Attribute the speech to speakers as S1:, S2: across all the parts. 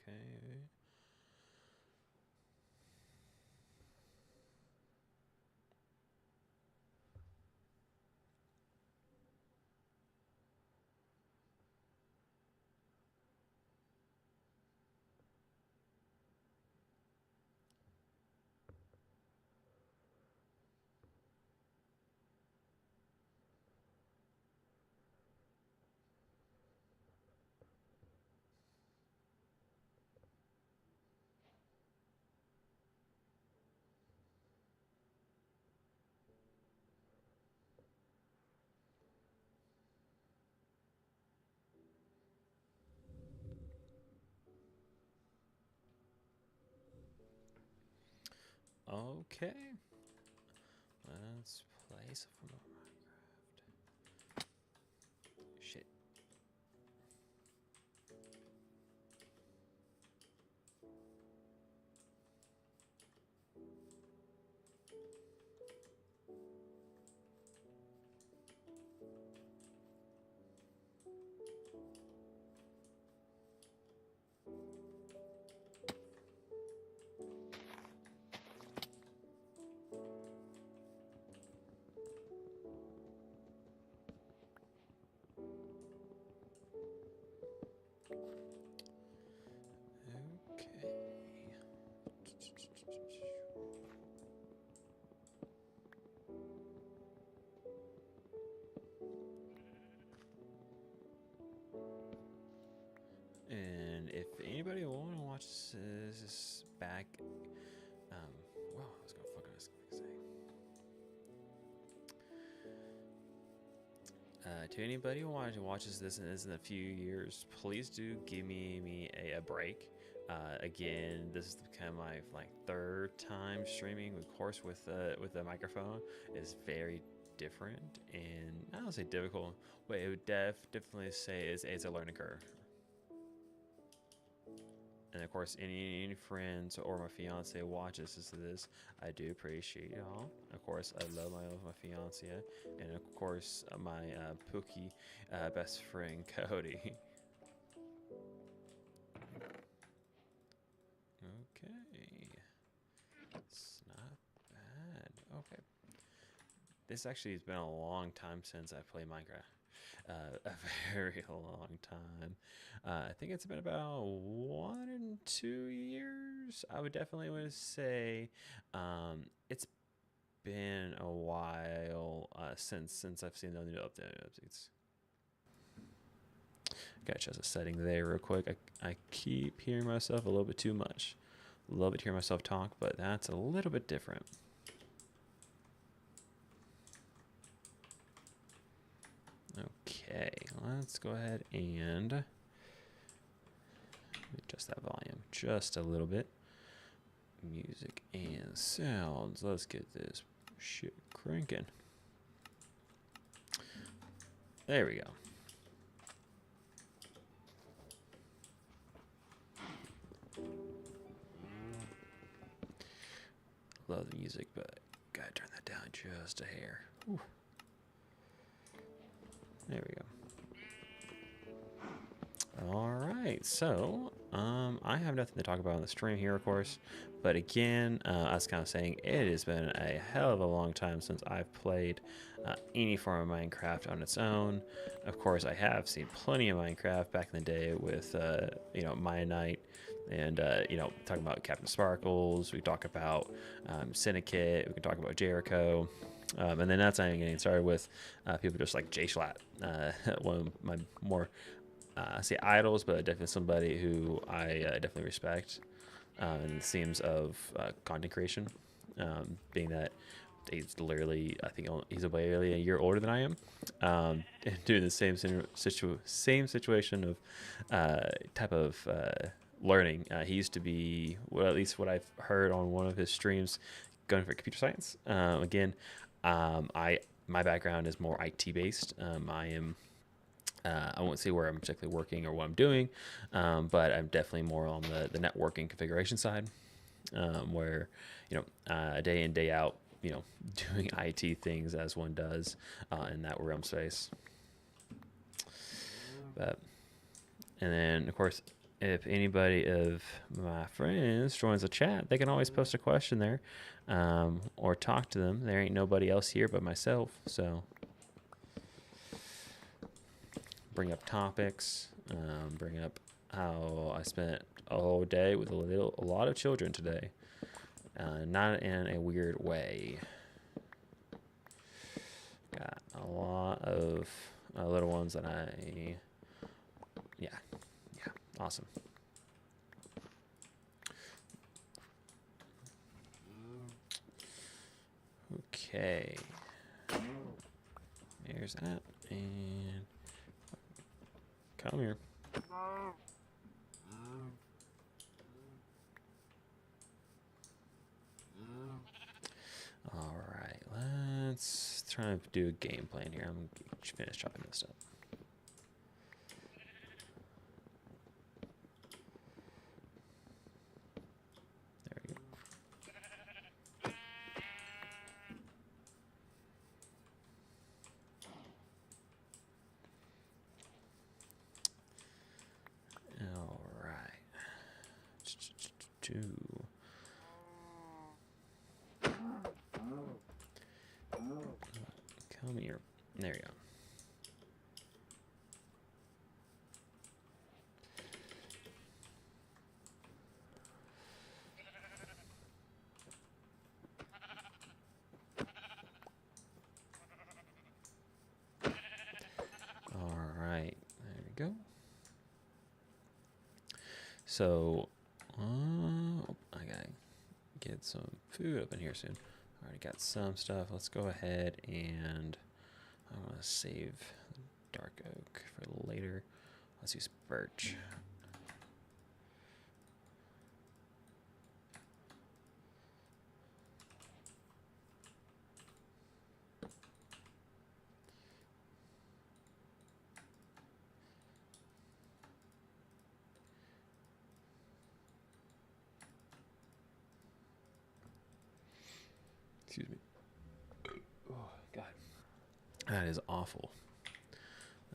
S1: Okay. Okay. Let's play some more Minecraft. Shit. Okay. And if anybody want to watch this back, well, I was gonna fucking say. To anybody who watches this in a few years, please do give me a break. Again, this is kind of my like third time streaming. Of course, with a microphone, is very different, and I don't say difficult, but it would definitely say it's a learning curve. And of course, any friends or my fiance watches this, I do appreciate y'all. Of course, I love my fiance, and of course, my Pookie best friend Cody. Okay, it's not bad. Okay, this actually has been a long time since I played Minecraft. A very long time. I think it's been about 1 and 2 years. I would definitely would say it's been a while since I've seen the new updates. Gotta adjust the setting there real quick. I keep hearing myself a little bit too much. A little bit hearing myself talk, but that's a little bit different. Okay, let's go ahead and adjust that volume just a little bit. Music and sounds. Let's get this shit cranking. There we go. Love the music, but gotta turn that down just a hair. Ooh. There we go. All right, so I have nothing to talk about on the stream here, of course. But again, I was kind of saying it has been a hell of a long time since I've played any form of Minecraft on its own. Of course, I have seen plenty of Minecraft back in the day with, My Knight and, talking about Captain Sparkles. We talk about Syndicate. We can talk about Jericho. And then that's not even getting started with people just like Jay Schlatt, one of my more I say idols, but definitely somebody who I definitely respect in the themes of content creation. Being that he's literally, I think he's barely a year older than I am, and doing the same situation of type of learning. He used to be, well, at least what I've heard on one of his streams, going for computer science. My background is more IT based. I am I won't say where I'm particularly working or what I'm doing, but I'm definitely more on the networking configuration side, where day in day out, doing IT things as one does in that realm space. But and then of course if anybody of my friends joins the chat, they can always post a question there, or talk to them. There ain't nobody else here but myself, so bring up topics, bring up how I spent a whole day with a lot of children today, not in a weird way. Got a lot of little ones that yeah, awesome. Okay, there's that, and come here. All right, let's try to do a game plan here. I'm gonna finish chopping this up. There we go. All right. Come here. There you go. All right. There we go. So, I gotta get some food up in here soon. Already got some stuff. Let's go ahead and I want to save dark oak for later. Let's use birch. Excuse me. Oh, God. That is awful.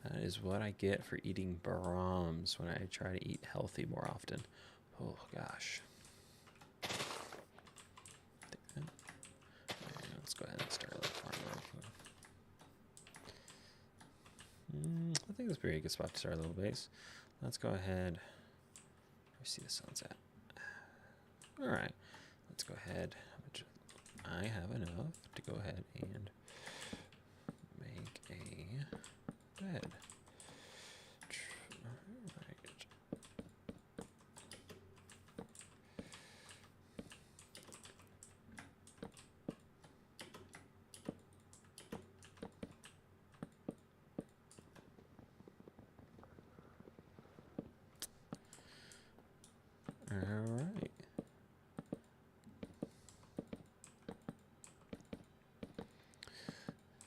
S1: That is what I get for eating Brahms when I try to eat healthy more often. Oh, gosh. Let's go ahead and start a farm. I think that's a pretty good spot to start a little base. Let's go ahead. Where see the sun's at? All right. Let's go ahead. I have enough to go ahead and make a bed. All right.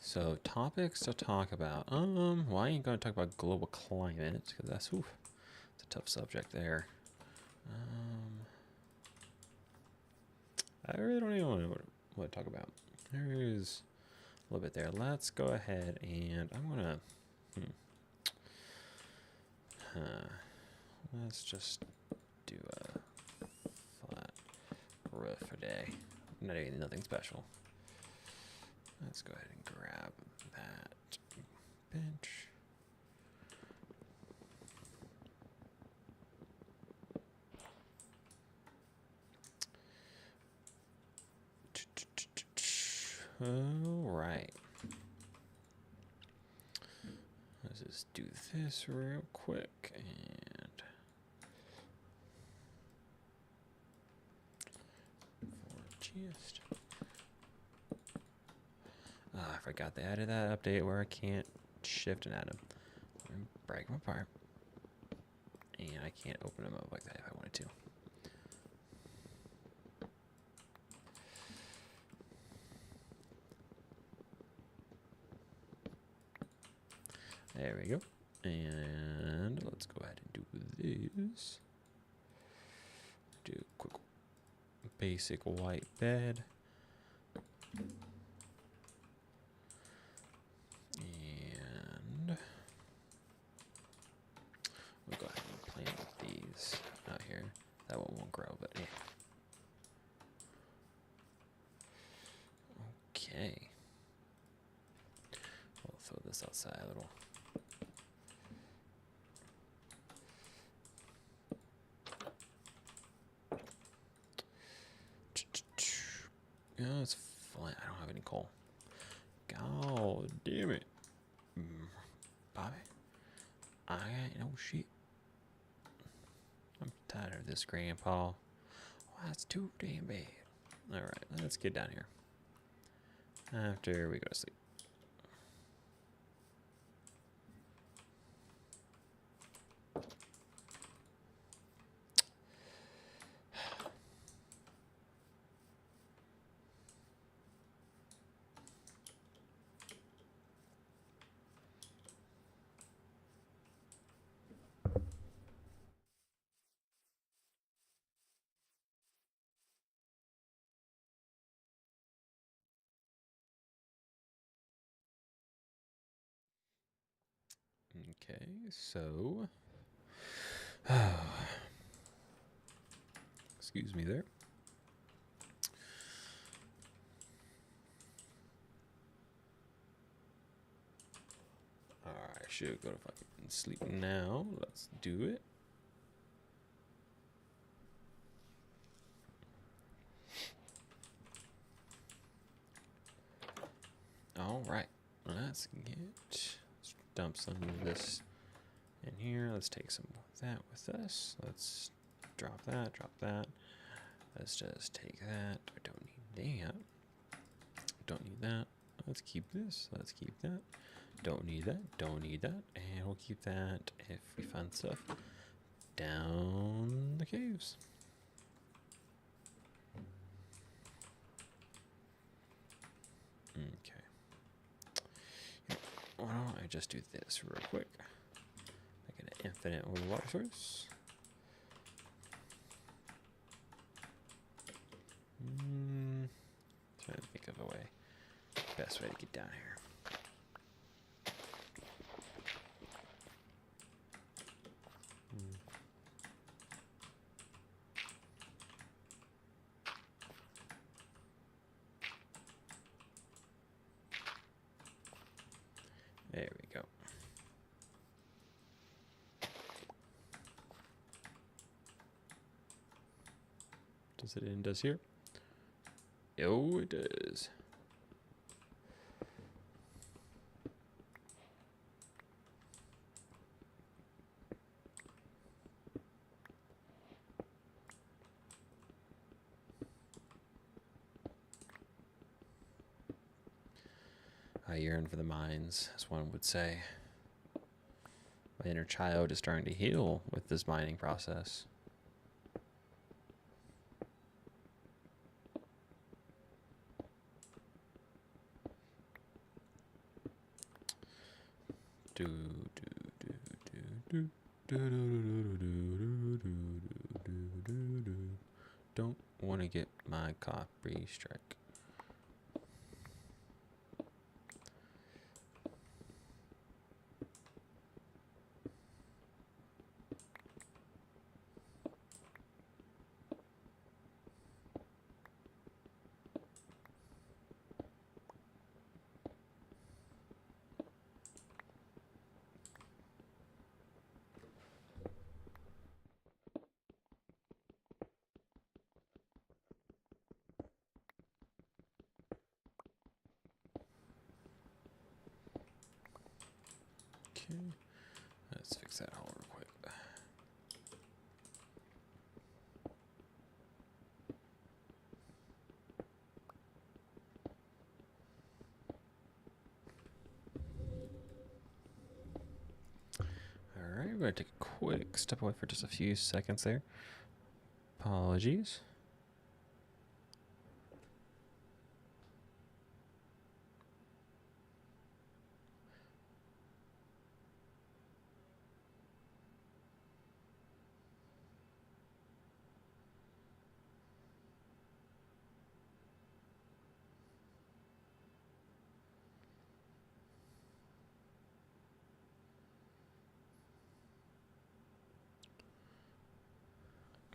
S1: So topics to talk about. Well, I ain't gonna talk about global climate because that's it's a tough subject there. I really don't even know what to talk about. There's a little bit there. Let's go ahead and I'm gonna. Let's just do a flat roof today. Not even nothing special. Let's go ahead and grab that bench. All right. Let's just do this real quick and just. I forgot they added that update where I can't shift and add them. I'm gonna break them apart, and I can't open them up like that if I wanted to. There we go. And let's go ahead and do this. Do a quick basic white bed. And we'll go ahead and plant these. side a little. Yeah, it's fine. I don't have any coal. God damn it. Bobby, I ain't no shit. I'm tired of this, Grandpa. Oh, that's too damn bad. Alright, let's get down here. After we go to sleep. Okay, so excuse me there. Alright, I should go to fucking sleep now. Let's do it. Alright, let's dump some of this in here. Let's take some of that with us. Let's drop that, drop that. Let's just take that. I don't need that. Don't need that. Let's keep this. Let's keep that. Don't need that. Don't need that. And we'll keep that if we find stuff down the caves. Okay. Why don't I just do this real quick? Make an infinite water source. Trying to think of a way. Best way to get down here. There we go. Does it end us here? Oh, it does. I yearn for the mines, as one would say. My inner child is starting to heal with this mining process. Don't want to get my copy strike. Okay, let's fix that hole real quick. Alright, we're going to take a quick step away for just a few seconds there. Apologies.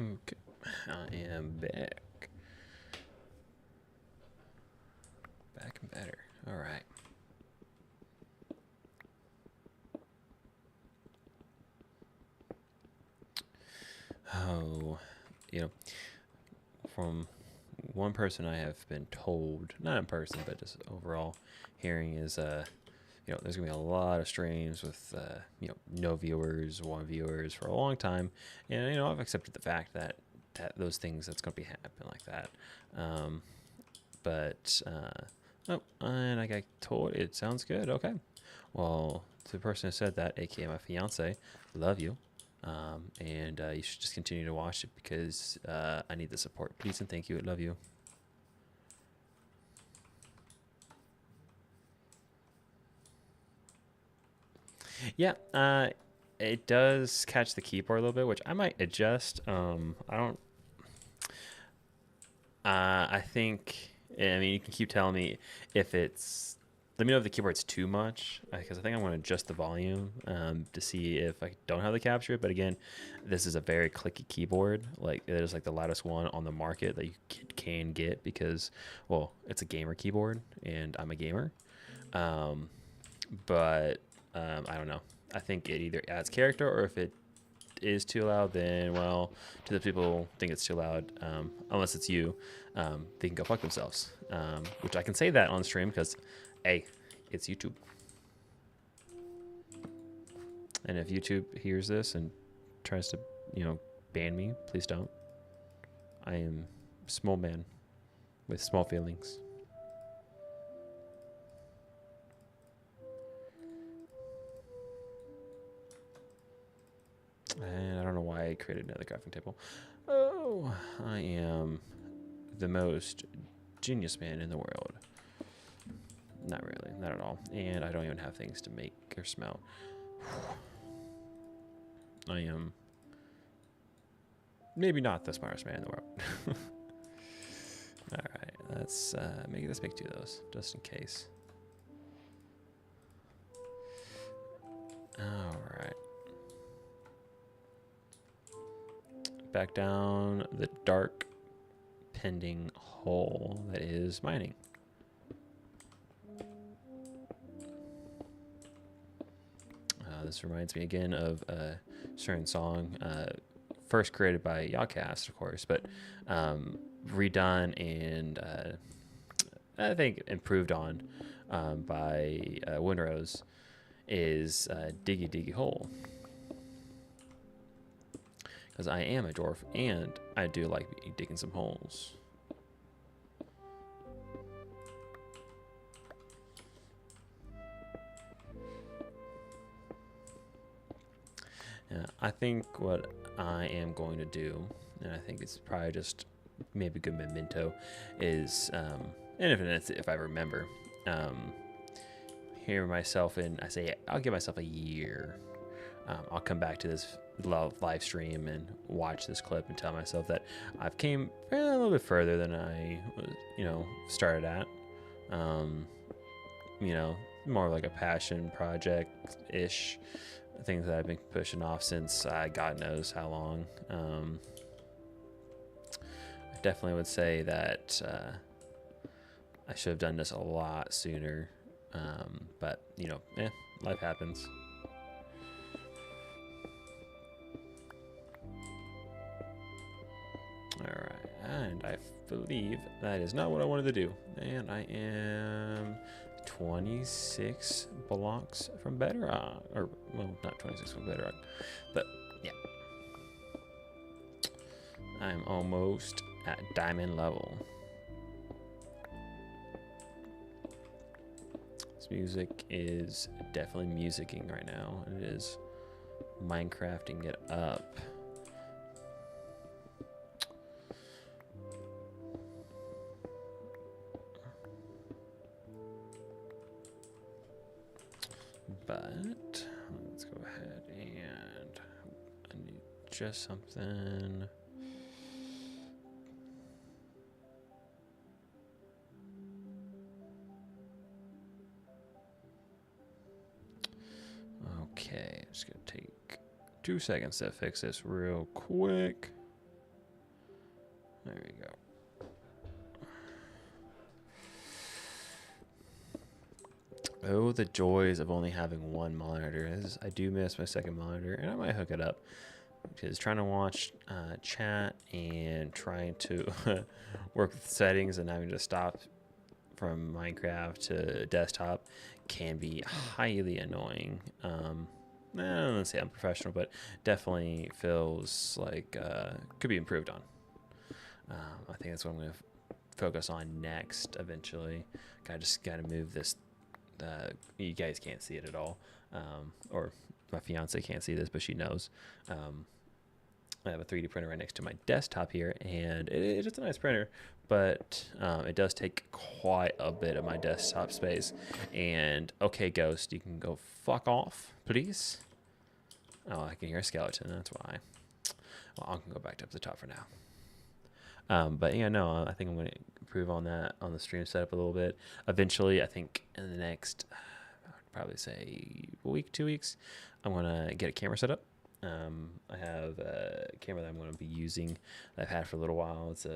S1: Okay, I am back. Back and better. Alright. you know, from one person I have been told, not in person, but just overall hearing is, there's gonna be a lot of streams with, no viewers, one viewers for a long time, and I've accepted the fact that those things that's gonna be happen like that. Um, but oh, and I got told it sounds good. Okay, well, to the person who said that, aka my fiance, love you. And you should just continue to watch it because I need the support. Please and thank you. I love you. Yeah, it does catch the keyboard a little bit, which I might adjust. I don't. I think. I mean, you can keep telling me if it's. Let me know if the keyboard's too much, because I think I'm going to adjust the volume to see if I don't have the capture. But again, this is a very clicky keyboard. Like, it is like the loudest one on the market that you can get because, well, it's a gamer keyboard, and I'm a gamer. But I don't know. I think it either adds character, or if it is too loud, then, well, to the people who think it's too loud, unless it's you, they can go fuck themselves. Which I can say that on stream because, hey, it's YouTube. And if YouTube hears this and tries to, ban me, please don't. I am a small man with small feelings. And I don't know why I created another crafting table. Oh, I am the most genius man in the world. Not really, not at all. And I don't even have things to make or smell. I am maybe not the smartest man in the world. All right, let's make 2 of those just in case. All right. Back down the dark pending hole that is mining. This reminds me again of a certain song, first created by Yawcast, of course, but redone and I think improved on by Windrose, is Diggy Diggy Hole. Because I am a dwarf and I do like digging some holes. Yeah, I think what I am going to do, and I think it's probably just maybe a good memento, is, and if I remember, hear myself in, I say, I'll give myself a year. I'll come back to this live stream and watch this clip and tell myself that I've came a little bit further than I, started at. More like a passion project-ish. Things that I've been pushing off since God knows how long. I definitely would say that I should have done this a lot sooner. But, life happens. Alright, and I believe that is not what I wanted to do. And I am 26 blocks from bedrock. Or, well, not 26 from bedrock. But, yeah. I'm almost at diamond level. This music is definitely musicking right now. It is Minecrafting it up. But let's go ahead and I need just something. Okay, it's gonna take 2 seconds to fix this real quick. There we go. Oh, the joys of only having one monitor. I do miss my second monitor, and I might hook it up. because trying to watch chat and trying to work with settings and having to stop from Minecraft to desktop can be highly annoying. I don't want to say unprofessional, but definitely feels like could be improved on. I think that's what I'm going to focus on next eventually. I just got to move this. You guys can't see it at all, or my fiance can't see this, but she knows. I have a 3D printer right next to my desktop here, and it's a nice printer, but it does take quite a bit of my desktop space. And okay, Ghost, you can go fuck off, please. Oh, I can hear a skeleton. That's why. Well, I can go back up to the top for now. But yeah, no, I think I'm going to improve on that on the stream setup a little bit. Eventually, I think in the next, I'd probably say a week, 2 weeks, I'm going to get a camera set up. I have a camera that I'm going to be using that I've had for a little while. It's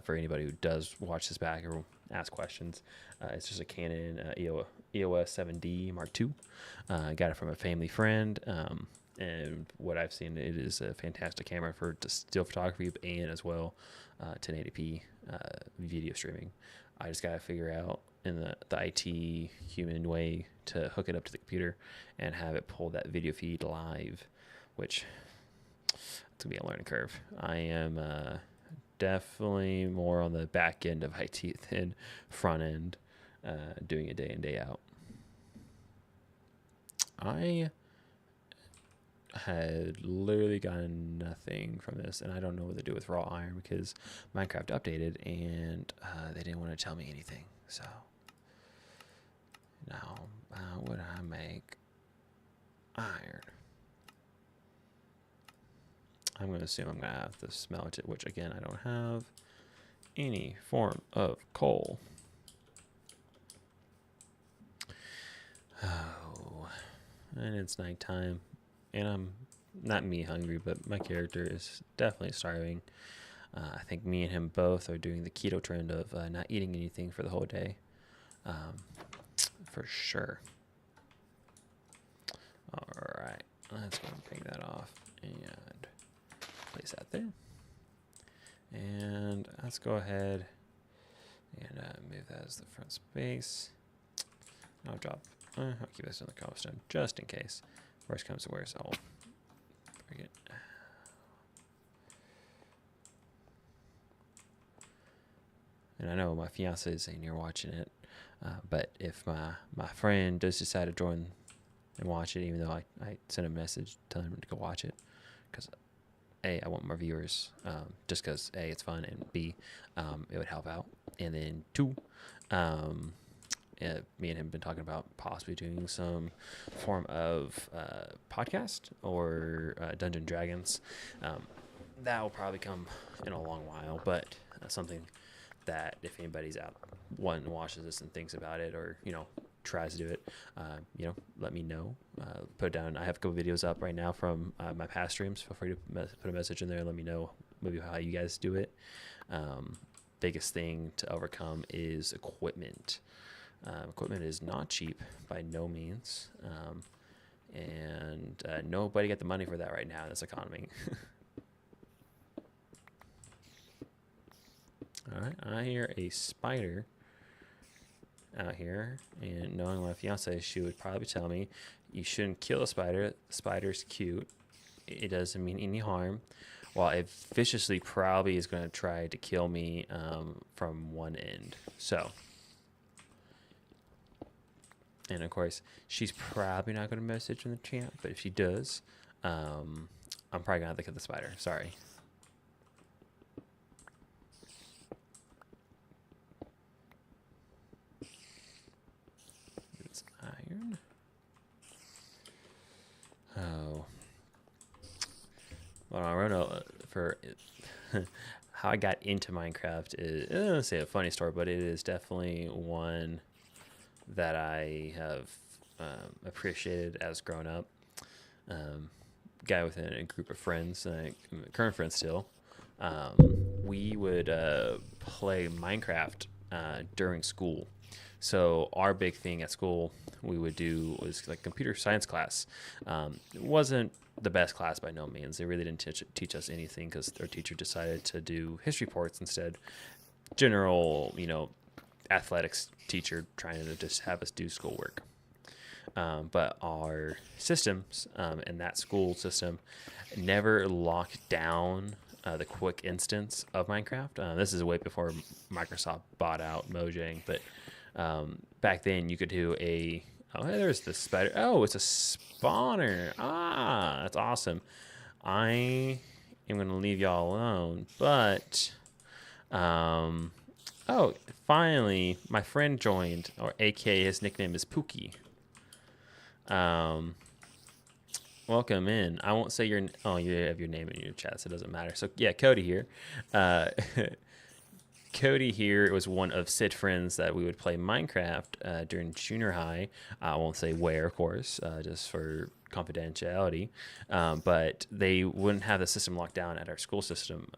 S1: for anybody who does watch this back or ask questions. It's just a Canon EOS 7D Mark II. I got it from a family friend. And what I've seen, it is a fantastic camera for still photography and as well 1080p video streaming. I just got to figure out in the IT human way to hook it up to the computer and have it pull that video feed live, which it's going to be a learning curve. I am definitely more on the back end of IT than front end, doing it day in, day out. I had literally gotten nothing from this, and I don't know what to do with raw iron because Minecraft updated and they didn't want to tell me anything. So now how would I make iron? I'm going to assume I'm going to have to smelt it, which again, I don't have any form of coal. Oh, and it's nighttime. And I'm not me hungry, but my character is definitely starving. I think me and him both are doing the keto trend of not eating anything for the whole day. For sure. All right, let's go and ping that off and place that there. And let's go ahead and move that as the front space. I'll keep this in the cobblestone just in case. Worst comes to worst, I'll bring it. And I know my fiance is in here watching it, but if my friend does decide to join and watch it, even though I sent a message telling him to go watch it, because A, I want more viewers, just because A, it's fun, and B, it would help out. And then 2, me and him have been talking about possibly doing some form of podcast or Dungeon Dragons. That will probably come in a long while, but something that if anybody's out, one watches this and thinks about it, or tries to do it, let me know. Put it down. I have a couple videos up right now from my past streams. Feel free to put a message in there. Let me know maybe how you guys do it. Biggest thing to overcome is equipment. Equipment is not cheap by no means, and nobody got the money for that right now in this economy. All right, I hear a spider out here, and knowing my fiance, she would probably tell me you shouldn't kill a spider. The spider's cute. It doesn't mean any harm. While it viciously probably is going to try to kill me from one end. So. And of course, she's probably not going to message in the chat, but if she does, I'm probably going to have to kill the spider. Sorry. It's iron. Oh. Well, I wrote for how I got into Minecraft is, I don't want to say a funny story, but it is definitely one that I have appreciated as grown up. Guy within a group of friends, current friends still. We would play Minecraft during school. So our big thing at school we would do was like computer science class. It wasn't the best class by no means. They really didn't teach us anything because their teacher decided to do history reports instead. General, athletics teacher trying to just have us do schoolwork. But our systems in that school system never locked down the quick instance of Minecraft. This is way before Microsoft bought out Mojang, but back then you could do a... Oh, hey, there's the spider. Oh, it's a spawner. Ah, that's awesome. I am going to leave y'all alone, but... oh, finally, my friend joined, or aka his nickname is Pookie. Welcome in. I won't say your... Oh, you have your name in your chat, so it doesn't matter. So, yeah, Cody here. Cody here was one of Sid friends that we would play Minecraft during junior high. I won't say where, of course, just for confidentiality. But they wouldn't have the system locked down at our school system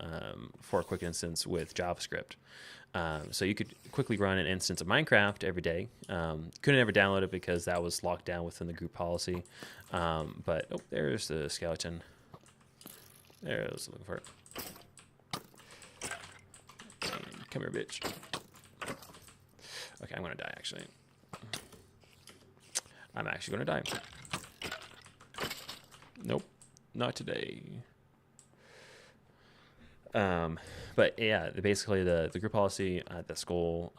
S1: for a quick instance with JavaScript. So you could quickly run an instance of Minecraft every day. Couldn't ever download it because that was locked down within the group policy. But, oh, there's the skeleton. There, I was looking for it. Come here, bitch. Okay, I'm gonna die, actually. I'm actually gonna die. Nope, not today. But yeah, basically the group policy at the school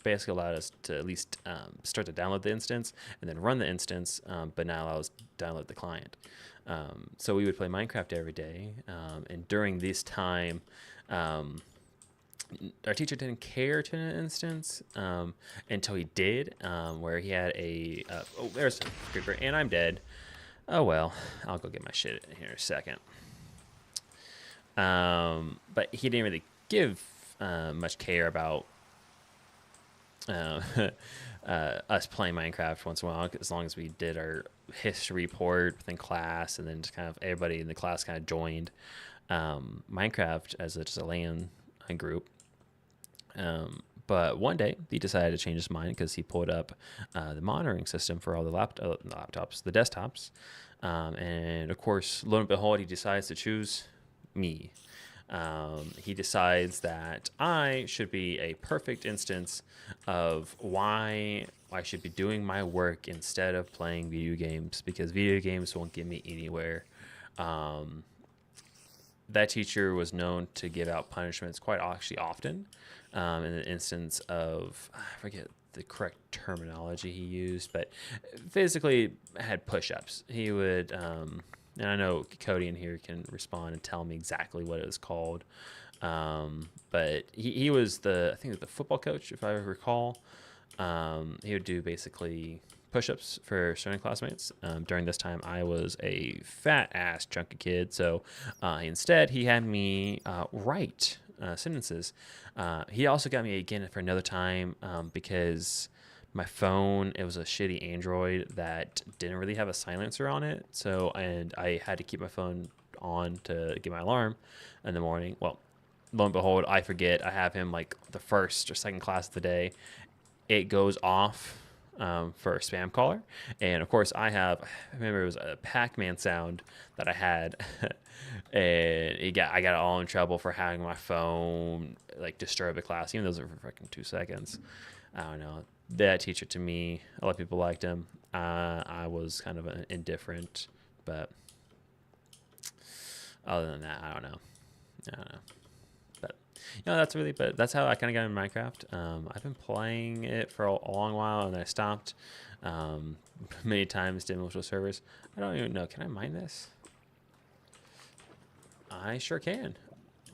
S1: basically allowed us to at least start to download the instance and then run the instance, but not allow us to download the client. So we would play Minecraft every day, and during this time, our teacher didn't care to an instance until he did, where he had a... oh, there's a creeper, and I'm dead. Oh, well, I'll go get my shit in here in a second. But he didn't really give much care about us playing Minecraft once in a while, as long as we did our history report within class, and then just kind of everybody in the class kind of joined Minecraft as just a LAN group. But one day he decided to change his mind because he pulled up the monitoring system for all the laptops, the desktops. And of course, lo and behold, he decides to choose me. He decides that I should be a perfect instance of why I should be doing my work instead of playing video games, because video games won't get me anywhere. That teacher was known to give out punishments quite actually often. In an instance of, I forget the correct terminology he used, but physically had push-ups. He would, and I know Cody in here can respond and tell me exactly what it was called. But he was I think the football coach, if I recall. He would do basically push-ups for certain classmates. During this time, I was a fat-ass chunky kid, so instead he had me write sentences. He also got me again for another time because my phone, it was a shitty Android that didn't really have a silencer on it. And I had to keep my phone on to get my alarm in the morning. Well, lo and behold, I forget. I have him like the first or second class of the day. It goes off for a spam caller. And of course I remember it was a Pac-Man sound that I had. And I got all in trouble for having my phone like disturb the class, even though those were for freaking 2 seconds. I don't know. That teacher, to me, a lot of people liked him. I was kind of indifferent, but other than that, I don't know. But that's how I kind of got into Minecraft. I've been playing it for a long while, and then I stopped. Many times did multiple servers. I don't even know. Can I mine this? I sure can.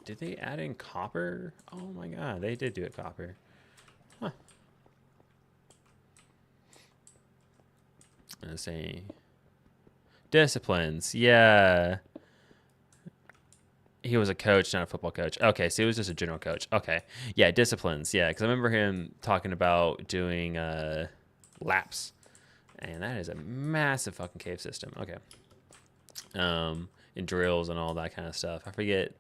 S1: Did they add in copper? Oh my god, they did do it copper. Huh. Let's see. Disciplines, yeah. He was a coach, not a football coach. Okay, so he was just a general coach. Okay, yeah, disciplines, yeah, because I remember him talking about doing laps, and that is a massive fucking cave system. Okay. And drills and all that kind of stuff. I forget.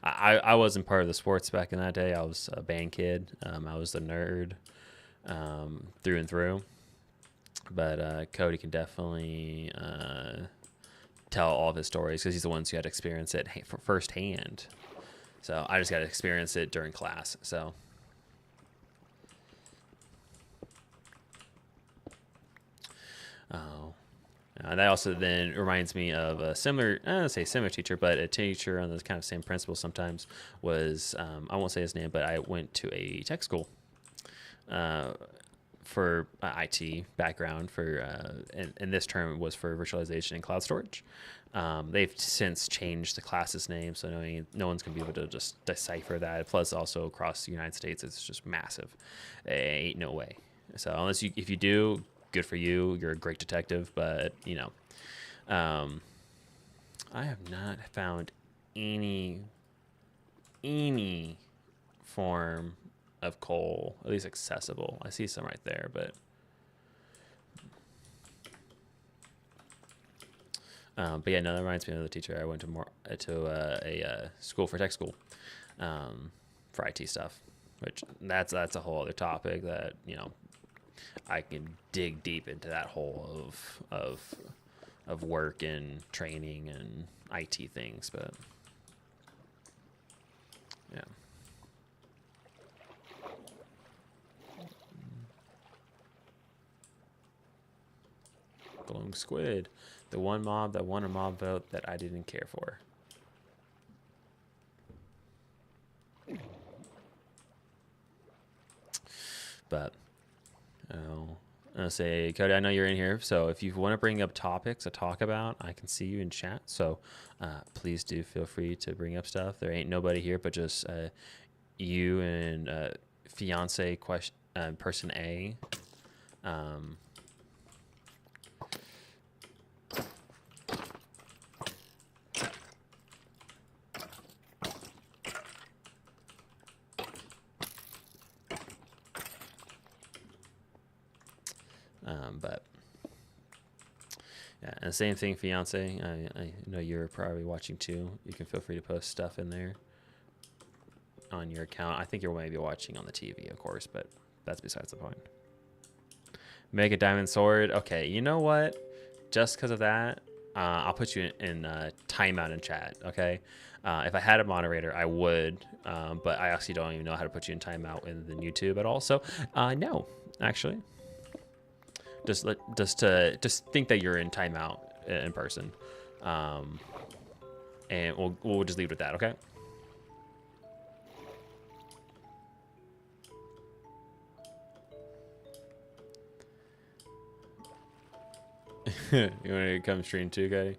S1: I wasn't part of the sports back in that day. I was a band kid. I was the nerd through and through. But Cody can definitely tell all of his stories because he's the ones who had to experience it firsthand. So I just got to experience it during class. So. Oh. And that also then reminds me of a similar, I don't say similar teacher, but a teacher on the kind of same principle sometimes was, I won't say his name, but I went to a tech school for IT background for, and this term was for virtualization and cloud storage. They've since changed the class's name, so no one's going to be able to just decipher that. Plus, also across the United States, it's just massive. Ain't no way. So if you do, good for you. You're a great detective, but I have not found any form of coal, at least accessible. I see some right there, but yeah, no, that reminds me of the teacher. I went to a school for tech school for IT stuff, which that's a whole other topic that I can dig deep into that whole of work and training and IT things, but yeah. Glowing squid, the one mob that won a mob vote that I didn't care for. But I'll say, Cody, I know you're in here, so if you want to bring up topics to talk about, I can see you in chat. So please do feel free to bring up stuff. There ain't nobody here but just you and fiance person A. But yeah, and the same thing, fiance. I know you're probably watching too. You can feel free to post stuff in there on your account. I think you're maybe watching on the TV, of course, but that's besides the point. Make a diamond sword. Okay, you know what? Just because of that, I'll put you in timeout in chat. Okay. If I had a moderator, I would, but I actually don't even know how to put you in timeout in the YouTube at all. So no, actually. Just think that you're in timeout in person, and we'll just leave it with that, okay? You want to come stream too, Cody?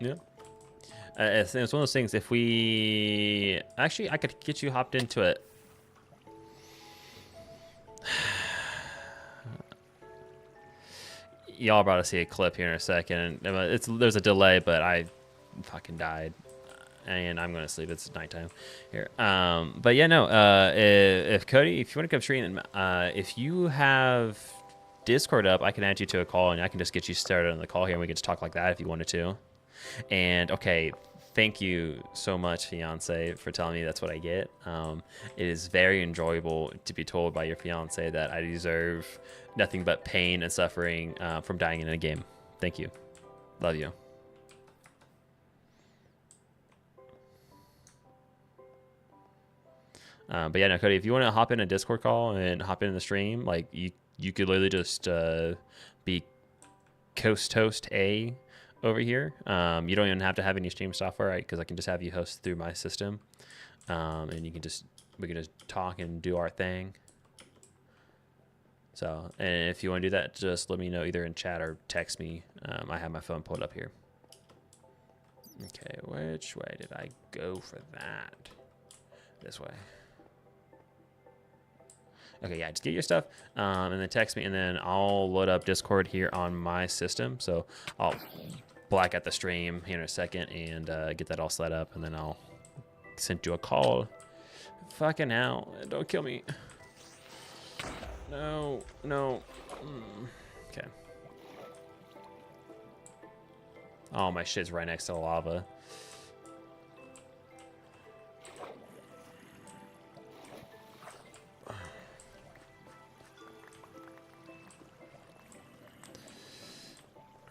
S1: Yeah. It's one of those things. If we actually, I could get you hopped into it. Y'all about to see a clip here in a second. There's a delay, but I fucking died, and I'm gonna sleep. It's nighttime here. But yeah, no. If Cody, if you want to come stream, if you have Discord up, I can add you to a call, and I can just get you started on the call here, and we can just talk like that if you wanted to. And okay. Thank you so much, fiance, for telling me that's what I get. It is very enjoyable to be told by your fiance that I deserve nothing but pain and suffering from dying in a game. Thank you. Love you. But yeah, no, Cody, if you want to hop in a Discord call and hop in the stream, like you could literally just be Coast Toast A over here. You don't even have to have any stream software, right? Because I can just have you host through my system, and we can just talk and do our thing. So, and if you want to do that, just let me know either in chat or text me. I have my phone pulled up here. Okay, which way did I go for that? This way. Okay, yeah, just get your stuff, and then text me, and then I'll load up Discord here on my system. So I'll black out the stream here in a second and get that all set up, and then I'll send you a call. Fucking hell, don't kill me. No. Okay. Oh, my shit's right next to the lava.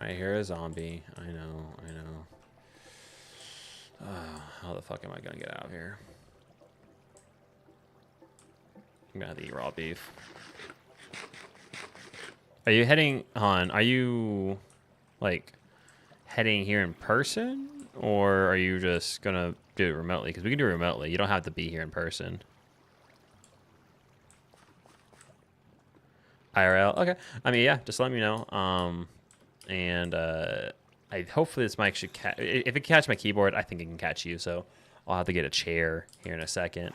S1: I hear a zombie. I know, I know. How the fuck am I gonna get out of here? I'm gonna have to eat raw beef. Are you heading on? Are you like heading here in person, or are you just gonna do it remotely? Because we can do it remotely. You don't have to be here in person. IRL. Okay. I mean, yeah. Just let me know. And I hopefully this mic should catch. If it can catch my keyboard, I think it can catch you. So I'll have to get a chair here in a second.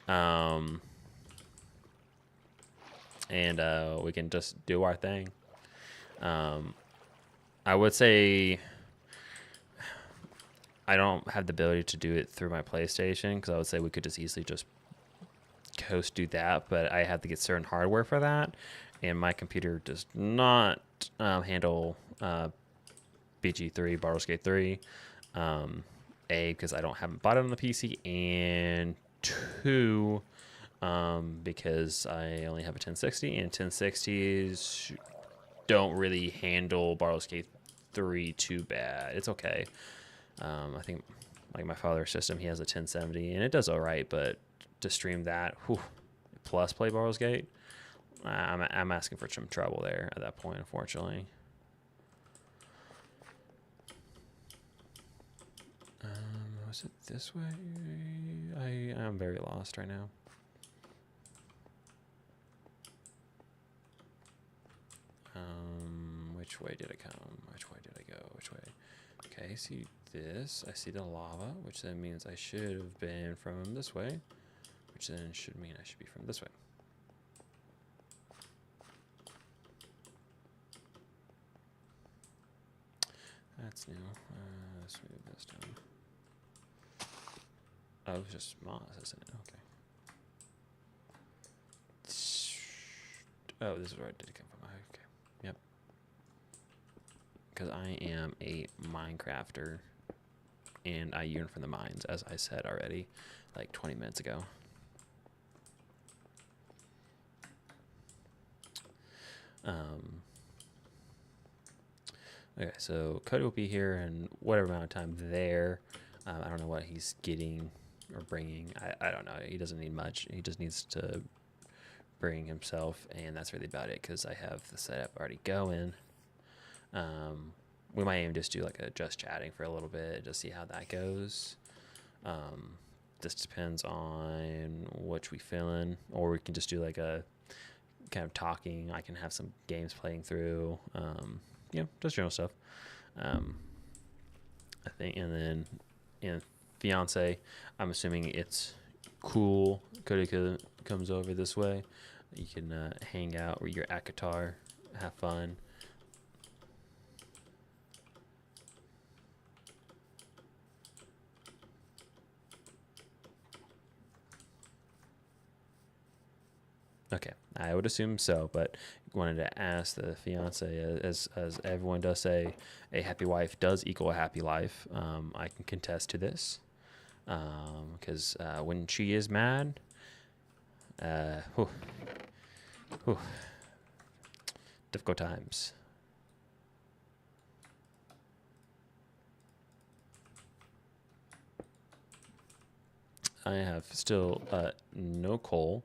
S1: And we can just do our thing. I would say I don't have the ability to do it through my PlayStation, because I would say we could just easily just coast do that, but I have to get certain hardware for that, and my computer does not handle BG3, Baldur's Gate 3. A, because I don't haven't bought it on the PC, and two, because I only have a 1060, and 1060s don't really handle Baldur's Gate 3 too bad. It's okay. I think like my father's system, he has a 1070, and it does all right, but to stream that, whew, plus play Baldur's Gate, I'm asking for some trouble there at that point, unfortunately. Was it this way? I am very lost right now. Which way did it come? Which way did I go? Which way? Okay, I see this. I see the lava, which then means I should have been from this way, which then should mean I should be from this way. That's new. Let's move this down. Oh, it was just moss, isn't it? Okay. Oh, this is where I did come from. Okay. Yep. Because I am a Minecrafter, and I yearn for the mines, as I said already, like 20 minutes ago. Okay, so Cody will be here in whatever amount of time there. I don't know what he's getting or bringing. I don't know. He doesn't need much. He just needs to bring himself, and that's really about it, because I have the setup already going. We might even just do like a just chatting for a little bit, just see how that goes. This depends on what we feeling, or we can just do like a kind of talking. I can have some games playing through, just general stuff. I think, and then in fiance, I'm assuming it's cool. Cody comes over this way. You can hang out where you're at Qatar, have fun. Okay, I would assume so, but wanted to ask the fiance, as everyone does say, a happy wife does equal a happy life. I can contest to this, because when she is mad, difficult times. I have still no coal.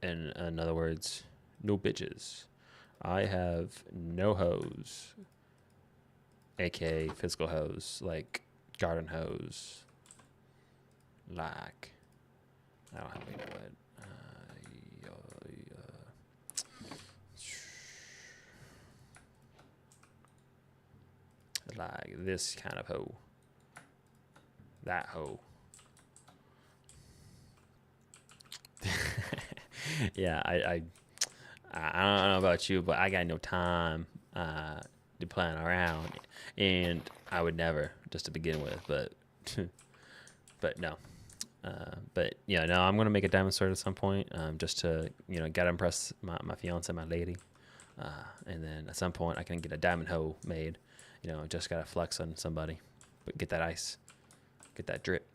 S1: In other words, no bitches. I have no hose, aka physical hose, like garden hose. Like, I don't have any wood. Like this kind of hoe. That hoe. Yeah, I don't know about you, but I got no time to plan around, and I would never, just to begin with. But but no, but yeah, no, I'm gonna make a diamond sword at some point, just to gotta impress my fiance, my lady, and then at some point I can get a diamond hoe made. Just gotta flex on somebody, but get that ice, get that drip.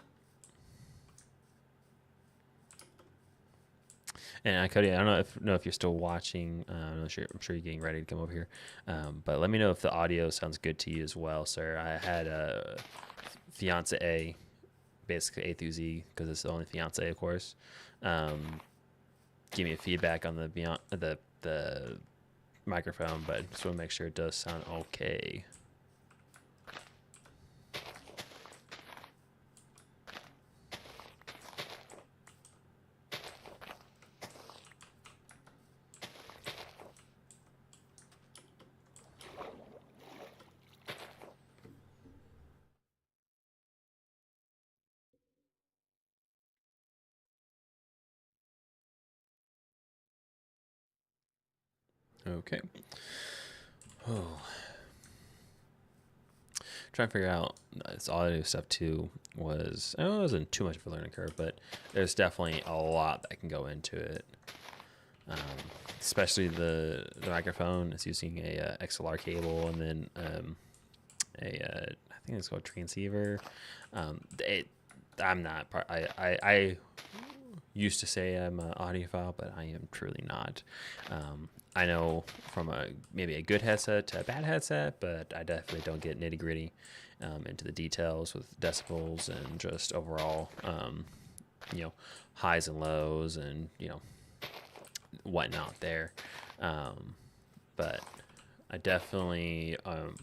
S1: And Cody, I don't know if you're still watching. I'm sure you're getting ready to come over here. But let me know if the audio sounds good to you as well, sir. I had a fiance A, basically A through Z, because it's the only fiance, of course. Give me a feedback on the beyond the microphone, but just want to make sure it does sound okay. Okay. Oh, trying to figure out this audio stuff too was, I know it wasn't too much of a learning curve, but there's definitely a lot that can go into it. Um, Especially the microphone. It's using a XLR cable, and then I think it's called transceiver. I'm not. I used to say I'm an audiophile, but I am truly not. I know from maybe a good headset to a bad headset, but I definitely don't get nitty gritty into the details with decibels and just overall, highs and lows and whatnot there. But I definitely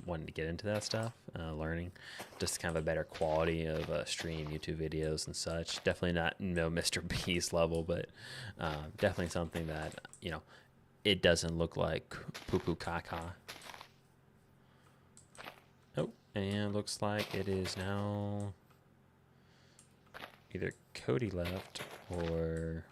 S1: wanted to get into that stuff, learning just kind of a better quality of stream YouTube videos and such. Definitely not Mr. Beast level, but definitely something that it doesn't look like poo poo caca. Oh, and looks like it is now either Cody left or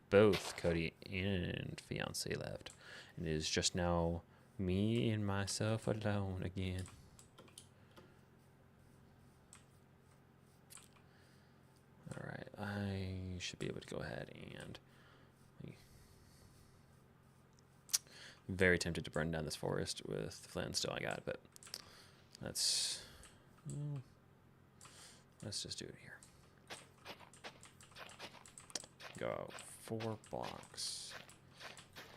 S1: both Cody and fiance left. And it is just now me and myself alone again. All right, I should be able to go ahead and. I'm very tempted to burn down this forest with the flint still I got, but let's just do it here. Go 4 blocks.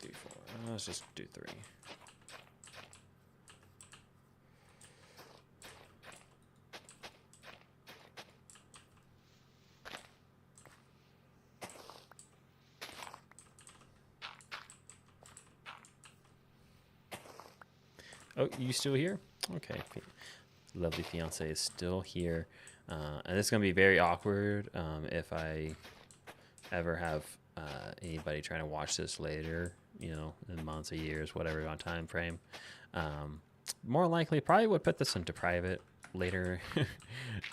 S1: 3, 4. Let's just do 3. Oh, you still here? Okay. Lovely fiance is still here. And it's going to be very awkward if I ever have anybody trying to watch this later, in months or years, whatever on time frame. More likely, probably would put this into private later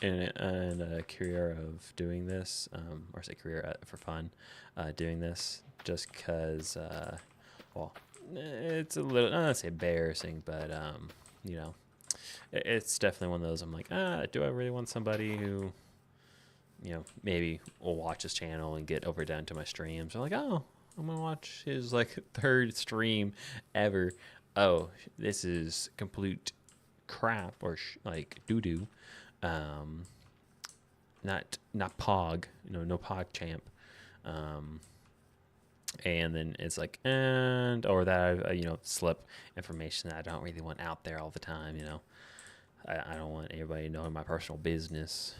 S1: in a career of doing this, or say career for fun, doing this, just because, well, it's a little, I don't want to say embarrassing, but, it's definitely one of those, I'm like, do I really want somebody who, maybe will watch his channel and get overdone to my streams? I'm like, oh, I'm going to watch his, 3rd stream ever. Oh, this is complete crap or, doo-doo. Not Pog, no Pog champ. And then it's or that I slip information that I don't really want out there all the time. I don't want everybody knowing my personal business.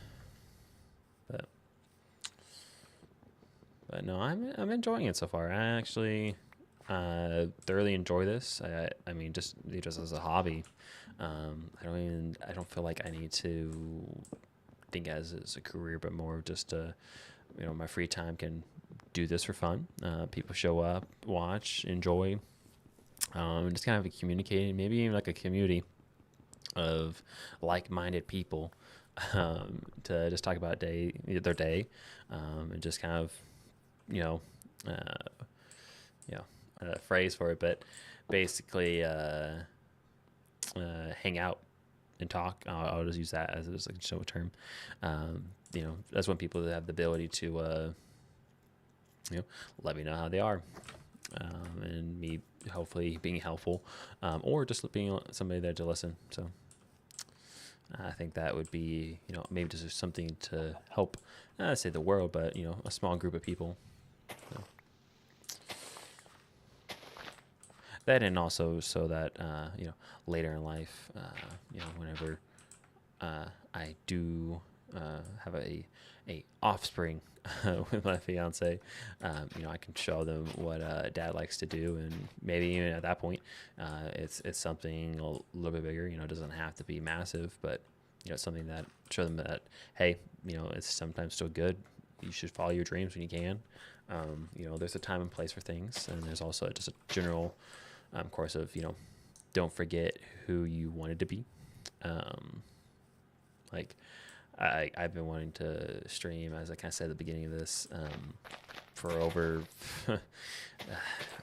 S1: But no, I'm enjoying it so far. I actually thoroughly enjoy this. I mean, just as a hobby. I don't feel like I need to think as a career, but more just my free time can do this for fun. People show up, watch, enjoy, just kind of communicating, maybe even like a community of like-minded people to just talk about their day, and just kind of a phrase for it, but basically hang out and talk. I'll just use that as a show term. That's when people have the ability to let me know how they are, and me hopefully being helpful, or just being somebody there to listen. So I think that would be maybe just something to help, not say the world, but a small group of people. So. that, and also so that later in life, whenever I do have a offspring with my fiance, I can show them what dad likes to do, and maybe even at that point, it's something a little bit bigger. It doesn't have to be massive, but it's something that show them that, hey, it's sometimes still good. You should follow your dreams when you can. There's a time and place for things, and there's also just a general course of don't forget who you wanted to be. Like I've been wanting to stream, as I kind of said at the beginning of this, for over I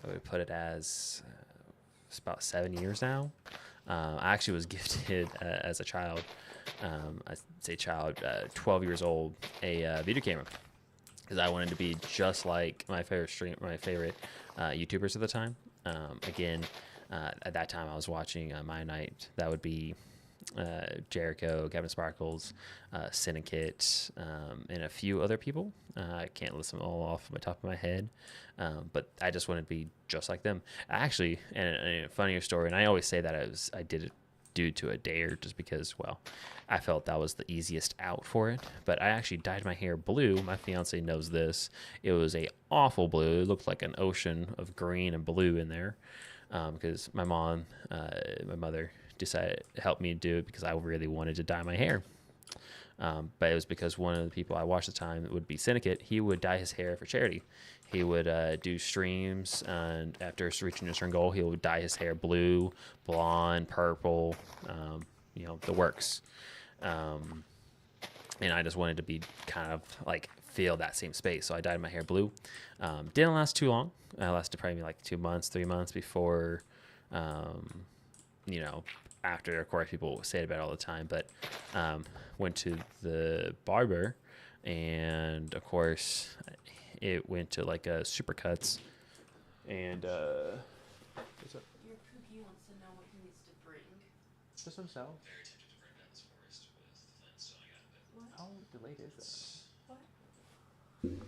S1: would put it as it's about 7 years now. I actually was gifted as a child, I'd say child, 12 years old, a video camera, because I wanted to be just like my favorite YouTubers at the time. Again, at that time I was watching My Night. That would be Jericho, Kevin Sparkles, Syndicate, and a few other people. I can't list them all off the top of my head, but I just wanted to be just like them. Actually, and a funnier story, and I always say that I did it due to a dare, just because, well, I felt that was the easiest out for it. But I actually dyed my hair blue. My fiance knows this. It was a awful blue. It looked like an ocean of green and blue in there, because my mother decided to help me do it because I really wanted to dye my hair. But it was because one of the people I watched at the time would be Syndicate. He would dye his hair for charity. He would do streams, and after reaching a certain goal, he would dye his hair blue, blonde, purple, the works. And I just wanted to be kind of like feel that same space, so I dyed my hair blue. Didn't last too long. I lasted probably like 2 months, 3 months before, after, of course, people say it about it all the time, but went to the barber, and of course it went to like a Supercuts, and what's up?
S2: Your cookie wants to know what he needs to bring.
S1: Just himself.
S2: What?
S1: How delayed is that?
S2: What?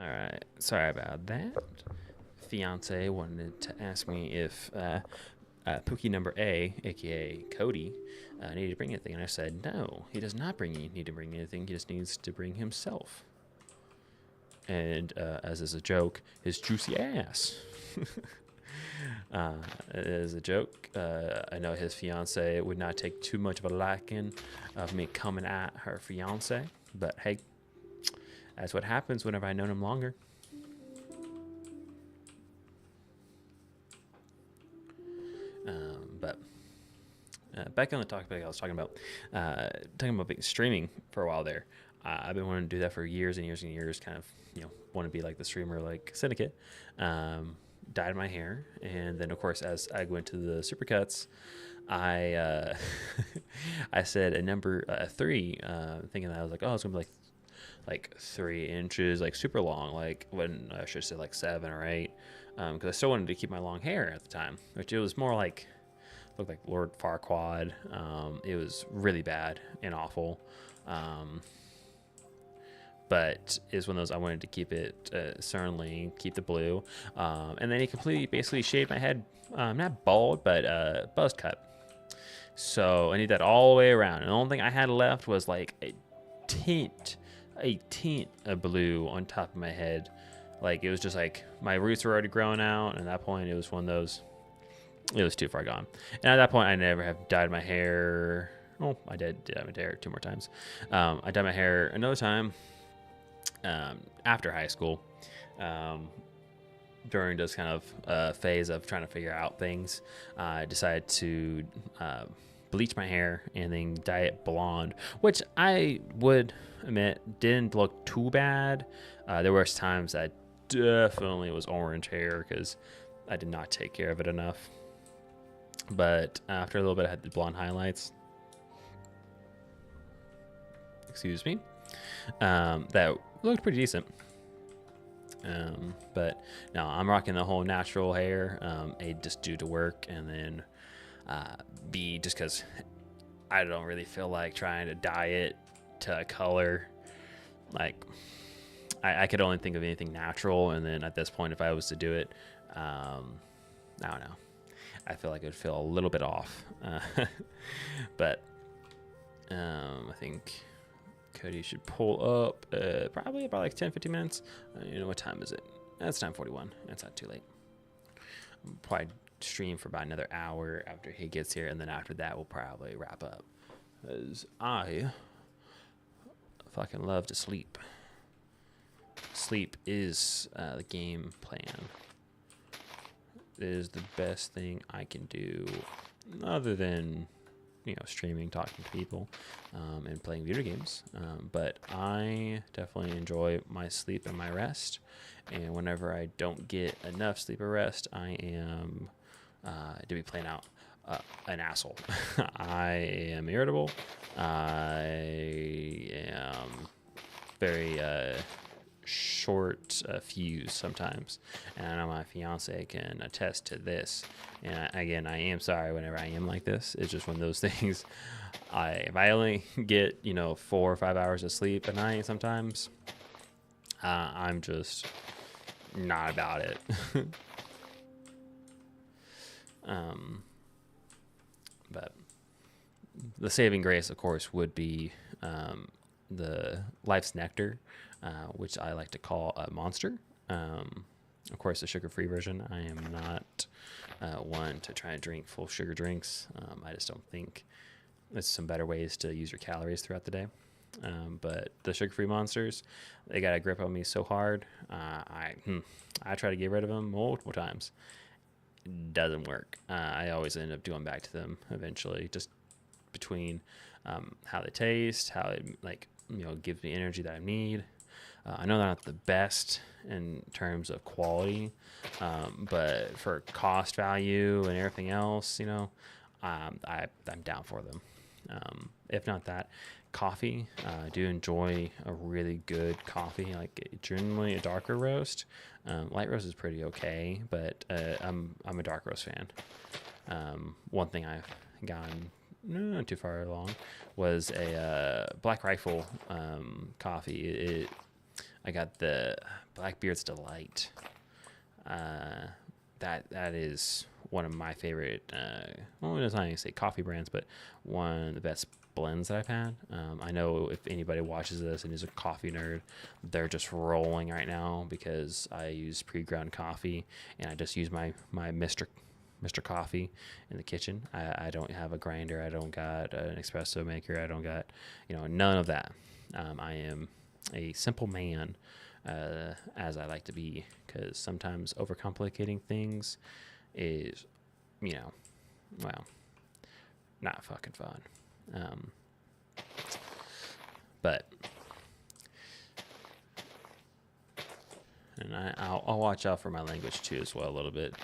S1: All right, sorry about that. Fiance wanted to ask me if Pookie number A, aka Cody, needed to bring anything, and I said no. He does not need to bring anything. He just needs to bring himself. And as is a joke, his juicy ass. As a joke, I know his fiance would not take too much of a liking of me coming at her fiance, but hey, that's what happens whenever I've known him longer. But back on the topic I was talking about streaming for a while there. I've been wanting to do that for years and years and years. Kind of, want to be like the streamer, like Syndicate. Dyed my hair, and then of course, as I went to the Supercuts, I I said a number 3, thinking that I was like, oh, it's gonna be like 3 inches, like super long, like when I should have said like 7 or 8, because I still wanted to keep my long hair at the time, which it was more like looked like Lord Farquaad. It was really bad and awful, but it's one of those I wanted to keep it certainly keep the blue, and then he completely basically shaved my head, not bald, but buzz cut. So I need that all the way around, and the only thing I had left was like a tint of blue on top of my head. Like, it was just like my roots were already growing out, and at that point it was one of those, it was too far gone. And at that point I never have dyed my hair. Oh, I did dye my hair 2 more times. I dyed my hair another time after high school, during this kind of phase of trying to figure out things, I decided to bleach my hair and then dye it blonde, which I would admit didn't look too bad. There was times that definitely was orange hair because I did not take care of it enough. But after a little bit, I had the blonde highlights. Excuse me. That looked pretty decent. But no, I'm rocking the whole natural hair. A, just due to work, and then B, just because I don't really feel like trying to dye it to a color. Like, I could only think of anything natural, and then at this point, if I was to do it, I don't know. I feel like it would feel a little bit off. But I think Cody should pull up probably about like 10-15 minutes. You know, what time is it? It's 9:41. It's not too late. I'll probably stream for about another hour after he gets here, and then after that we'll probably wrap up, because I fucking love to sleep. Sleep is the game plan. It is the best thing I can do, other than, you know, streaming, talking to people, and playing video games. But I definitely enjoy my sleep and my rest. And whenever I don't get enough sleep or rest, I am to be playing out an asshole. I am irritable. I am very short fuse sometimes, and I know my fiance can attest to this. And again, I am sorry whenever I am like this. It's just one of those things. If I only get 4 or 5 hours of sleep a night, sometimes I'm just not about it. But the saving grace, of course, would be the Life's Nectar, which I like to call a Monster. Of course, the sugar-free version. I am not one to try and drink full sugar drinks. I just don't think there's some better ways to use your calories throughout the day. But the sugar-free Monsters, they got a grip on me so hard. I try to get rid of them multiple times. It doesn't work. I always end up going back to them eventually, just between how they taste, how it gives me energy that I need. I know they're not the best in terms of quality, but for cost value and everything else, I'm down for them. If not that, coffee. I do enjoy a really good coffee, like generally a darker roast. Light roast is pretty okay, but I'm a dark roast fan. One thing I've gotten not too far along was a Black Rifle coffee. I got the Blackbeard's Delight. That is one of my favorite. It's not even say coffee brands, but one of the best blends that I've had. I know if anybody watches this and is a coffee nerd, they're just rolling right now because I use pre-ground coffee and I just use my Mr. Coffee in the kitchen. I don't have a grinder. I don't got an espresso maker. I don't got none of that. I am a simple man, as I like to be, because sometimes overcomplicating things is, not fucking fun. But, and I'll watch out for my language too as well a little bit.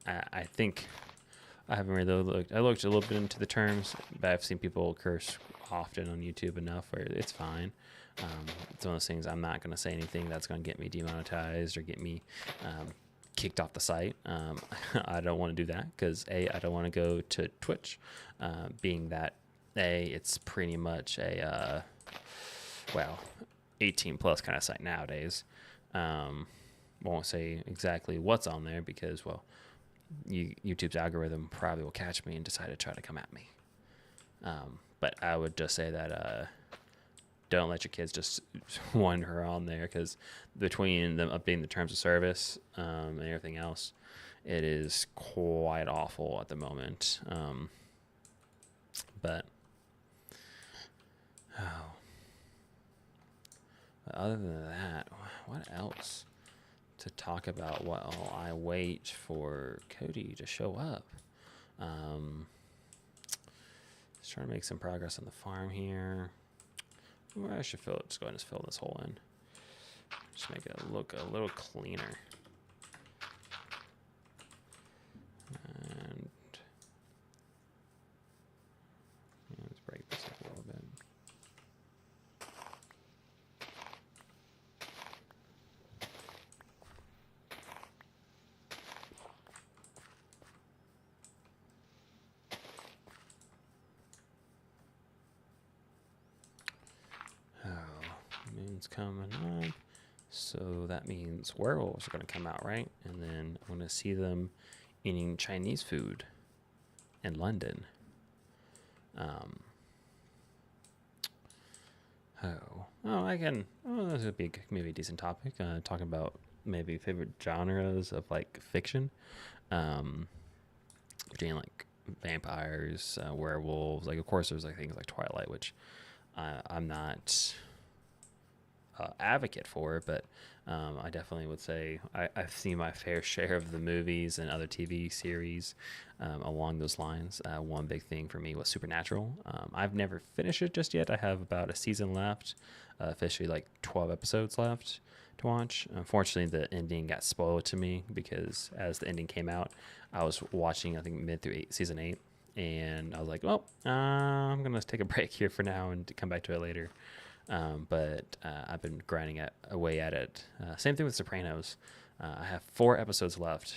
S1: I think I haven't really looked. I looked a little bit into the terms, but I've seen people curse often on YouTube enough where it's fine. It's one of those things. I'm not going to say anything that's going to get me demonetized or get me kicked off the site. I don't want to do that because I don't want to go to Twitch, being that it's pretty much a 18 plus kind of site nowadays. Won't say exactly what's on there because YouTube's algorithm probably will catch me and decide to try to come at me. But I would just say that don't let your kids just wander on there, because between them updating the terms of service and everything else, it is quite awful at the moment. But other than that, what else to talk about while I wait for Cody to show up. Just trying to make some progress on the farm here. Well, I should fill it. Just go ahead and fill this hole in. Just make it look a little cleaner. And let's break this up a little bit. Moon's coming up, so that means werewolves are going to come out, right? And then I'm going to see them eating Chinese food in London. This would be maybe a decent topic. Talking about maybe favorite genres of like fiction, between like vampires, werewolves. Like, of course, there's like things like Twilight, which I'm not advocate for, but I definitely would say I've seen my fair share of the movies and other TV series along those lines. One big thing for me was Supernatural. I've never finished it just yet. I have about a season left, officially like 12 episodes left to watch. Unfortunately, the ending got spoiled to me because as the ending came out, I was watching, I think, mid through season 8, and I was like, well, I'm going to take a break here for now and come back to it later. But I've been grinding away at it. Same thing with Sopranos. I have 4 episodes left.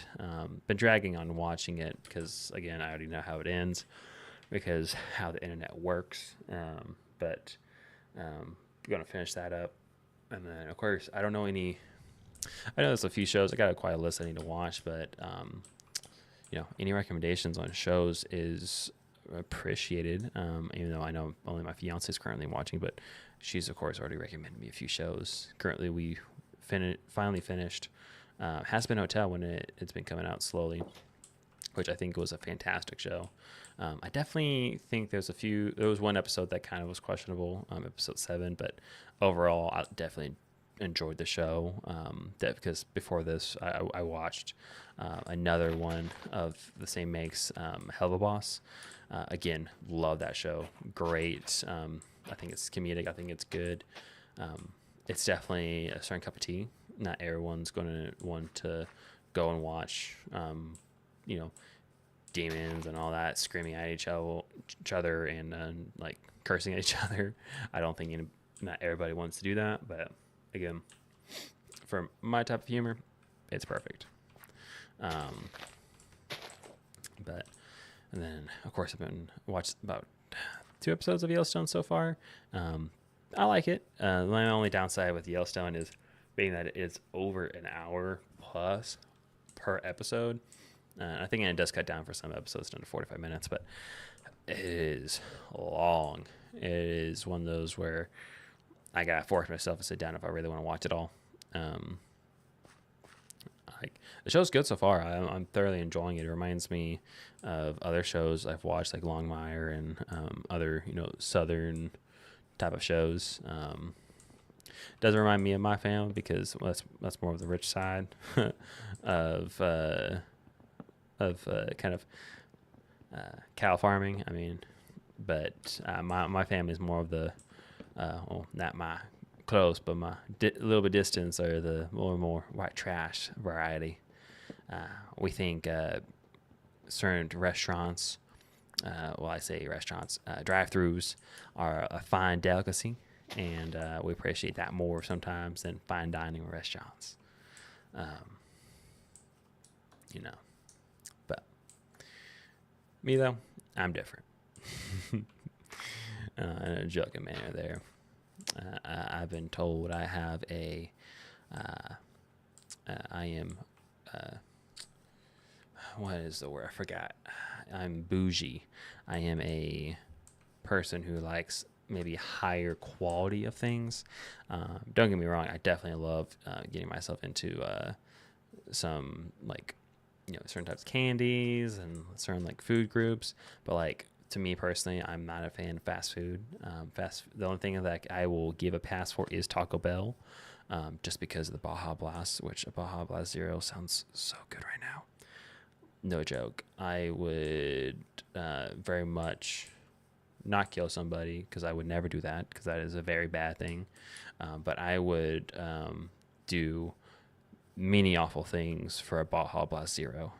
S1: Been dragging on watching it because, again, I already know how it ends because how the internet works. But I'm going to finish that up. And then, of course, I don't know any... I know there's a few shows. I got quite a list I need to watch, but, any recommendations on shows is appreciated, even though I know only my fiance is currently watching, but she's of course already recommended me a few shows. Currently we finally finished Has Been Hotel when it's been coming out slowly, which I think was a fantastic show. I definitely think there was one episode that kind of was questionable, episode 7, but overall I definitely enjoyed the show. Because before this I watched another one of the same makes, Helva Boss. Again, love that show. Great. I think it's comedic. I think it's good. It's definitely a certain cup of tea. Not everyone's going to want to go and watch, demons and all that screaming at each other and like cursing at each other. I don't think not everybody wants to do that, but again, for my type of humor, it's perfect. And then of course I've been watched about 2 episodes of Yellowstone so far. I like it. My only downside with Yellowstone is being that it is over an hour plus per episode. I think it does cut down for some episodes down to 45 minutes, but it is long. It is one of those where I gotta force myself to sit down if I really want to watch it all. The show's good so far. I'm thoroughly enjoying it. It reminds me of other shows I've watched, like Longmire and other southern type of shows. Doesn't remind me of my family because that's more of the rich side of kind of cow farming. I mean, but my family is more of the not my close, but my little bit distance are the more white trash variety. We think certain restaurants, I say restaurants, drive-thrus are a fine delicacy, and we appreciate that more sometimes than fine dining restaurants. But me though, I'm different. In a joking manner there. I've been told I have I am, what is the word? I forgot. I'm bougie. I am a person who likes maybe higher quality of things. Don't get me wrong. I definitely love getting myself into some certain types of candies and certain like food groups, but like, to me personally, I'm not a fan of fast food. The only thing that I will give a pass for is Taco Bell. just because of the Baja Blast, which a Baja Blast Zero sounds so good right now. No joke. I would very much not kill somebody, because I would never do that, because that is a very bad thing. But I would do many awful things for a Baja Blast Zero.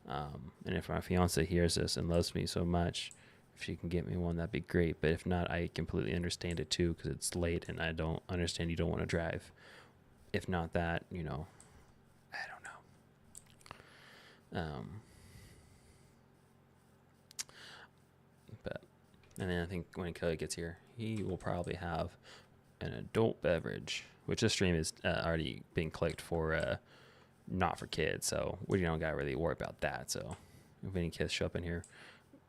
S1: And if my fiance hears this and loves me so much, if she can get me one, that'd be great. But if not, I completely understand it too, because it's late and I don't understand you don't want to drive. If not that, I don't know. But and then I think when Kelly gets here, he will probably have an adult beverage, which this stream is already being clicked for not for kids, so we don't got to really worry about that. So if any kids show up in here,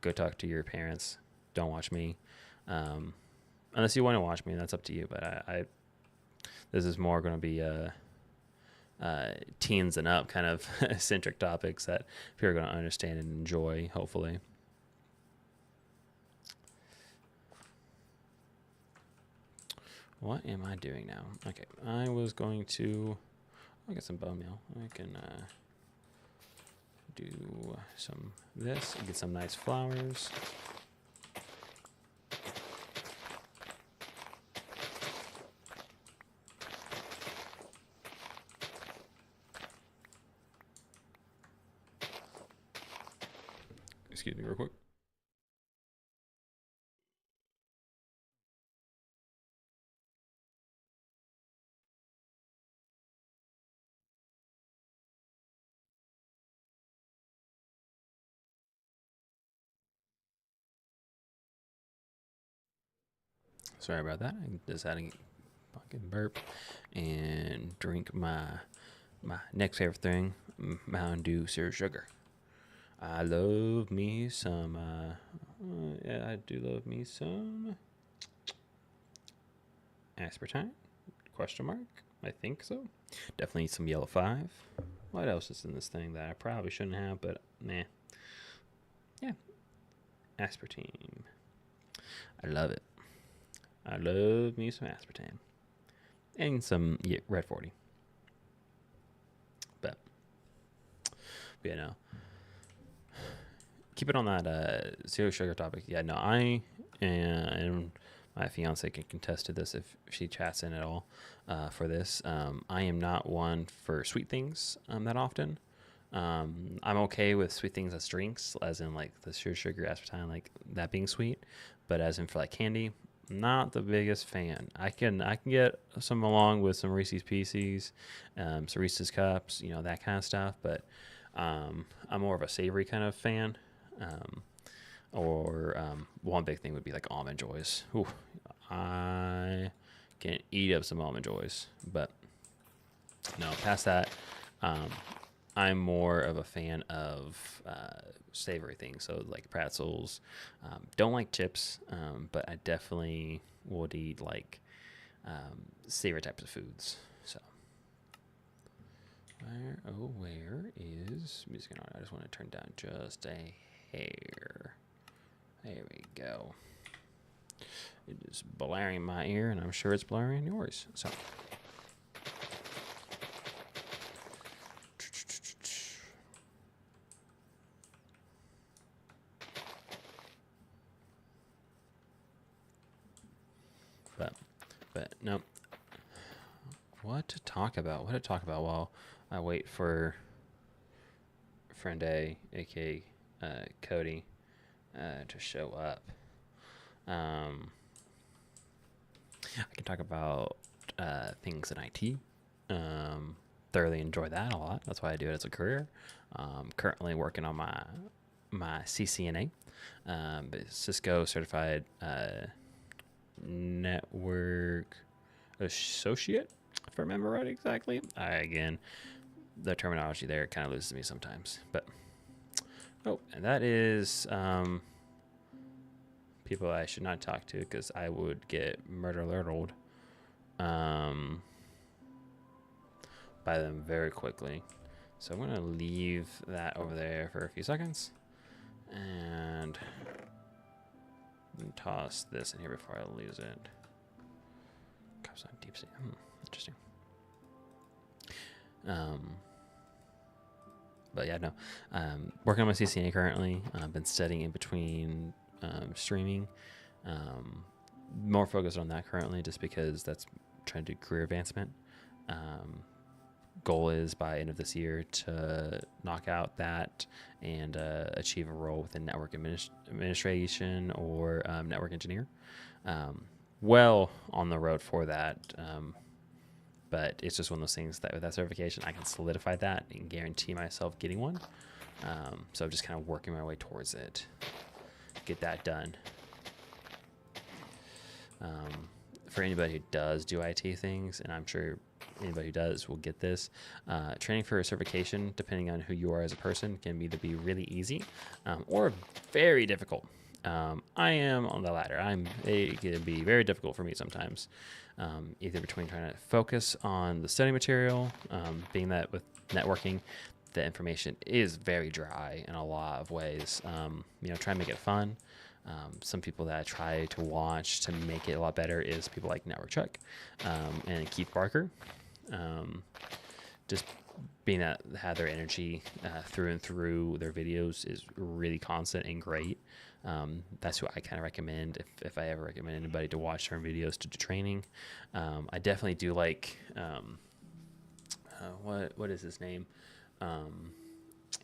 S1: go talk to your parents. Don't watch me, unless you want to watch me. That's up to you. But I this is more going to be teens and up kind of centric topics that people are going to understand and enjoy, hopefully. What am I doing now? Okay, I was going to. I'll get some bone meal. I can do some this. Get some nice flowers. Excuse me real quick. Sorry about that. I just had to fucking burp and drink my next favorite thing, Mountain Dew Zero Sugar. I love me some. Yeah, I do love me some aspartame. Question mark? I think so. Definitely some yellow 5. What else is in this thing that I probably shouldn't have, but nah. Yeah. Aspartame. I love it. I love me some aspartame. And some Red 40. But yeah, no. Keep it on that zero sugar topic. Yeah, no, I and my fiance can contest to this if she chats in at all for this. I am not one for sweet things that often. I'm okay with sweet things as drinks, as in like the zero sugar aspartame, like that being sweet. But as in for like candy, not the biggest fan. I can get some along with some Reese's Pieces, some Reese's Cups, that kind of stuff. But I'm more of a savory kind of fan. Or one big thing would be like Almond Joys. Ooh, I can eat up some Almond Joys, but no, past that, I'm more of a fan of savory things, so like pretzels. Don't like chips, but I definitely would eat like savory types of foods. So where is music on? I just want to turn down just a hair. There we go. It is blaring in my ear, and I'm sure it's blaring in yours. So. But no. What to talk about? While I wait for friend A, aka Cody, to show up. I can talk about things in IT. Thoroughly enjoy that a lot. That's why I do it as a career. Currently working on my CCNA, Cisco certified network associate, if I remember right exactly. Again, the terminology there kind of loses me sometimes. But and that is people I should not talk to, because I would get murder alerted by them very quickly. So I'm gonna leave that over there for a few seconds and toss this in here before I lose it. on deep sea. Interesting. But yeah, no. Working on my CCNA currently. I've been studying in between streaming. More focused on that currently, just because that's trying to do career advancement. Goal is by end of this year to knock out that and achieve a role within network administration or network engineer. Well on the road for that. But it's just one of those things that with that certification, I can solidify that and guarantee myself getting one. So I'm just kind of working my way towards it. Get that done. For anybody who does do IT things, and I'm sure anybody who does will get this, training for a certification, depending on who you are as a person, can either be really easy or very difficult. I am on the latter. It can be very difficult for me sometimes, either between trying to focus on the study material, being that with networking, the information is very dry in a lot of ways. Try and make it fun. Some people that I try to watch to make it a lot better is people like Network Chuck and Keith Barker. Just being that had their energy through and through their videos is really constant and great. That's who I kind of recommend if I ever recommend anybody to watch certain videos to do training. I definitely do like what is his name?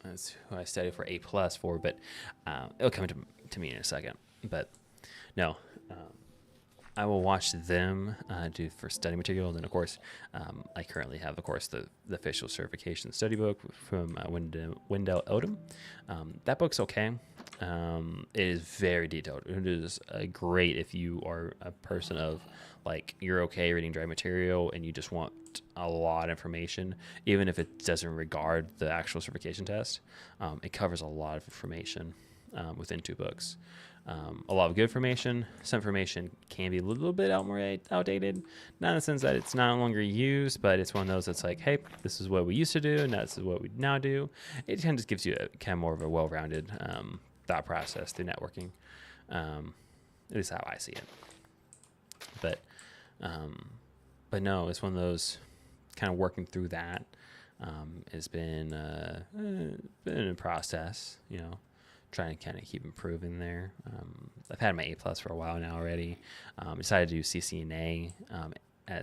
S1: That's who I studied for A+ for, but it'll come to me in a second. But no, I will watch them do for study material. And then, of course, I currently have, of course, the official certification study book from Wendell Odom. That book's okay. It is very detailed. It is great if you are a person of, like, you're okay reading dry material and you just want a lot of information, even if it doesn't regard the actual certification test. It covers a lot of information within 2 books. A lot of good information. Some information can be a little bit outdated, not in the sense that it's no longer used, but it's one of those that's like, hey, this is what we used to do, and this is what we now do. It kind of just gives you a kind of more of a well-rounded thought process through networking. At least how I see it. But no, it's one of those kind of working through that. Has been a process, trying to kind of keep improving there. I've had my A+ for a while now already. Decided to do CCNA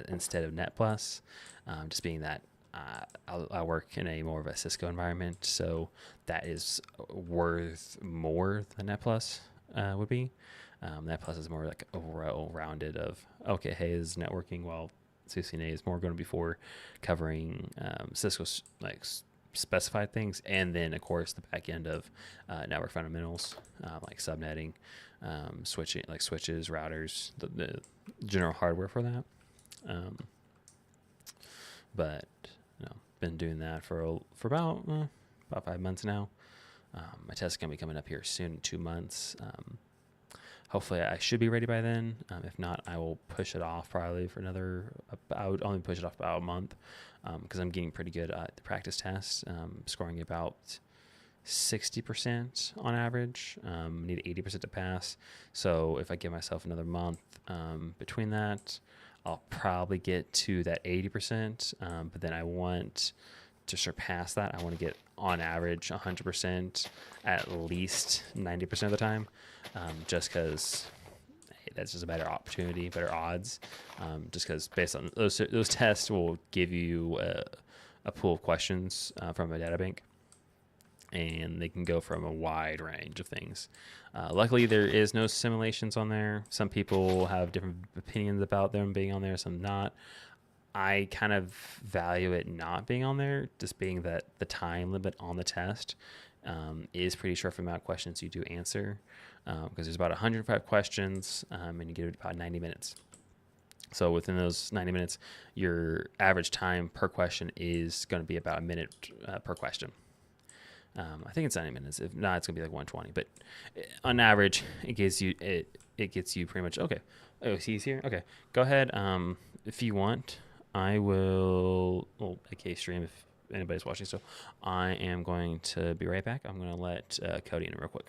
S1: instead of Net Plus, just being that I work in a more of a Cisco environment, so that is worth more than Net Plus would be. Net Plus is more like overall rounded of, okay, hey, is networking, while CCNA is more going to be for covering Cisco's like specified things, and then of course the back end of network fundamentals, like subnetting, switching, like switches, routers, the general hardware for that. But been doing that for about 5 months now. My test is gonna be coming up here soon in 2 months. Hopefully I should be ready by then. If not, I will push it off probably for I would only push it off about a month, because I'm getting pretty good at the practice tests, scoring about 60% on average. Need 80% to pass. So if I give myself another month between that, I'll probably get to that 80%. But then I want to surpass that. I want to get on average 100% at least 90% of the time, just because that's just a better opportunity, better odds, just because based on those tests will give you a pool of questions from a data bank, and they can go from a wide range of things. Luckily, there is no simulations on there. Some people have different opinions about them being on there, some not. I kind of value it not being on there, just being that the time limit on the test is pretty short for the amount of questions you do answer, because there's about 105 questions, and you get about 90 minutes. So within those 90 minutes, your average time per question is going to be about a minute per question. I think it's 90 minutes. If not, it's going to be like 120. But on average, it gets you pretty much, okay. Oh, he's here? Okay. Go ahead. If you want, I will, AK stream if anybody's watching. So I am going to be right back. I'm going to let Cody in real quick.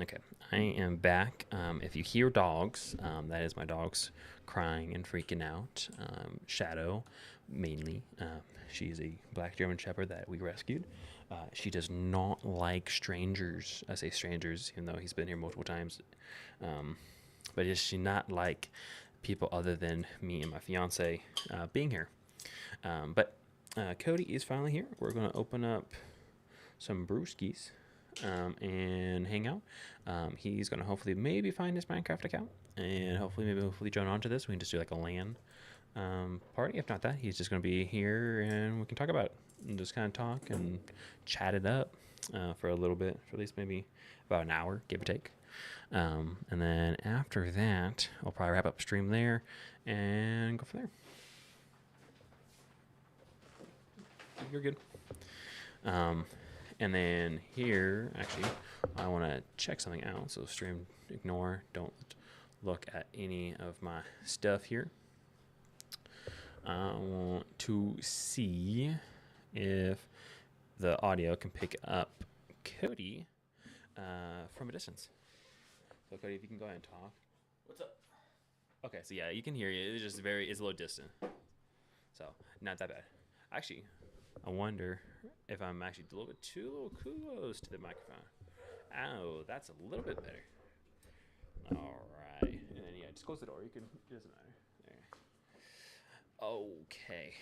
S1: Okay, I am back. If you hear dogs, that is my dogs crying and freaking out. Shadow, mainly. She's a black German Shepherd that we rescued. She does not like strangers. I say strangers, even though he's been here multiple times. Um, but does she not like people other than me and my fiance being here? But Cody is finally here. We're going to open up some brewskis and hang out. He's gonna hopefully maybe find his Minecraft account and hopefully join on to this. We can just do like a LAN party. If not that, he's just gonna be here and we can talk about it and just kind of talk and chat it up for a little bit, for at least maybe about an hour, give or take. And then after that, I'll probably wrap up stream there and go from there. You're good. And then here, actually, I want to check something out. So stream, ignore, don't look at any of my stuff here. I want to see if the audio can pick up Cody from a distance. So Cody, if you can go ahead and talk.
S3: What's up?
S1: Okay, so yeah, you can hear you. It's just it's a little distant. So not that bad. Actually, I wonder if I'm actually a little bit too close to the microphone. Oh, that's a little bit better. All right. And then, yeah, just close the door. It doesn't matter. There. Okay.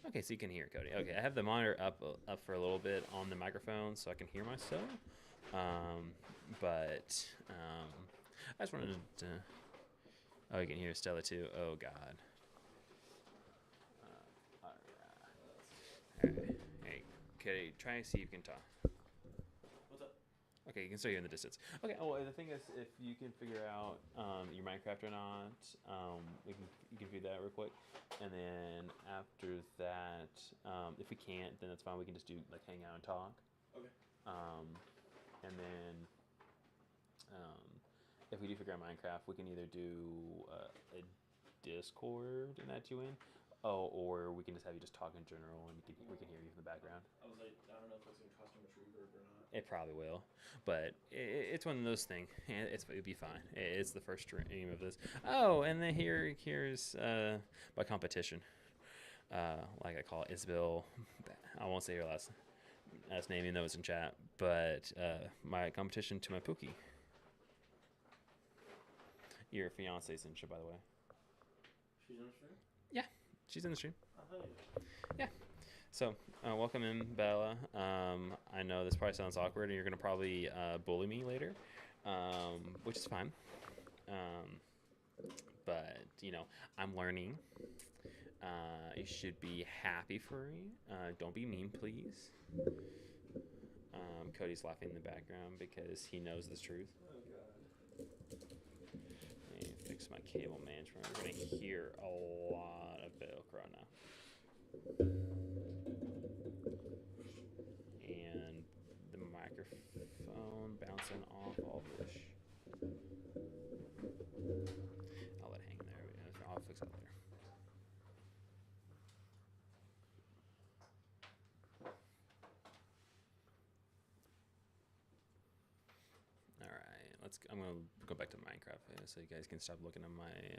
S1: Okay, so you can hear Cody. Okay, I have the monitor up for a little bit on the microphone so I can hear myself. But I just wanted to... Oh, you can hear Stella too. Oh, God. Alright. Hey, Cody, try and see if you can talk.
S3: What's up?
S1: Okay, you can still hear in the distance. Okay, well, the thing is, if you can figure out your Minecraft or not, you can do that real quick. And then after that, if we can't, then that's fine. We can just do, like, hang out and talk.
S3: Okay.
S1: And then if we do figure out Minecraft, we can either do a Discord and add you in. Oh, or we can just have you just talk in general, and we can hear you in the background.
S3: I was like, I don't know if it's gonna cost him a tree group or not.
S1: It probably will, but it's one of those things. It'd be fine. It's the first stream of this. Oh, and then here's my competition. Like I call it, Isabel. I won't say her last name, even though it's in chat. But my competition to my Pookie. Your fiance's in shit, by the way.
S3: She's on the stream?
S1: Yeah, she's in the stream.
S3: Oh, hell yeah.
S1: Yeah. So, welcome in, Bella. I know this probably sounds awkward, and you're going to probably bully me later, which is fine. But, you know, I'm learning. You should be happy for me. Don't be mean, please. Cody's laughing in the background because he knows the truth.
S3: Oh, God.
S1: Let me fix my cable management. We're going to hear a lot of Velcro now. And the microphone bouncing off all this. I'll let it hang there. I'll fix it later. All right, I'm gonna go back to Minecraft so you guys can stop looking at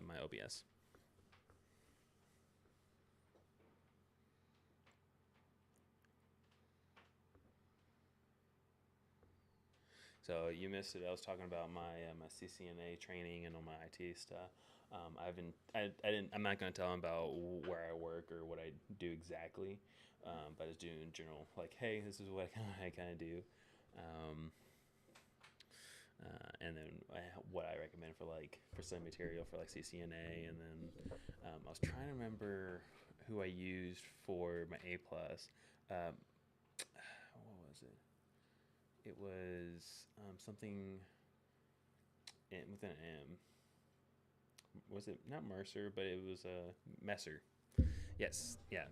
S1: my OBS. So you missed it. I was talking about my CCNA training and all my IT stuff. I'm not gonna tell them about where I work or what I do exactly, but I just do in general. Like, hey, this is what I kind of do, and then what I recommend for some material for like CCNA, and then I was trying to remember who I used for my A plus. What was it? It was something with an M. Was it not Mercer, but it was Messer? Yes, yeah,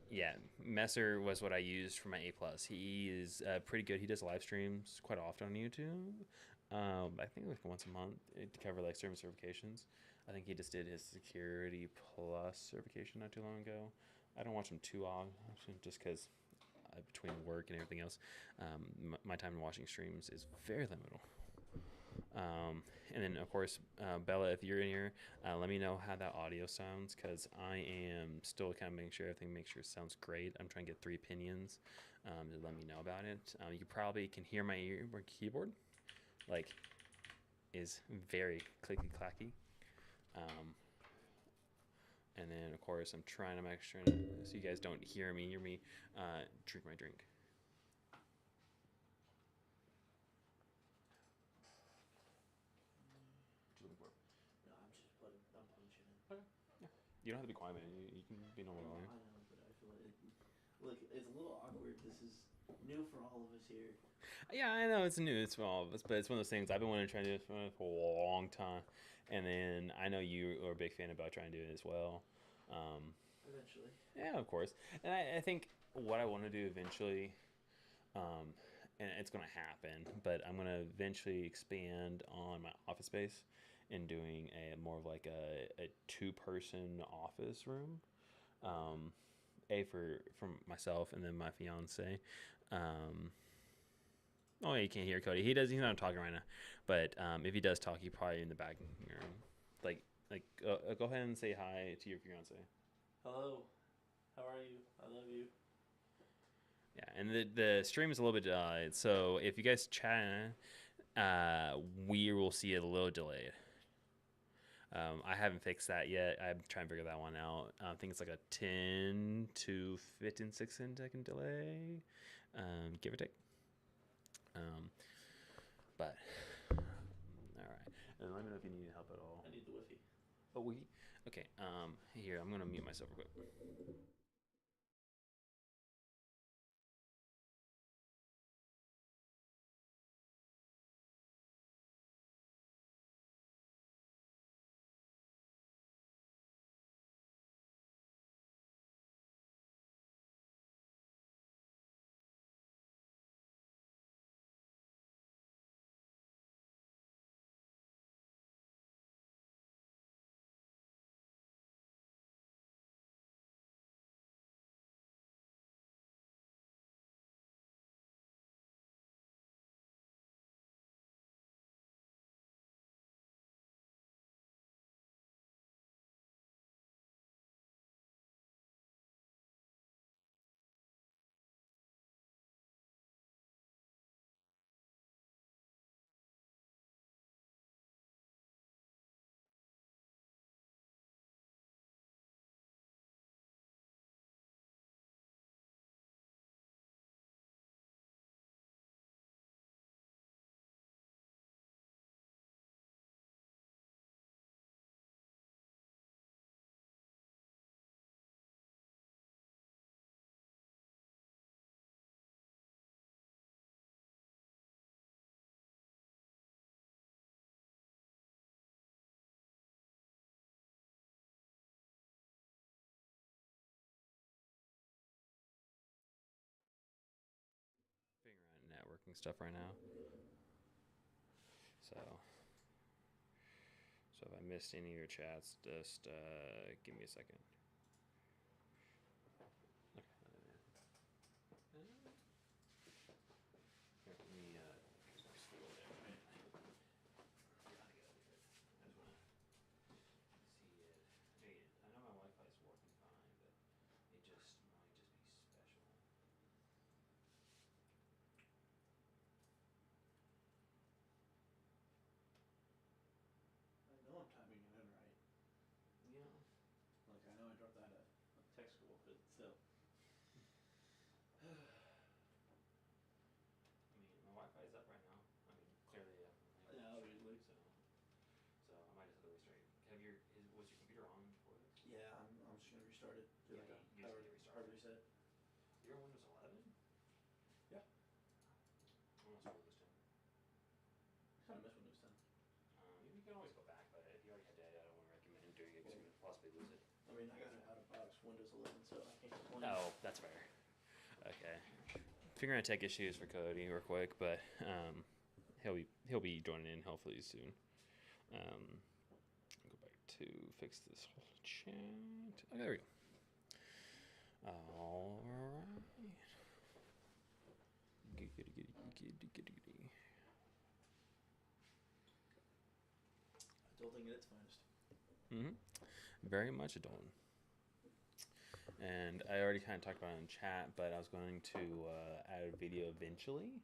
S1: yeah. Messer was what I used for my A plus. He is pretty good. He does live streams quite often on YouTube. I think like once a month to cover like certain certifications. I think he just did his Security Plus certification not too long ago. I don't watch him too often just because between work and everything else, my time watching streams is very limited. And then, of course, Bella, if you're in here, let me know how that audio sounds because I am still kind of making sure everything it sounds great. I'm trying to get 3 opinions to let me know about it. You probably can hear my keyboard, like, is very clicky clacky. And then, of course, I'm trying to make sure so you guys don't hear me drink my drink.
S3: No, I'm punching it.
S1: Okay. Yeah. You don't have to be quiet, man. You can be normal.
S3: No,
S1: Right?
S3: I know, but I feel like look, it's a little awkward. This is new for all of us here.
S1: Yeah, I know it's new. It's for all of us, but it's one of those things I've been wanting to try to do this for a long time. And then I know you are a big fan about trying to do it as well.
S3: Eventually.
S1: Yeah, of course. And I think what I want to do eventually, and it's going to happen, but I'm going to eventually expand on my office space and doing a more of like a 2-person office room. For myself and then my fiance. Oh, yeah, you can't hear Cody. He's not talking right now. But if he does talk, he probably in the back room. Go ahead and say hi to your fiance.
S3: Hello. How are you? I love you.
S1: Yeah, and the stream is a little bit so if you guys chat, we will see it a little delayed. I haven't fixed that yet. I'm trying to figure that one out. I think it's like a 10 to 15 second delay, give or take. But all right, and let me know if you need help at all.
S3: I need the Wi-Fi.
S1: Oh, okay. Here I'm gonna mute myself real quick. Figuring out networking stuff right now. So if I missed any of your chats, just give me a second. Okay. Here, let me use my stool there. Right? I just want to see it. Hey, I know my Wi-Fi is working fine, but it just might just be special.
S3: I know I'm timing it in right.
S1: Yeah.
S3: Like I know I dropped that at tech school, but still.
S1: I mean, my Wi-Fi is up right now. I mean, clearly,
S3: Yeah, obviously.
S1: So I might just have to restart. Was your computer on before this?
S3: Yeah, I'm just gonna restart it. Do
S1: Yeah,
S3: like a
S1: you just need to restart
S3: hard
S1: it.
S3: reset.
S1: You're on Windows 11?
S3: Yeah.
S1: I'm on Windows 10.
S3: I kind of miss Windows 10.
S1: You can always go back, but if you already have data, I don't want to recommend doing it because you're going to possibly lose it.
S3: I mean, I got it out of box Windows 11, so I can't complain.
S1: Oh, that's fair. Okay. Figuring out tech issues for Cody real quick, but he'll be joining in hopefully soon. Go back to fix this whole chat. Oh, there we go. All right.
S3: Adulting at its finest.
S1: Mm-hmm. Very much adult. And I already kind of talked about it in chat, but I was going to add a video eventually.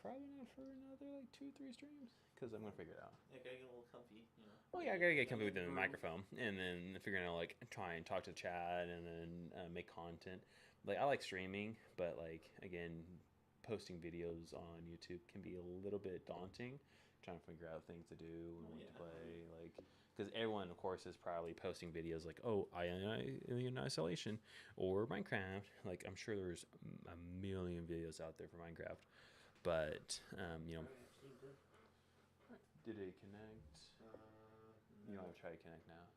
S1: Probably not for another like 2-3 streams, because I'm gonna figure it out.
S3: Yeah, gotta get a little comfy, you know.
S1: Oh yeah, I gotta get comfy with the microphone, and then figuring out like try and talk to the chat, and then make content. Like I like streaming, but like again, posting videos on YouTube can be a little bit daunting. Trying to figure out things to do and what to play, like because everyone, of course, is probably posting videos like, "Oh, Alien Isolation" or Minecraft. Like I'm sure there's a million videos out there for Minecraft, but you know. Did it connect? You want to try to connect now?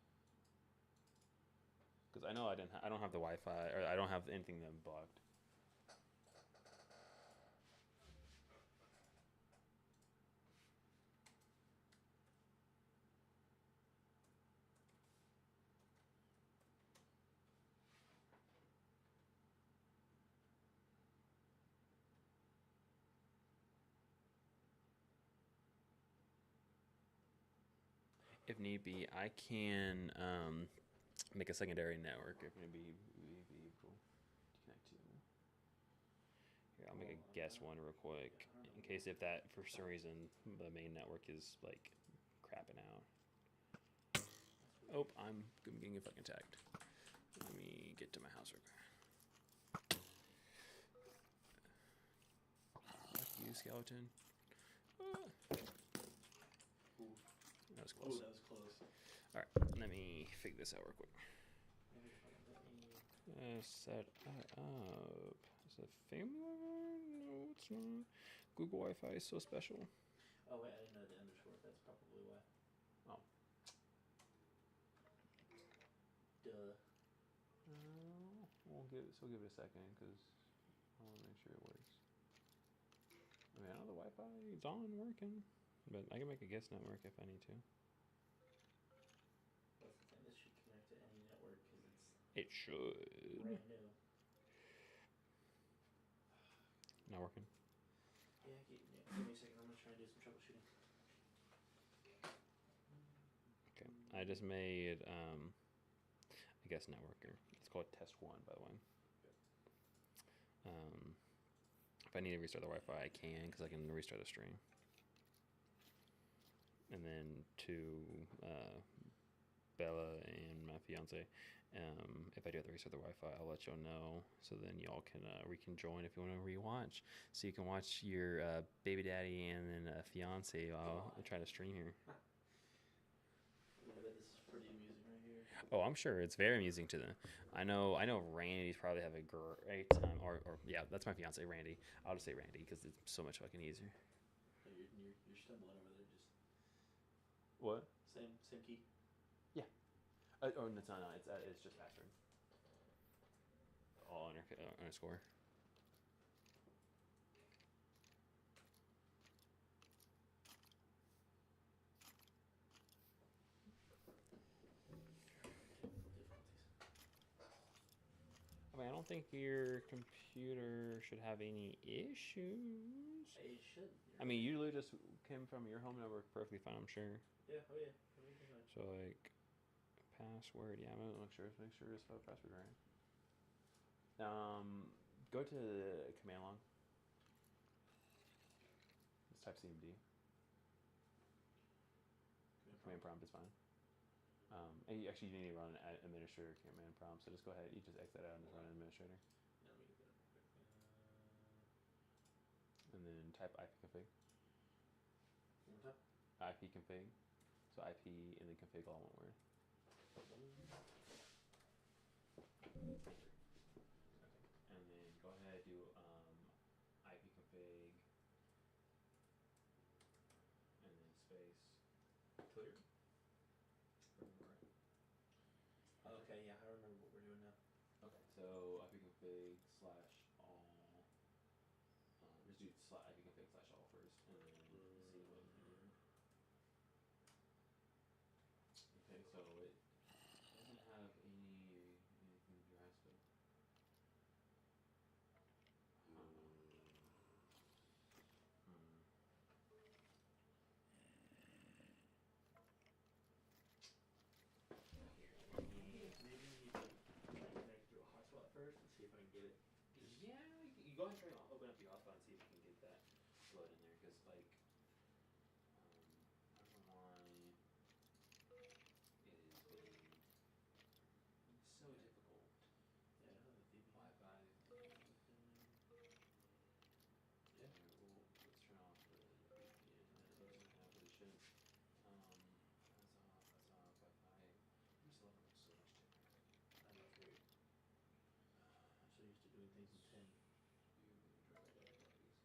S1: Because I know I don't have the Wi-Fi, or I don't have anything that blocked. If need be, I can make a secondary network if need be. Cool. Connect to. Here, I'll make a guest one real quick in case if that for some reason the main network is like crapping out. Oh, I'm getting fucking tagged. Let me get to my house real quick. Fuck you, skeleton. That was close.
S3: That was close.
S1: Alright, let me figure this out real quick. Set up. Is it family Wi-Fi? No, it's not. Google Wi-Fi is so special.
S3: Oh wait, I didn't know the underscore. That's probably why.
S1: Oh.
S3: Duh.
S1: We'll give it a second because I want to make sure it works. I mean, I know the Wi-Fi is on working, but I can make a guest network if I need to.
S3: That's the thing. This should connect to any network because it's.
S1: It should.
S3: Brand new.
S1: Not working.
S3: Yeah, give me a second. I'm gonna try and do some troubleshooting.
S1: Okay, I just made I guess networker. It's called test 1, by the way. If I need to restart the Wi-Fi, I can because I can restart the stream. And then to Bella and my fiance, if I do have to restart the Wi-Fi, I'll let y'all know. So then y'all can reconjoin if you want to rewatch. So you can watch your baby daddy and then fiance while I try to stream here.
S3: I bet this is pretty amusing right here.
S1: Oh, I'm sure it's very amusing to them. I know Randy's probably have a great time. Or yeah, that's my fiance, Randy. I'll just say Randy because it's so much fucking easier.
S3: You're stumbling over there. Just
S1: What?
S3: same key.
S1: Yeah. Oh, no, it's not. It's just password. All underscore. I mean, I don't think your computer should have any issues.
S3: It should.
S1: I mean, you literally just came from your home network perfectly fine, I'm sure.
S3: Yeah. Oh yeah. Everything's fine.
S1: So like, password. Yeah, I'm gonna make sure it's spelled password right. Go to the command line. Just type CMD. Command prompt is fine. And you need to run an administrator command prompt, so just go ahead. You just exit out and just run an administrator.
S3: Let me get that real quick.
S1: And then type ipconfig.
S3: One more time.
S1: Ipconfig. So IP and then config all one word. And then go ahead do ipconfig and then space clear.
S3: Okay, yeah, I remember what we're doing now.
S1: Okay, so ipconfig / all. Just do ipconfig / all first, and then see what we do. Okay, so it doesn't have anything drastic. you go ahead and try and open up the hotspot and see if you can get that load in there, because like I don't know why it is being so difficult.
S3: Yeah, I don't have a VPN.
S1: Wi-Fi.
S3: Yeah.
S1: Let's turn off the VPN. It doesn't have, but it shouldn't. That's off. That's off. Wi-Fi. I'm just loving it so much different.
S3: I know it's weird. I'm so used to doing things in 10.
S1: Try that out, please.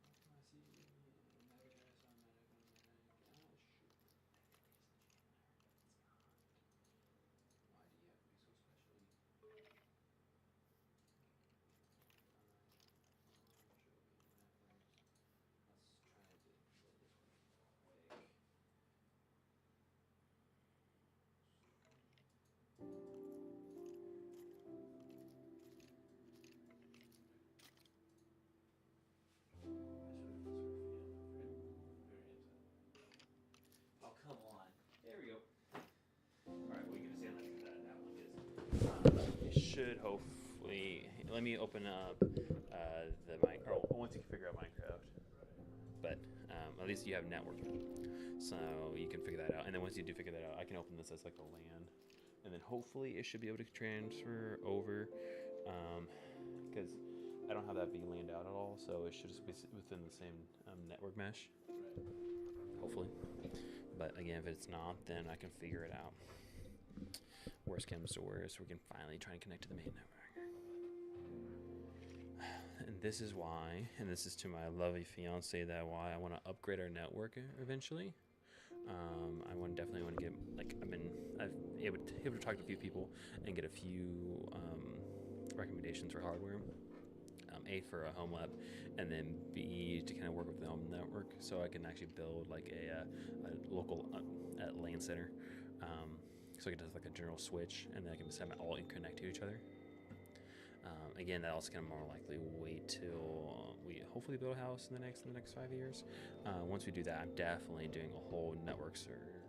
S1: How can I see automatic address, automatic, automatic? Ah, shoot. It's not. Why do you have to be so special? Let's try to get this one quick.
S3: I swear very upset. Oh, come on.
S1: There we go. Alright, what are you going to say on that one? It should hopefully. Let me open up the Minecraft. Once you can figure out Minecraft. But at least you have networking. So you can figure that out. And then once you do figure that out, I can open this as like a LAN. And then hopefully it should be able to transfer over. Because I don't have that VLANed out at all. So it should just be within the same network mesh.
S3: Right.
S1: Hopefully. But again, if it's not, then I can figure it out. Worst comes to worst, we can finally try and connect to the main network. And this is why, and this is to my lovely fiance, that why I want to upgrade our network eventually. I definitely want to get, like, I've able to talk to a few people and get a few recommendations for hardware. A, for a home lab, and then B, to kind of work with the home network, so I can actually build like a local LAN center. So I can do like a general switch, and then I can just have it all connect to each other. Again, that also kind of more likely wait till we hopefully build a house in the next 5 years. Once we do that, I'm definitely doing a whole network server,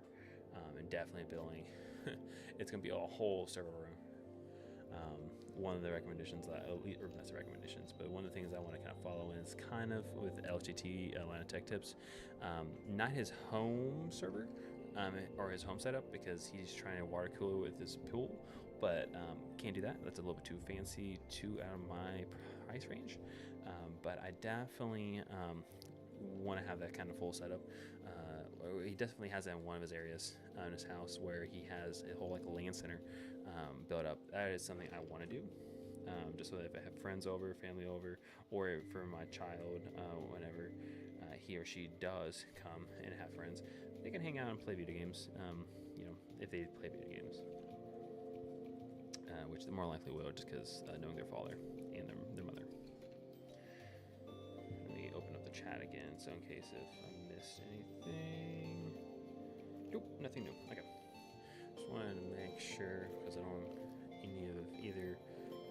S1: and definitely building. It's gonna be a whole server room. One of the recommendations that, or not the recommendations, but one of the things I want to kind of follow in is kind of with LTT, Atlanta Tech Tips, not his home server or his home setup, because he's trying to water cool with his pool, but can't do that. That's a little bit too fancy, too out of my price range. But I definitely want to have that kind of full setup. He definitely has that in one of his areas in his house, where he has a whole like LAN center built up. That is something I want to do, just so that if I have friends over, family over, or for my child, whenever he or she does come and have friends, they can hang out and play video games. If they play video games, which they more likely will, just because knowing their father and their mother. Let me open up the chat again, so in case if I missed anything. Nope, nothing new. Okay. Just wanted to make sure, because I don't want either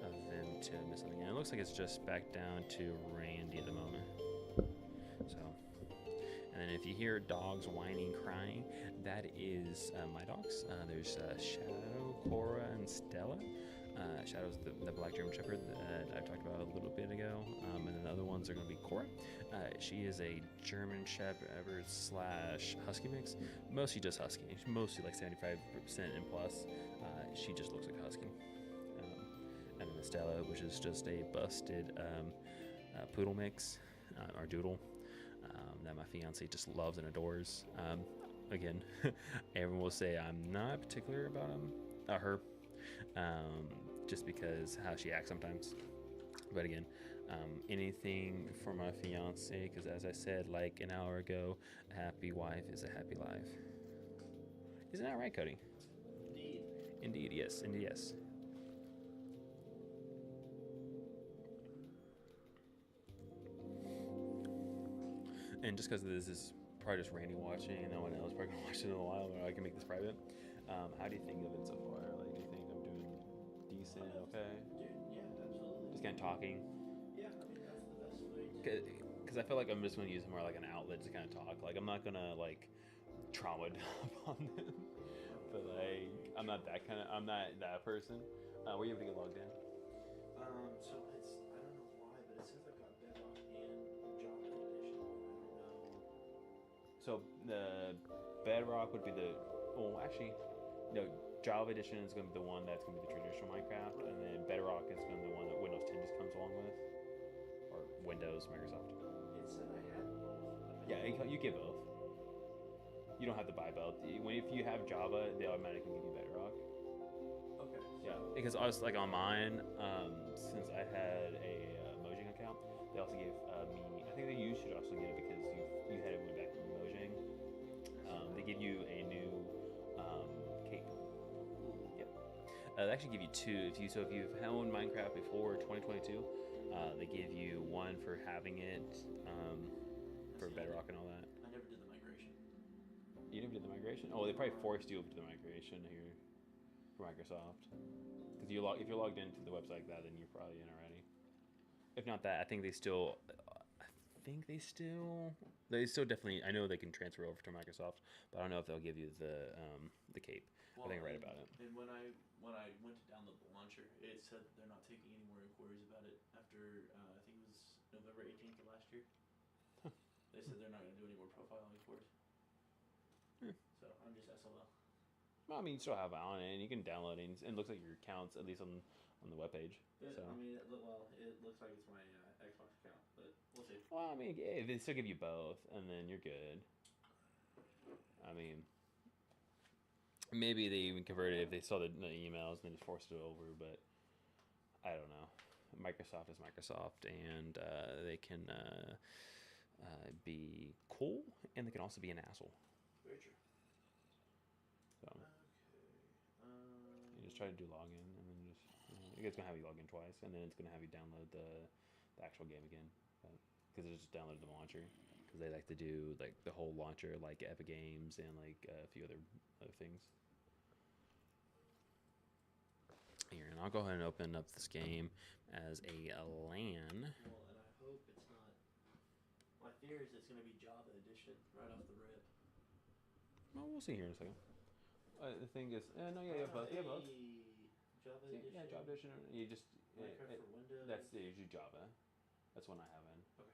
S1: of them to miss something. And it looks like it's just back down to Randy at the moment. So, and then if you hear dogs whining, crying, that is my dogs. There's Shadow, Cora, and Stella. Shadow's the black German Shepherd that I talked about a little bit ago, and then the other ones are going to be Cora. She is a German Shepherd / Husky mix, mostly just Husky. She's mostly like 75% and plus. She just looks like a Husky. And then Stella, which is just a busted poodle mix or doodle that my fiance just loves and adores. Again, everyone will say I'm not particular about her. Just because how she acts sometimes. But again, anything for my fiance, because as I said like an hour ago, a happy wife is a happy life. Isn't that right, Cody? Indeed, yes, indeed, yes. And just because this is probably just Randy watching, and no one else probably gonna watch it in a while, but I can make this private. How do you think of it so far? Like, do you think I'm doing decent? Okay.
S3: Dude, yeah, absolutely.
S1: Just kind of talking.
S3: Yeah, I mean, that's the best way to...
S1: Because I feel like I'm just going to use it more like an outlet to kind of talk. Like, I'm not going to, like, trauma dump on them. But, like, I'm not that person. Were you able to get logged in?
S3: So it's I don't know why, but it says I've got Bedrock and Java Edition. I don't know.
S1: So the Bedrock would be the actually no, Java Edition is going to be the one that's going to be the traditional Minecraft,
S3: Right.
S1: and then Bedrock is going to be the one that Windows 10 just comes along with, or Windows Microsoft.
S3: It said I had both.
S1: Yeah, you get both. You don't have to buy both. If you have Java, they automatically give you Bedrock.
S3: Okay.
S1: Yeah, because I was like on mine, since I had a Mojang account, they also gave me. I think you should also get it because you had it went back from Mojang. They give you a new cape. Yep. They actually give you two. If you've owned Minecraft before 2022, they give you one for having it for Bedrock and all that.
S3: I never did the migration.
S1: You never did the migration? Oh, they probably forced you to the migration here for Microsoft. Because if you're logged into the website like that, then you're probably in already. If not that, I think they still. They still definitely. I know they can transfer over to Microsoft, but I don't know if they'll give you the cape.
S3: Well,
S1: I think I read about it.
S3: And when I went to download the launcher, it said they're not taking any more inquiries about it after I think it was November 18th of last year. They said they're not going to do any more profiling for it. So I'm just SOL.
S1: Well, I mean, you still have it on it, and you can download it, and it looks like your accounts, at least on the webpage. So.
S3: I mean, it looks like it's my Xbox account, but we'll see.
S1: Well, I mean, yeah, they still give you both, and then you're good. I mean, maybe they even converted it if they saw the emails and then just forced it over, but I don't know. Microsoft is Microsoft, and they can be cool, and they can also be an asshole.
S3: Very true.
S1: So
S3: Okay.
S1: you just try to do login, and then just it's gonna have you log in twice, and then it's gonna have you download the actual game again, because it just downloaded the launcher. Because they like to do like the whole launcher, like Epic Games and like a few other things. Here, and I'll go ahead and open up this game as a LAN.
S3: Well, and I hope it's not. My fear is it's going to be Java Edition right off the rip.
S1: Well, we'll see here in a second. The thing is, no, yeah, you have both. You have both.
S3: Java
S1: See,
S3: Edition.
S1: yeah, Java Edition. You just
S3: Minecraft for Windows.
S1: that's usually Java. That's one I have in.
S3: Okay.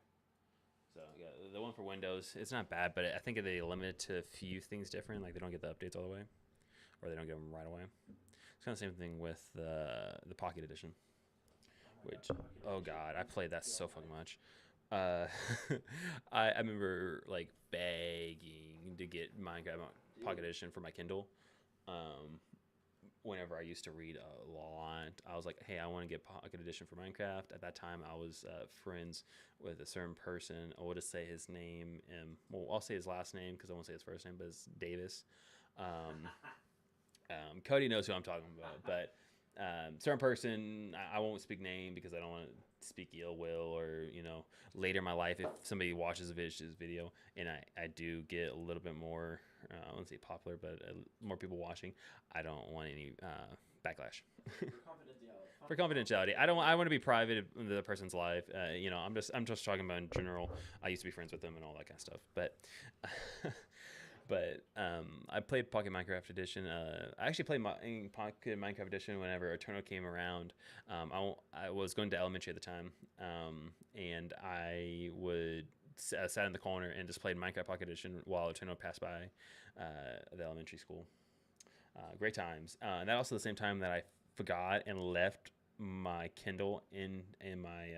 S1: So yeah, the one for Windows, it's not bad, but I think they limit it to a few things different. Like they don't get the updates all the way, or they don't get them right away. It's kind of the same thing with the Pocket Edition. Which, oh god, I played that so fucking much. I remember like begging to get Minecraft Pocket Edition for my Kindle. Whenever I used to read a lot, I was like, hey, I want to get Pocket Edition for Minecraft. At that time, I was friends with a certain person. I will just say his name. Well, I'll say his last name because I won't say his first name, but it's Davis. Cody knows who I'm talking about, but certain person, I won't speak name because I don't want to speak ill will, or later in my life if somebody watches this video and I do get a little bit more, I won't say popular, but more people watching, I don't want any backlash. For confidentiality, I want to be private in the person's life. I'm just talking about in general. I used to be friends with them and all that kind of stuff, but. But I played Pocket Minecraft Edition. I actually played Pocket Minecraft Edition whenever Eternal came around. I was going to elementary at the time, and I would sat in the corner and just played Minecraft Pocket Edition while Eternal passed by the elementary school. Great times. And that also the same time that I forgot and left my Kindle in my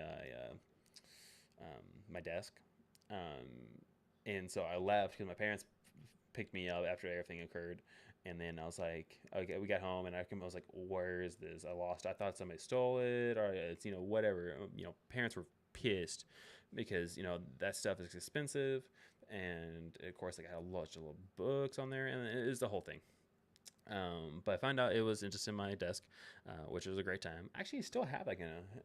S1: my desk, and so I left because my parents picked me up after everything occurred, and then I was like, okay, we got home, and I was like, where is this? I lost. I thought somebody stole it, or it's whatever. Parents were pissed because that stuff is expensive, and of course like I had a bunch of little books on there, and it is the whole thing. But I found out it was just in my desk, which was a great time. Actually, I still have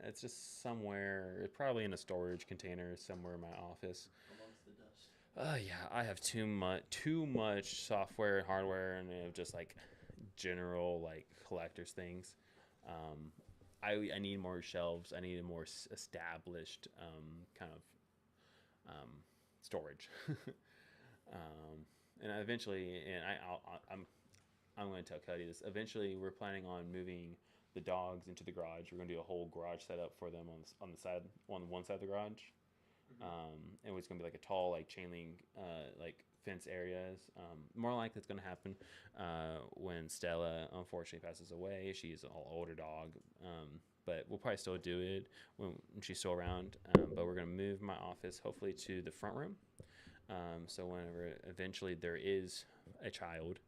S1: it's just somewhere, probably in a storage container somewhere in my office.
S3: Amongst the dust.
S1: Yeah, I have too much software and hardware, and just like general like collector's things. I need more shelves. I need a more established kind of storage. And eventually, I'm going to tell Cody this. Eventually, we're planning on moving the dogs into the garage. We're gonna do a whole garage setup for them on the side, on one side of the garage. It was gonna be like a tall, like chain link, like fence areas. More likely it's gonna happen when Stella unfortunately passes away. She's an older dog, but we'll probably still do it when she's still around. But we're gonna move my office hopefully to the front room. So whenever eventually there is a child,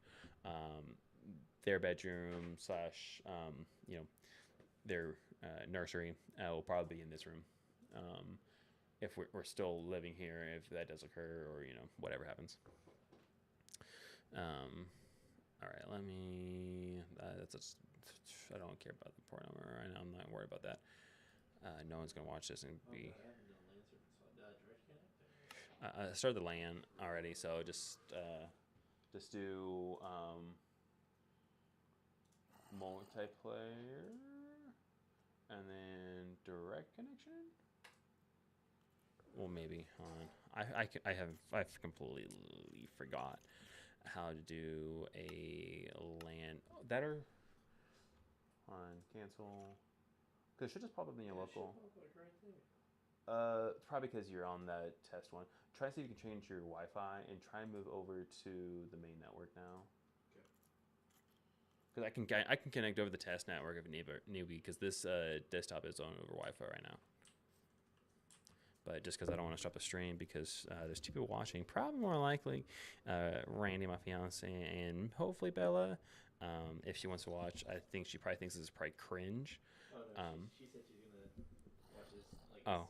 S1: their bedroom slash their nursery will probably be in this room. If we're still living here, if that does occur, or whatever happens. All right, let me. I don't care about the port number right now. I'm not worried about that. No one's gonna watch this and be. I started the LAN already, so just do multiplayer and then direct connection. Well, maybe. Hold on. I've completely forgot how to do a LAN. That or on cancel. Cause it should just pop up in your local. Probably because you're on that test one. Try to see if you can change your Wi-Fi and try and move over to the main network now. Because I can connect over the test network of Newbie because this desktop is on over Wi-Fi right now. But just because I don't want to stop the stream because there's 2 people watching, probably more likely Randy, my fiance, and hopefully Bella. If she wants to watch, I think she probably thinks this is probably cringe.
S3: Oh no, she said she's gonna watch this. Like,
S1: oh,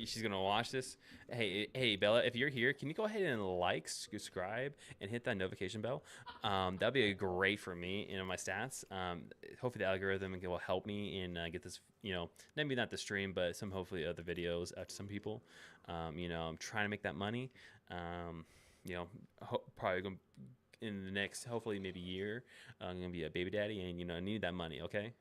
S1: she's gonna watch this. Hey, Bella, if you're here, can you go ahead and like, subscribe, and hit that notification bell? That'd be great for me and my stats. Hopefully the algorithm will help me and get this, maybe not the stream, but some hopefully other videos out to some people. I'm trying to make that money. Probably gonna in the next, hopefully maybe year, I'm gonna be a baby daddy, and I need that money. Okay.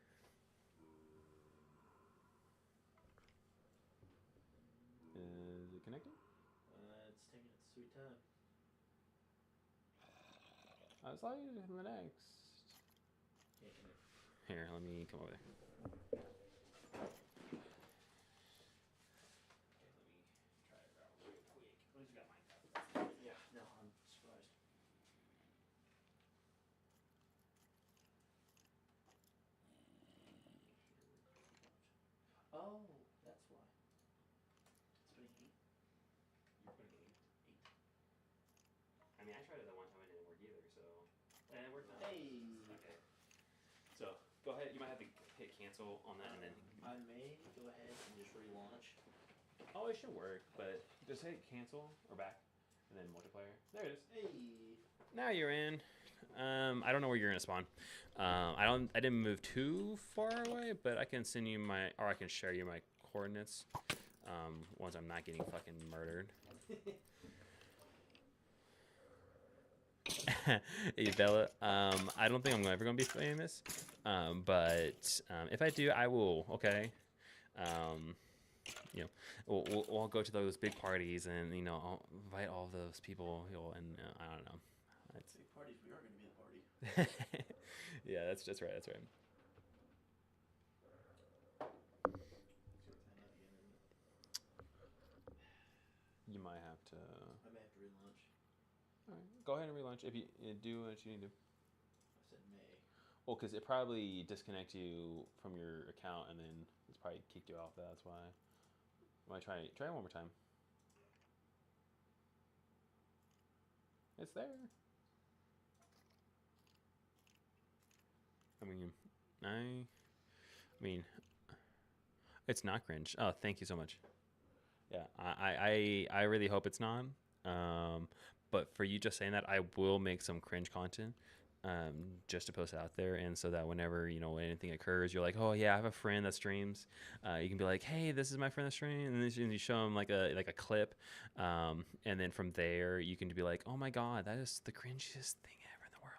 S1: Is it connecting?
S3: It's taking its sweet time.
S1: I was like, the next.
S3: Can't connect.
S1: Here, let me come over there. Okay, let me try it out real quick. At least we got Minecraft.
S3: Yeah, no, I'm surprised. Oh, that's why. It's putting 8.
S1: You're putting 8? I mean, I tried it that one time and it didn't work either, so. And it worked out.
S3: Hey!
S1: Okay. So, go ahead. You might have to hit cancel on that and then.
S3: I may go ahead and just relaunch.
S1: Oh, it should work, but just hit cancel or back and then multiplayer. There it is.
S3: Hey!
S1: Now you're in. I don't know where you're gonna spawn. I didn't move too far away, but I can send you I can share you my coordinates. Once I'm not getting fucking murdered. Hey Bella, I don't think I'm ever gonna be famous, but if I do, I will. Okay. We'll go to those big parties and I'll invite all those people. And I don't know. It's
S3: Big parties. We are going to be the party.
S1: yeah, that's right. That's right. You might have to.
S3: I may have to relaunch.
S1: All right, go ahead and relaunch if you do what you need to do.
S3: I said may.
S1: Well, because it probably disconnect you from your account and then it's probably kicked you off. That's why. I might try it one more time. It's there. I mean, it's not cringe. Oh, thank you so much. Yeah, I really hope it's not. But for you just saying that, I will make some cringe content, just to post it out there, and so that whenever anything occurs, you're like, oh yeah, I have a friend that streams. You can be like, hey, this is my friend that streams, and then you show them like a clip, and then from there you can be like, oh my god, that is the cringiest thing ever in the world.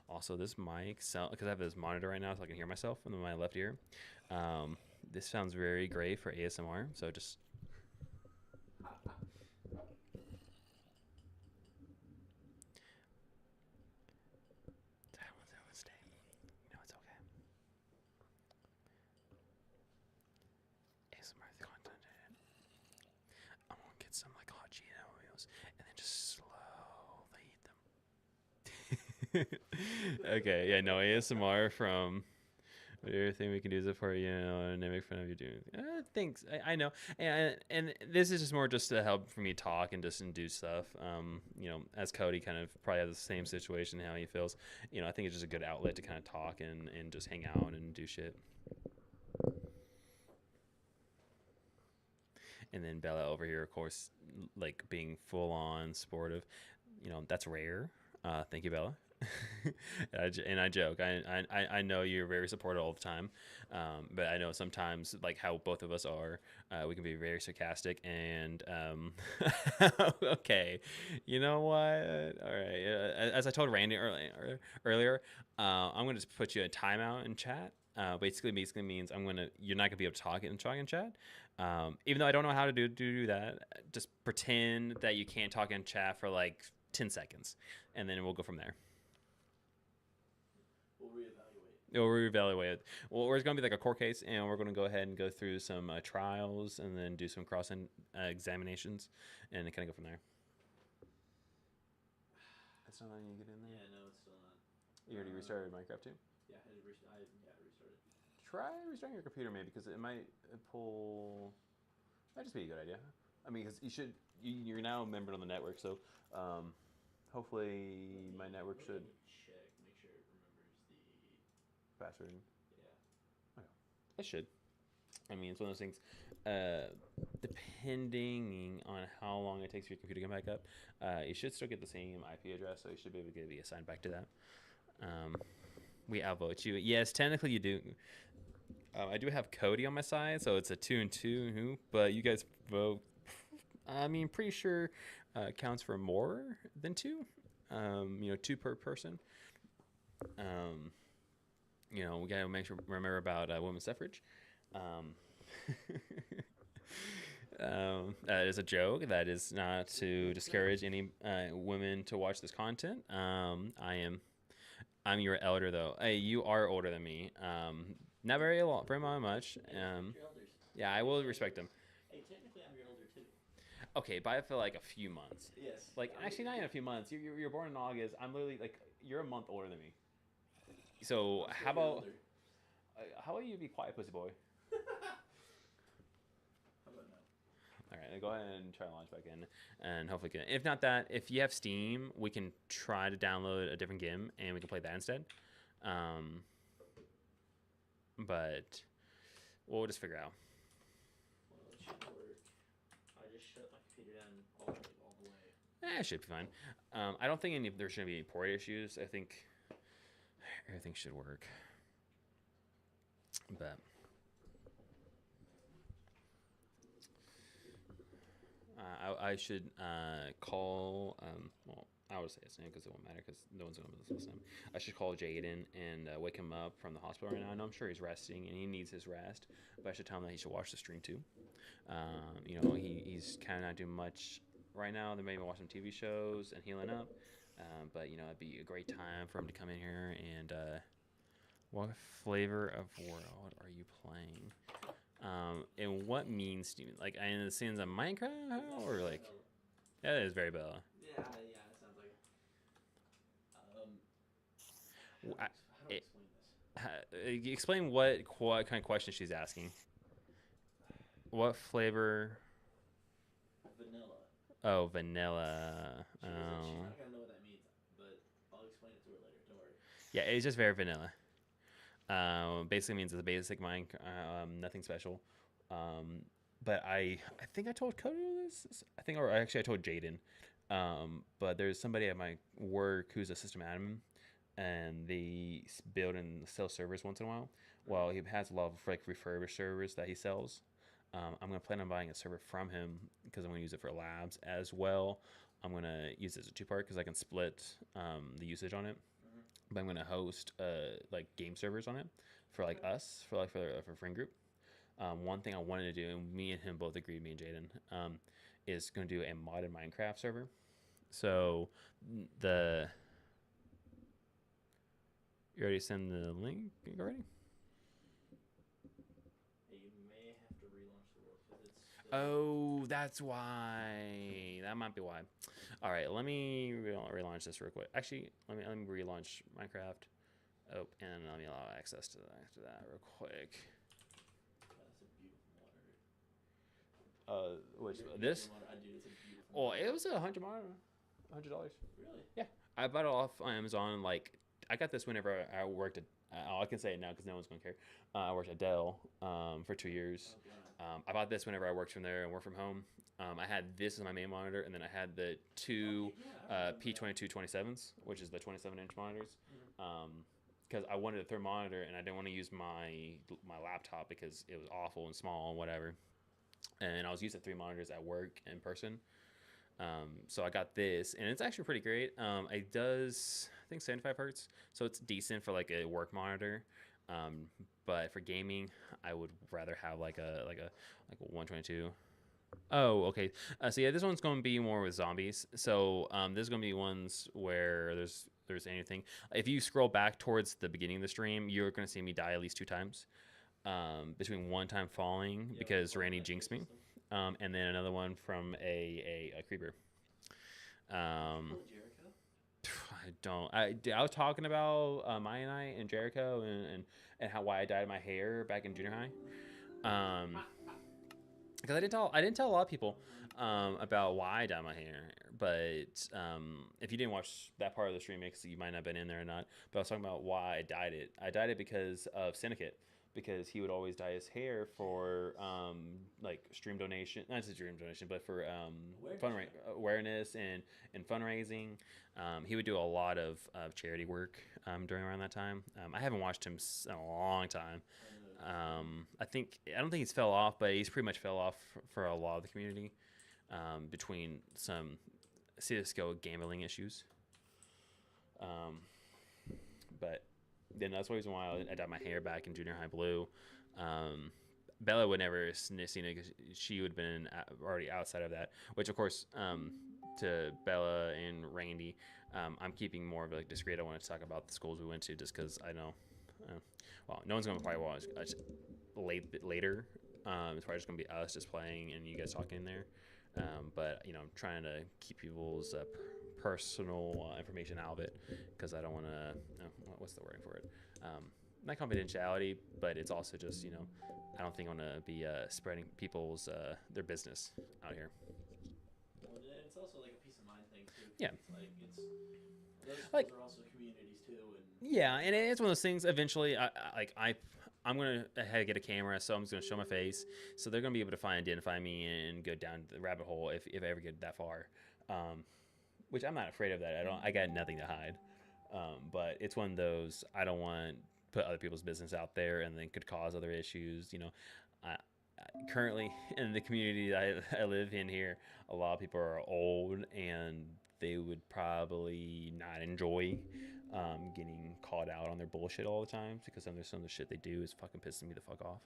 S1: Also, this mic because I have this monitor right now, so I can hear myself in my left ear. This sounds very great for ASMR, so just. That was a mistake. It's okay. Okay, yeah, no ASMR from everything we can do is it for you know, and they make fun of you doing. Thanks, I know, and this is just more just to help for me talk and just and do stuff. You know, as Cody kind of probably has the same situation how he feels. You know, I think it's just a good outlet to kind of talk and just hang out and do shit. And then Bella over here, of course, like being full on sportive. You know, that's rare. Thank you, Bella. And I joke. I know you're very supportive all the time, but I know sometimes like how both of us are, we can be very sarcastic and okay, you know what? All right. As I told Randy earlier, I'm gonna just put you a timeout in chat. Basically means you're not gonna be able to talk in chat. Even though I don't know how to do that, just pretend that you can't talk in chat for like 10 seconds, and then we'll go from there.
S3: We'll reevaluate.
S1: We'll reevaluate it. Well, it's going to be like a court case, and we're going to go ahead and go through some trials and then do some cross examinations and kind of go from there. It's not letting you get in there?
S3: Yeah, no, it's still not.
S1: You already restarted Minecraft too?
S3: Yeah, I restarted.
S1: Try restarting your computer maybe because it might pull. Might just be a good idea. I mean, because you're now a member on the network, so hopefully my network should
S3: Check, make sure it remembers the
S1: password.
S3: yeah.
S1: Okay. It should. I mean, it's one of those things. Depending on how long it takes for your computer to come back up, you should still get the same IP address, so you should be able to be assigned back to that. We outvote you. Yes, technically you do. I do have Cody on my side, so it's a 2 and 2, but you guys vote. I mean, pretty sure counts for more than 2. You know, 2 per person. You know, we gotta remember about women's suffrage. That is a joke. That is not to discourage any women to watch this content. I'm your elder though. Hey, you are older than me. Not very much. Yeah, I will respect them.
S3: Hey, technically, I'm your elder too.
S1: Okay, but I feel like a few months.
S3: Yes.
S1: Like actually, not even a few months. You're born in August. I'm literally like you're a month older than me. So how about you be quiet, pussy boy?
S3: How about no?
S1: All right, go ahead and try to launch back in, and hopefully get. If not that, if you have Steam, we can try to download a different game, and we can play that instead. But we'll just figure out.
S3: Well, it should work. I just shut my computer down all the way.
S1: It should be fine. I don't think there shouldn't be any port issues. I think everything should work. But I should call. Well, I would say his name because it won't matter because no one's going to listen to him. I should call Jaden and wake him up from the hospital right now. I know I'm sure he's resting and he needs his rest, but I should tell him that he should watch the stream too. You know, he's kind of not doing much right now. They maybe watch some TV shows and healing up. But you know, it'd be a great time for him to come in here and. What flavor of world are you playing? And what means do you like? I understand a Minecraft or like that is very Bella.
S3: Yeah, it sounds like it.
S1: I-
S3: How do I explain this?
S1: Explain what kind of question she's asking. What flavor?
S3: Vanilla.
S1: Oh, vanilla.
S3: She's not gonna know what that means, but I'll explain it to her later. Don't worry.
S1: Yeah, it's just very vanilla. Basically means it's a basic mine, nothing special. But I think I told Cody this. Or actually I told Jaden. But there's somebody at my work who's a system admin, and they build and sell servers once in a while. Well, he has a lot of like refurbished servers that he sells. I'm gonna plan on buying a server from him because I'm gonna use it for labs as well. I'm gonna use it as a 2-part because I can split the usage on it. But I'm gonna host like game servers on it for like us for a friend group. One thing I wanted to do, and me and him both agreed, me and Jaden, is gonna do a modded Minecraft server. So you already send the link already?
S3: Hey, you may have to relaunch the world because it's
S1: Oh, that's why. That might be why. All right, let me relaunch this real quick. Actually, let me relaunch Minecraft. Oh, and let me allow access to that real quick.
S3: That's a beautiful monitor.
S1: Which
S3: Your
S1: this?
S3: monitor, dude, it's a beautiful
S1: Oh,
S3: monitor.
S1: it was $100.
S3: Really?
S1: Yeah, I bought it off Amazon. Like, I got this whenever I worked at. I can say it now because no one's gonna care. I worked at Dell for 2 years.
S3: Oh god.
S1: I bought this whenever I worked from there and worked from home. I had this as my main monitor, and then I had the two
S3: Okay, yeah, I remember
S1: P22 27s, which is the 27-inch monitors.
S3: Mhm.
S1: Because I wanted a third monitor, and I didn't want to use my laptop because it was awful and small and whatever. And I was using 3 monitors at work in person. So I got this, and it's actually pretty great. It does, I think, 75 hertz, so it's decent for like a work monitor. But for gaming, I would rather have like a 122. Oh, okay. So yeah, this one's going to be more with zombies. So there's going to be ones where there's anything. If you scroll back towards the beginning of the stream, you're going to see me die at least 2 times. Between one time falling
S3: Yeah,
S1: because
S3: like
S1: Randy
S3: that cave
S1: jinxed me,
S3: system.
S1: and then another one from a creeper.
S3: Did you
S1: Um,
S3: play Jericho?
S1: I don't. I was talking about Maya and I and Jericho and how why I dyed my hair back in junior high. Um, because I didn't tell a lot of people about why I dyed my hair. But if you didn't watch that part of the stream, because you might not have been in there or not. But I was talking about why I dyed it. I dyed it because of Syndicate. Because he would always dye his hair for like stream donation, not just stream donation, but for
S3: Awareness, yeah.
S1: awareness and fundraising. He would do a lot of charity work during around that time. I haven't watched him in a long time. I don't think he's fell off, but he's pretty much fell off for a lot of the community between some CS:GO gambling issues. Um, but then that's the reason why I dyed my hair back in junior high blue. Um, Bella would never seen it because she would have been already outside of that. Which, of course, to Bella and Randy, I'm keeping more of like discreet. I want to talk about the schools we went to just because I know. Well, no one's gonna probably watch later. It's probably just gonna be us just playing and you guys talking in there. But I'm trying to keep people's personal information out of it because I don't want to. What's the wording for it? Not confidentiality, but it's also just I don't think I want to be spreading people's their business out here.
S3: Well, and it's also like a peace of mind thing too. 'Cause
S1: Yeah.
S3: It's like those schools
S1: Like,
S3: are also communities too, and
S1: yeah, and it's one of those things. Eventually, I'm gonna have to get a camera, so I'm just gonna show my face, so they're gonna be able to identify me and go down the rabbit hole if I ever get that far. Um, which I'm not afraid of that. I got nothing to hide. But it's one of those I don't want to put other people's business out there and then could cause other issues. I, currently in the community I live in here, a lot of people are old and they would probably not enjoy getting called out on their bullshit all the time because some of the shit they do is fucking pissing me the fuck off.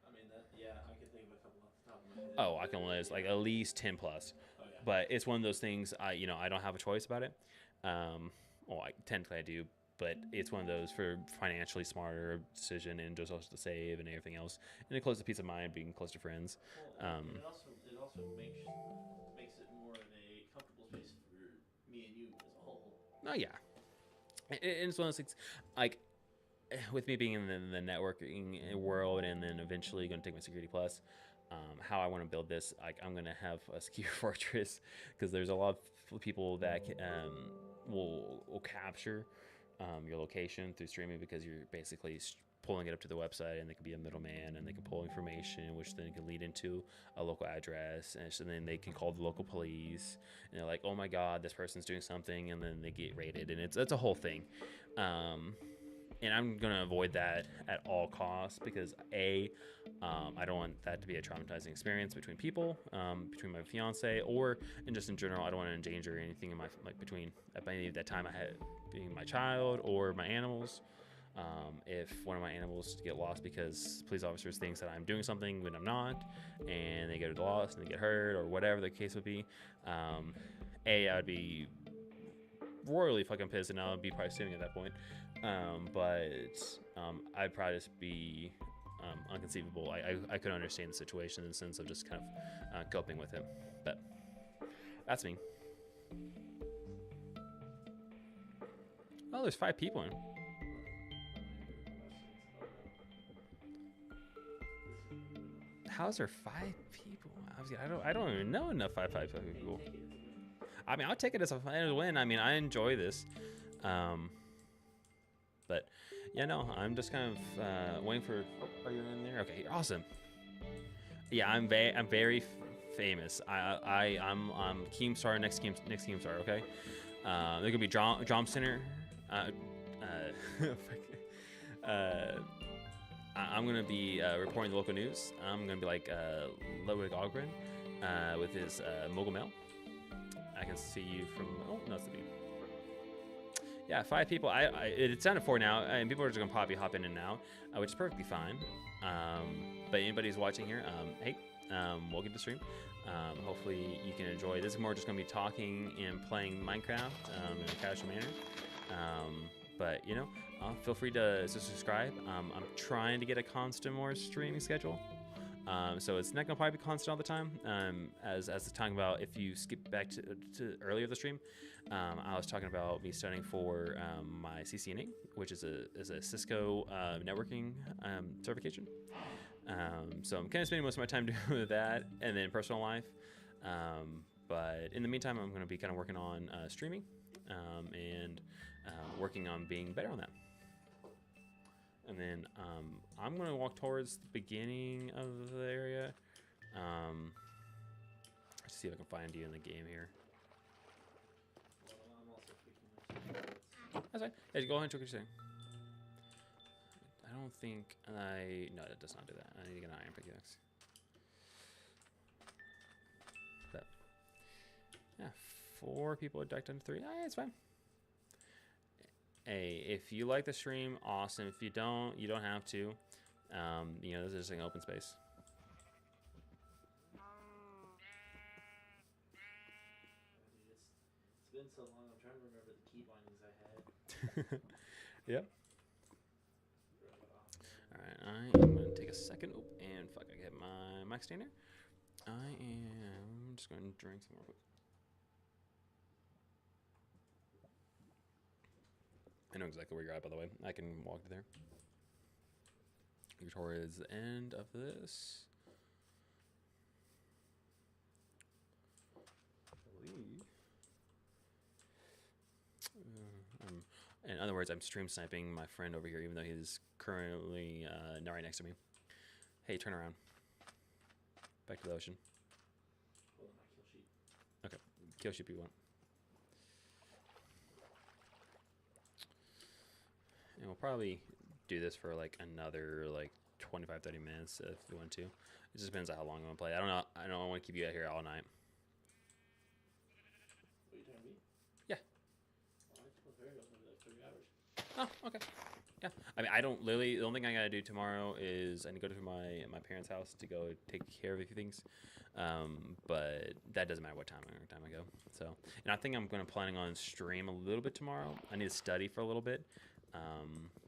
S3: I mean that. Yeah, I can think of a couple off the top of my head.
S1: Oh, I can list like at least 10 plus.
S3: Oh yeah.
S1: But it's one of those things I don't have a choice about it. Well, technically I do, but it's one of those for financially smarter decision and just also to save and everything else, and it close to peace of mind being close to friends.
S3: Well, and it also makes it more of a comfortable space for me and you as a whole.
S1: Oh yeah, and it's one of those things like with me being in the networking world and then eventually going to take my security plus. How I want to build this, like I'm gonna have a secure fortress because there's a lot of people that will capture your location through streaming because you're basically pulling it up to the website and they can be a middleman and they can pull information which then can lead into a local address and so then they can call the local police and they're like, oh my god, this person's doing something, and then they get raided and it's a whole thing. And I'm gonna avoid that at all costs because I don't want that to be a traumatizing experience between people, between my fiance, or and just in general. I don't want to endanger anything in my between at any of that time I had being my child or my animals. If one of my animals get lost because police officers thinks that I'm doing something when I'm not, and they get lost and they get hurt or whatever the case would be, I would be royally fucking pissed and I would be probably suing at that point. But I'd probably just be unconceivable. I couldn't understand the situation in the sense of just kind of coping with it. But that's me. Oh, there's 5 people in. How's there 5 people? I don't even know enough 5 people. I mean, I'll take it as a win. I mean, I enjoy this. But yeah, no, I'm just kind of waiting for. Oh, are you in there? Okay, awesome. Yeah, I'm very famous. I'm Keemstar next Keemstar. Okay, they're gonna be Drum Center. I'm gonna be reporting the local news. I'm gonna be like Ludwig Ogren with his mogul mail. I can see you from. Oh, no, it's the beat. Yeah, 5 people. It's down to 4 now, and people are just gonna hop in and out, which is perfectly fine. But anybody who's watching here, hey, welcome to the stream. Hopefully you can enjoy. This is more just gonna be talking and playing Minecraft in a casual manner. But you know, feel free to subscribe. I'm trying to get a constant more streaming schedule. So it's not gonna probably be constant all the time. As the talking about, if you skip back to earlier the stream, I was talking about me studying for my CCNA, which is a Cisco networking certification. So I'm kind of spending most of my time doing that, and then personal life. But in the meantime, I'm gonna be kind of working on streaming and working on being better on that. And then I'm going to walk towards the beginning of the area. Let's see if I can find you in the game here. That's fine. Yeah, go ahead and check what you're saying. I don't think no, it does not do that. I need to get an iron pickaxe. But yeah, 4 people are decked into 3. Yeah, it's fine. Hey, if you like the stream, awesome. If you don't, you don't have to. You know, this is just an open space.
S3: It's been so long. I'm trying to remember the key bindings I had.
S1: Yep. All right, I am gonna take a second. Oh, and fuck, I get my mic stand here. I am just going to drink some more quick. I know exactly where you're at, by the way. I can walk to there. Towards the end of this. I believe. In other words, I'm stream sniping my friend over here, even though he's currently not right next to me. Hey, turn around. Back to the ocean.
S3: Hold on, my kill sheet.
S1: Okay, kill sheet you want. And we'll probably do this for like another like 25-30 minutes if we want to. It just depends on how long I want to play. I don't know. I don't want to keep you out here all night.
S3: What are you talking to me?
S1: Yeah.
S3: Well, I was very open for like 3 hours.
S1: Oh, okay. Yeah. I mean, I don't literally. The only thing I gotta do tomorrow is I need to go to my parents' house to go take care of a few things. But that doesn't matter what time I go. So, and I think I'm gonna planning on stream a little bit tomorrow. I need to study for a little bit.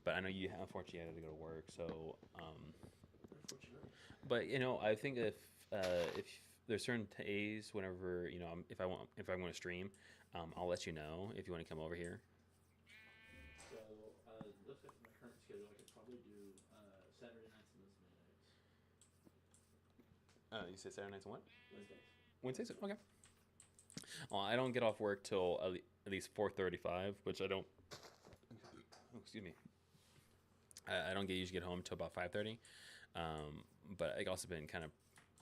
S1: But I know you unfortunately had to go to work, so
S3: Unfortunately.
S1: but you know, I think if there's certain days whenever, you know, if I'm going to stream, I'll let you know if you want to come over here.
S3: So looks like my current schedule, I could probably do Saturday nights and Wednesday nights.
S1: You said Saturday nights and what?
S3: Wednesdays.
S1: Wednesdays? Okay. Well, I don't get off work till at least 4:35, which I don't. Excuse me. I don't usually get home till about 5:30. But I also been kind of.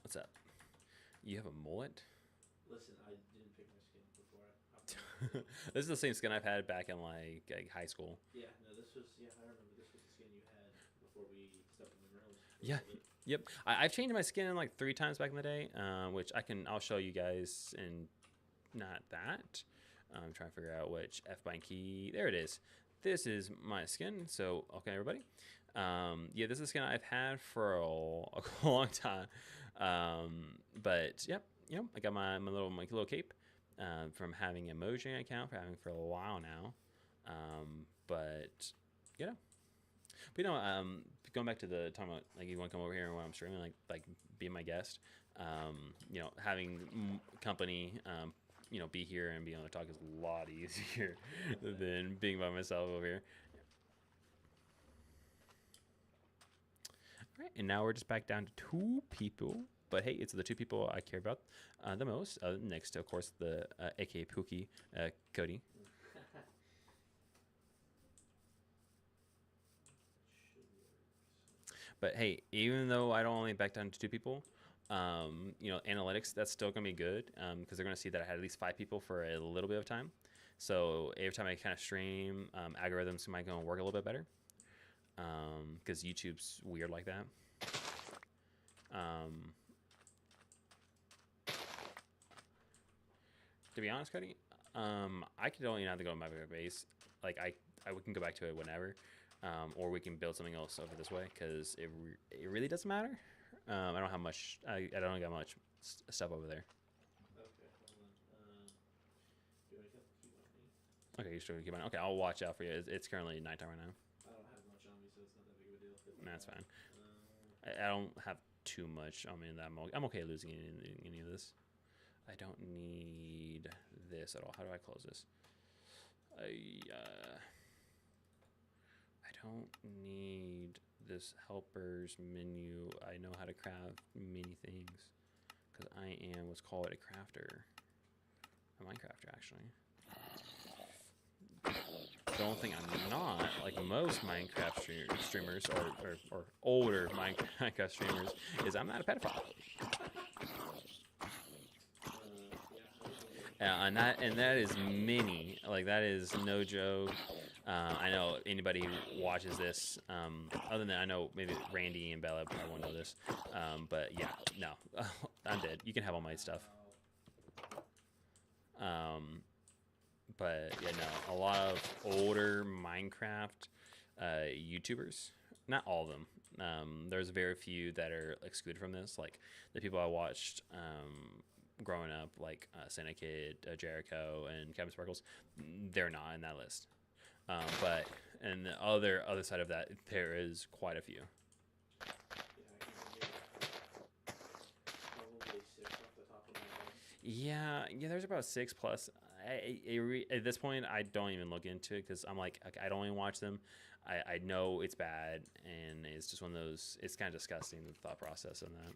S1: What's up? You have a mullet?
S3: Listen, I didn't pick my skin before I hopped on.
S1: This is the same skin I've had back in like high school.
S3: Yeah, no, this was, I remember this was the skin you had before we stepped in the rooms.
S1: Yeah. Yep. I've changed my skin like 3 times back in the day, which I'll show you guys in not that. I'm trying to figure out which F-bind key. There it is. This is my skin. So, okay, everybody. Yeah, this is a skin I've had for a long time. But yep, you know, I got my little cape from having a Mojang account for a while now. But you know, going back to the talking about like you want to come over here and when I'm streaming, like be my guest. You know, having company, you know, be here and be able to talk is a lot easier than being by myself over here. All right, and now we're just back down to 2 people. But hey, it's the 2 people I care about the most. Next to, of course, the aka Pookie, Cody. But hey, even though I don't only back down to 2 people, you know, analytics, that's still going to be good because they're going to see that I had at least 5 people for a little bit of time. So every time I kind of stream, algorithms might go and work a little bit better because YouTube's weird like that. To be honest, Cody, I could only have to go to my base. Like we can go back to it whenever, or we can build something else over this way because it really doesn't matter. I don't have much. I don't got much stuff over there.
S3: Okay, hold on. Do I keep on me?
S1: Okay, you still keep on. Okay, I'll watch out for you. It's currently nighttime right now.
S3: I don't have much on me, so it's not that big of a deal.
S1: That's fine. I don't have too much. I mean, I'm okay losing any of this. I don't need this at all. How do I close this? I don't need this helpers menu. I know how to craft many things because I am what's called a crafter, a Minecrafter actually. Don't think I'm not like most Minecraft streamers or older Minecraft streamers is I'm not a pedophile. And that is many. Like that is no joke. I know anybody who watches this, other than I know maybe Randy and Bella probably won't know this, but yeah, no, I'm dead. You can have all my stuff. But yeah, no, a lot of older Minecraft YouTubers, not all of them. There's very few that are excluded from this. Like the people I watched growing up, like Santa Kid, Jericho, and Captain Sparkles, they're not in that list. But and the other side of that, there is quite a few. Yeah, there's about 6 plus. At this point, I don't even look into it because I'm like, I don't even watch them. I know it's bad, and it's just one of those. It's kind of disgusting, the thought process of that.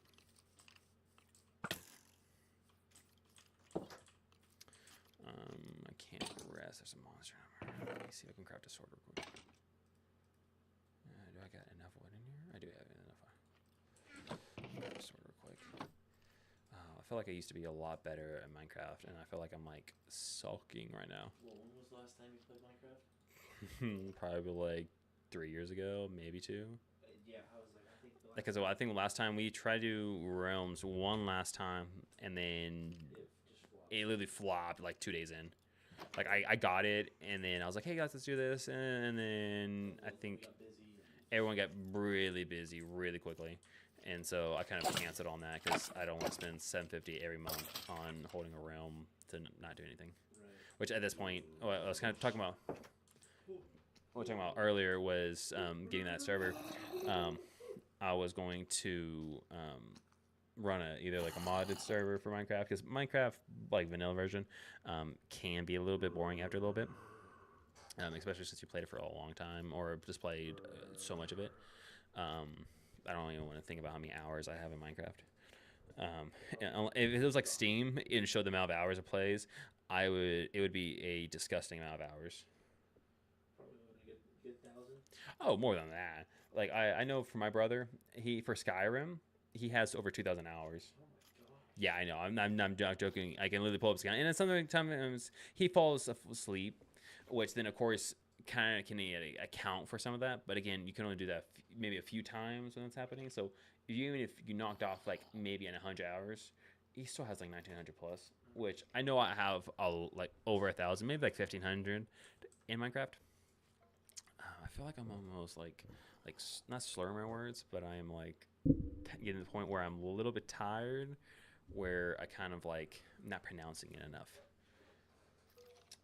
S1: I can't rest. There's a monster number. Let me see if I can craft a sword real quick. Do I got enough wood in here? I do have enough. Craft a sword real quick. I feel like I used to be a lot better at Minecraft, and I feel like I'm like sulking right now.
S3: Well, when was the last time you played Minecraft?
S1: Probably like 3 years ago, maybe 2.
S3: Yeah, I was like, I think the last
S1: Because I think last time we tried to do realms one last time, and then it literally flopped like 2 days in. Like I got it, and then I was like, hey guys, let's do this, and then I think everyone got really busy really quickly. And so I kind of canceled on that because I don't want to spend $750 every month on holding a realm to not do anything. Right. Which at this point, what I was kind of talking about, what we were talking about earlier was getting that server. I was going to run either like a modded server for Minecraft because Minecraft, like vanilla version, can be a little bit boring after a little bit, especially since you played it for a long time or just played so much of it. I don't even want to think about how many hours I have in Minecraft. If it was like Steam and showed the amount of hours it plays, it would be a disgusting amount of hours.
S3: Probably want to get 1,000.
S1: Oh, more than that. Like I know for my brother, for Skyrim, he has over 2,000 hours.
S3: Oh my god.
S1: Yeah, I know. I'm not joking. I can literally pull up Skyrim, and sometimes he falls asleep, which then of course kind of can account for some of that. But again, you can only do that maybe a few times when that's happening. So even if you knocked off like maybe in 100 hours, he still has like 1,900 plus, which I know I have like over 1,000, maybe like 1,500 in Minecraft. I feel like I'm almost like not slurring my words, but I am like getting to the point where I'm a little bit tired, where I kind of like not pronouncing it enough.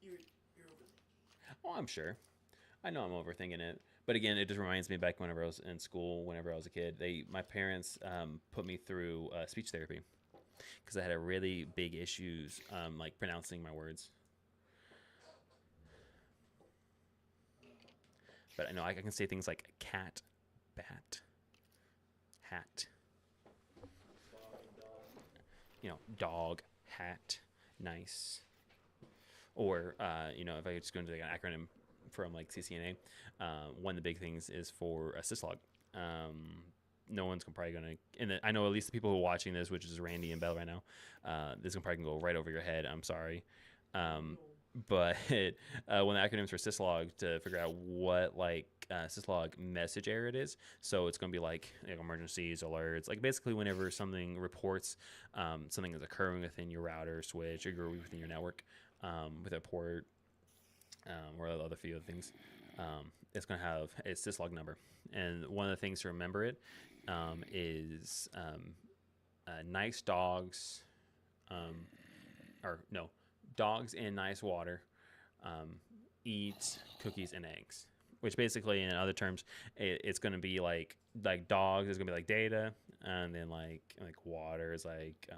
S3: You're overthinking.
S1: Oh, I'm sure. I know I'm overthinking it, But again, it just reminds me back whenever I was in school, whenever I was a kid, my parents put me through speech therapy because I had a really big issues like pronouncing my words. But I know I can say things like cat, bat, hat, dog, hat, nice. Or if I just go into like an acronym from like CCNA, one of the big things is for a syslog. No one's probably gonna, and I know at least the people who are watching this, which is Randy and Bell right now, this can probably go right over your head. I'm sorry, but when the acronyms for syslog to figure out what like syslog message error it is, so it's gonna be like emergencies, alerts, like basically whenever something reports something is occurring within your router, switch, or within your network with a port or other few other things. It's going to have a syslog number. And one of the things to remember it is nice dogs, or no, dogs in nice water eat cookies and eggs. Which basically, in other terms, it's going to be like dogs is going to be like data, and then like water is like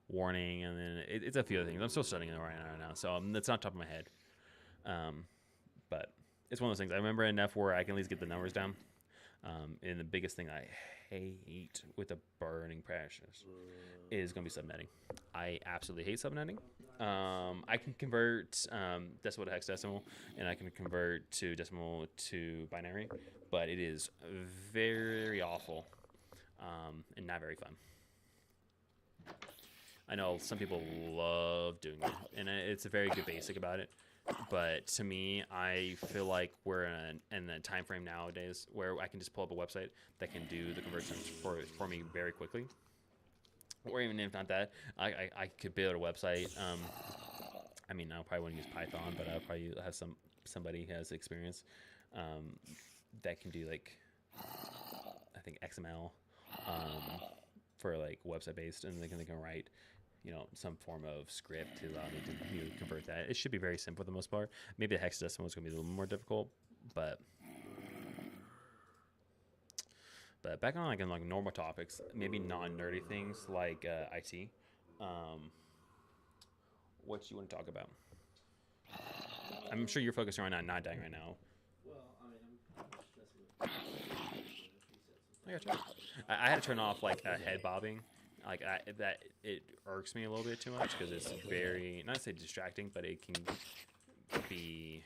S1: warning, and then it's a few other things. I'm still studying it right now, so it's not top of my head. But it's one of those things I remember enough where I can at least get the numbers down. And the biggest thing I hate with the burning precious is going to be subnetting. I absolutely hate subnetting. I can convert decimal to hexadecimal, and I can convert to decimal to binary, but it is very awful and not very fun. I know some people love doing it, and it's a very good basic about it. But to me, I feel like we're in a time frame nowadays where I can just pull up a website that can do the conversions for me very quickly. Or even if not that, I could build a website. I mean, I probably wouldn't use Python, but I'll probably have somebody who has experience that can do like I think XML for like website based, and they can write some form of script to allow me to convert that. It should be very simple for the most part. Maybe the hexadecimal is going to be a little more difficult, but back on like normal topics, maybe non-nerdy things like IT. What you want to talk about? I'm sure you're focusing on not dying right now.
S3: Well, I mean, I'm stressing with
S1: I gotcha. I had to turn off like head bobbing. Like that, it irks me a little bit too much because it's very not to say distracting, but it can be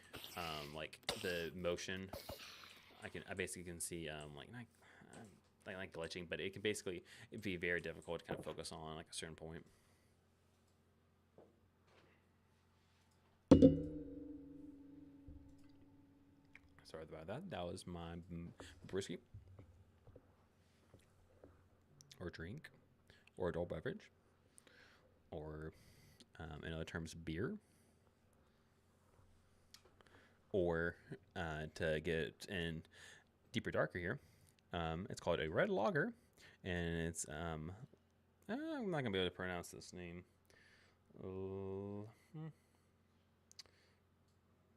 S1: like the motion. I basically can see like glitching, but it can basically be very difficult to kind of focus on like a certain point. Sorry about that. That was my brisket or drink or adult beverage or in other terms beer, or to get in deeper darker here, it's called a red lager, and it's I'm not gonna be able to pronounce this name.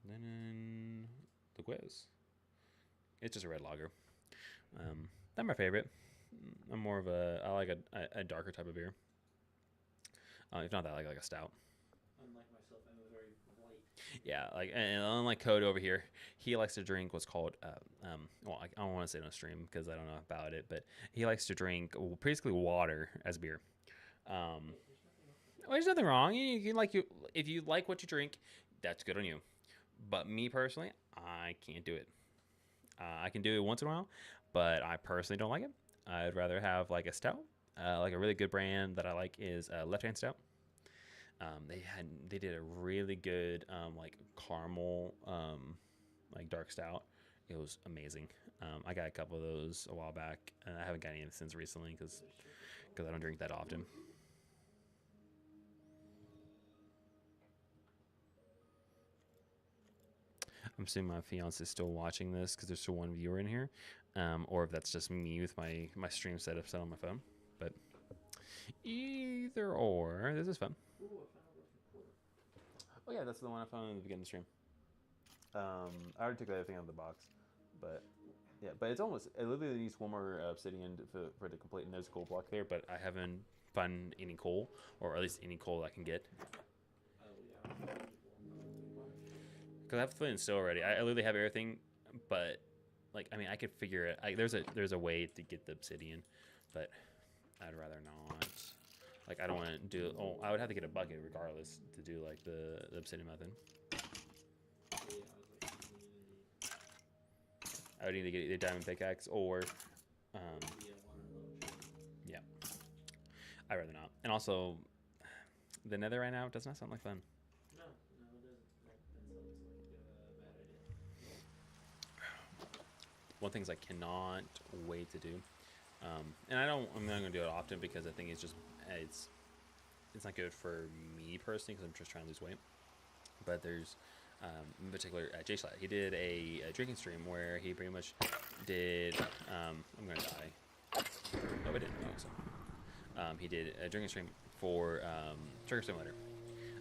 S1: Then the quiz. It's just a red lager. Not my favorite. I'm more of I like a darker type of beer. If not that, I like a stout.
S3: Unlike myself, I'm a very light.
S1: Yeah, and unlike Code over here, he likes to drink what's called well, I don't want to say it on stream because I don't know about it, but he likes to drink basically water as beer. Well, there's nothing wrong. If you like what you drink, that's good on you. But me personally, I can't do it. I can do it once in a while, but I personally don't like it. I'd rather have like a stout. Like a really good brand that I like is Left Hand Stout. They did a really good like caramel like dark stout. It was amazing. I got a couple of those a while back, and I haven't got any since recently because I don't drink that often. I'm assuming my fiance is still watching this because there's still one viewer in here, or if that's just me with my stream setup set on my phone. But either or, this is fun.
S3: Ooh, I found a recorder.
S1: Oh yeah, that's the one I found in the beginning of the stream. I already took everything out of the box, but yeah, but it's almost it literally needs one more obsidian for the complete. And there's a gold block there, but I haven't found any coal, or at least any coal I can get.
S3: Oh yeah.
S1: Because I have flint and steel already. I literally have everything, but like I mean, I could figure it. There's a way to get the obsidian, but I'd rather not. Like I don't want to do. Oh, I would have to get a bucket regardless to do like the obsidian method.
S3: Yeah, I was like, you need
S1: I would either get either diamond pickaxe or, um,
S3: yeah, water level.
S1: yeah. I'd rather not. And also, the Nether right now does not sound like fun.
S3: No, no, it doesn't. That sounds like a bad idea.
S1: One things I cannot wait to do, and I'm not gonna do it often because I think it's not good for me personally because I'm just trying to lose weight. But there's, in particular, Jay Schlatt, he did a drinking stream where he pretty much did. I'm gonna die. No, I didn't. No, so. He did a drinking stream for Trigger Simulator.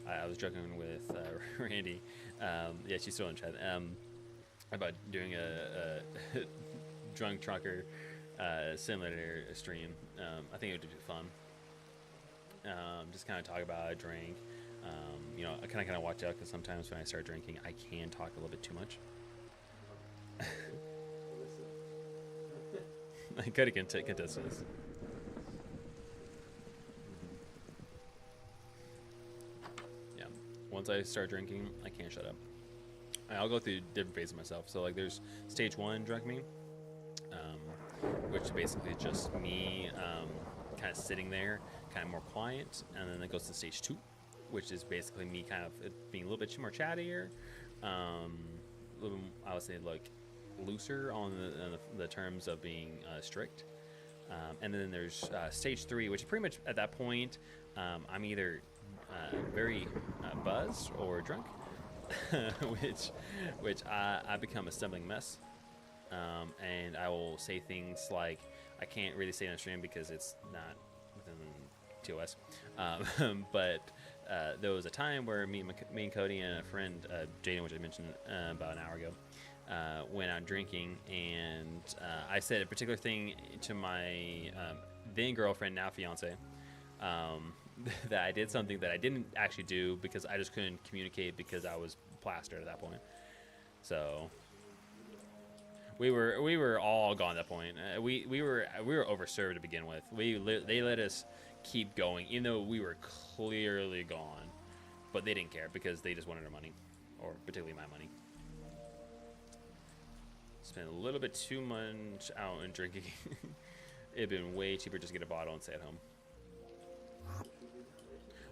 S1: I was joking with Randy. Yeah, she's still in chat. About doing a drunk trucker simulator stream. I think it would be fun. Just kind of talk about a drink. You know, I kind of watch out because sometimes when I start drinking, I can talk a little bit too much. I gotta contest this. Yeah, once I start drinking, I can't shut up. I'll go through different phases myself. So like, there's stage 1 drunk me, which is basically just me kind of sitting there, kind of more quiet, and then it goes to stage 2, which is basically me kind of being a little bit more chattier, a little, I would say like looser on the terms of being strict. And then there's stage 3, which is pretty much at that point, I'm either very buzzed or drunk, which I become a stumbling mess. And I will say things like I can't really say on stream because it's not within TOS. But there was a time where me and Cody and a friend, Jaden, which I mentioned about an hour ago, went out drinking, and I said a particular thing to my then girlfriend, now fiance, that I did something that I didn't actually do because I just couldn't communicate because I was plastered at that point. So we were all gone at that point. We were overserved to begin with. They let us keep going even though we were clearly gone, but they didn't care because they just wanted our money, or particularly my money. Spent a little bit too much out and drinking. It'd been way cheaper just to get a bottle and stay at home.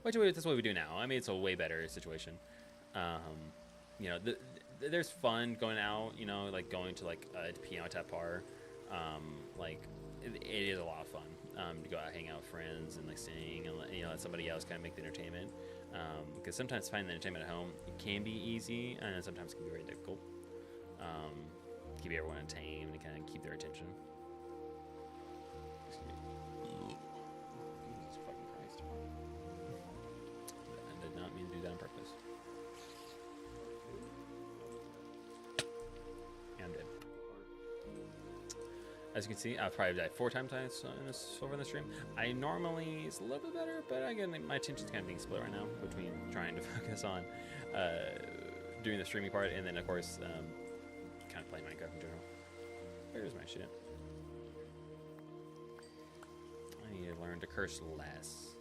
S1: Which that's what we do now. I mean, it's a way better situation. You know, there's fun going out. You know, like going to like a piano tap bar. Like it is a lot of fun to go out, hang out with friends, and like sing, and you know, let somebody else kind of make the entertainment. Because sometimes finding the entertainment at home it can be easy, and sometimes it can be very difficult. Keep everyone entertained and kind of keep their attention. Excuse me. Jesus fucking Christ. I did not mean to do that on purpose. Yeah, I'm dead. As you can see, I've probably died 4 times over in the stream. I normally it's a little bit better, but again, my attention's kind of being split right now between trying to focus on doing the streaming part and then, of course, kind of playing Minecraft in general. Where's my shit? I need to learn to curse less.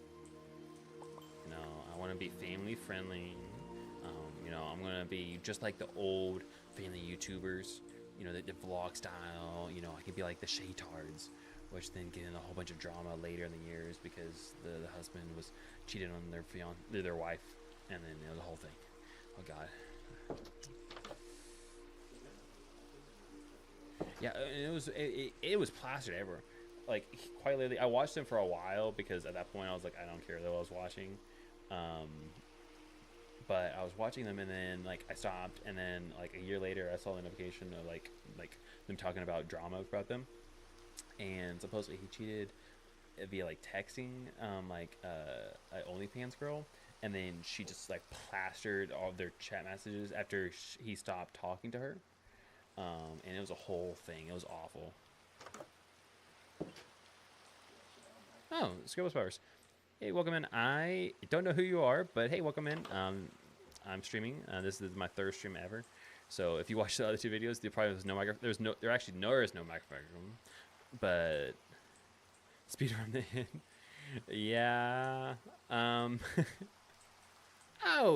S1: You know, I want to be family friendly. You know, I'm gonna be just like the old family YouTubers. You know, the vlog style. You know, I can be like the Shaytards, which then get in a whole bunch of drama later in the years because the husband was cheating on their wife, and then you know the whole thing. Oh God. Yeah, it was plastered everywhere. Like, quite literally, I watched them for a while because at that point I was like, I don't care what I was watching. But I was watching them and then like I stopped, and then like a year later I saw the notification of like them talking about drama about them, and supposedly he cheated via like texting an OnlyFans girl, and then she just like plastered all of their chat messages after he stopped talking to her. And it was a whole thing. It was awful. Oh, Scribble Spowers. Hey, welcome in. I don't know who you are, but hey, welcome in. I'm streaming. This is my third stream ever. So if you watch the other two videos, there probably was no microphone. There is no microphone, but speedrun the hit. Yeah. Oh,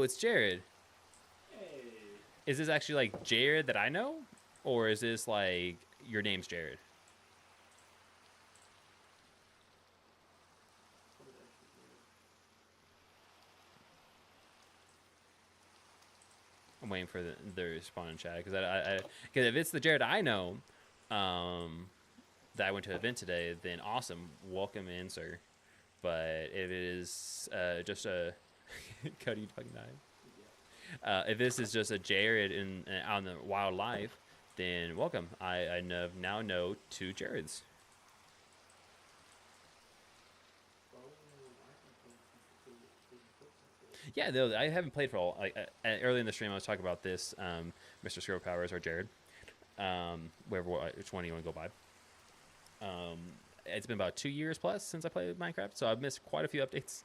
S1: it's Jared.
S3: Hey.
S1: Is this actually like Jared that I know, or is this like your name's Jared?
S3: What did I actually do?
S1: I'm waiting for the response in chat because because if it's the Jared I know, that I went to an event today, then awesome, welcome in, sir. But if it is just a Cody fucking died.
S3: Yeah.
S1: If this is just a Jared in on the wildlife, then welcome. I now know two Jareds.
S3: Well, I can play because
S1: Yeah, though I haven't played for all. Like early in the stream, I was talking about this. Mr. Scroll Powers or Jared, which one do you want to go by? It's been about 2 years plus since I played Minecraft, so I've missed quite a few updates.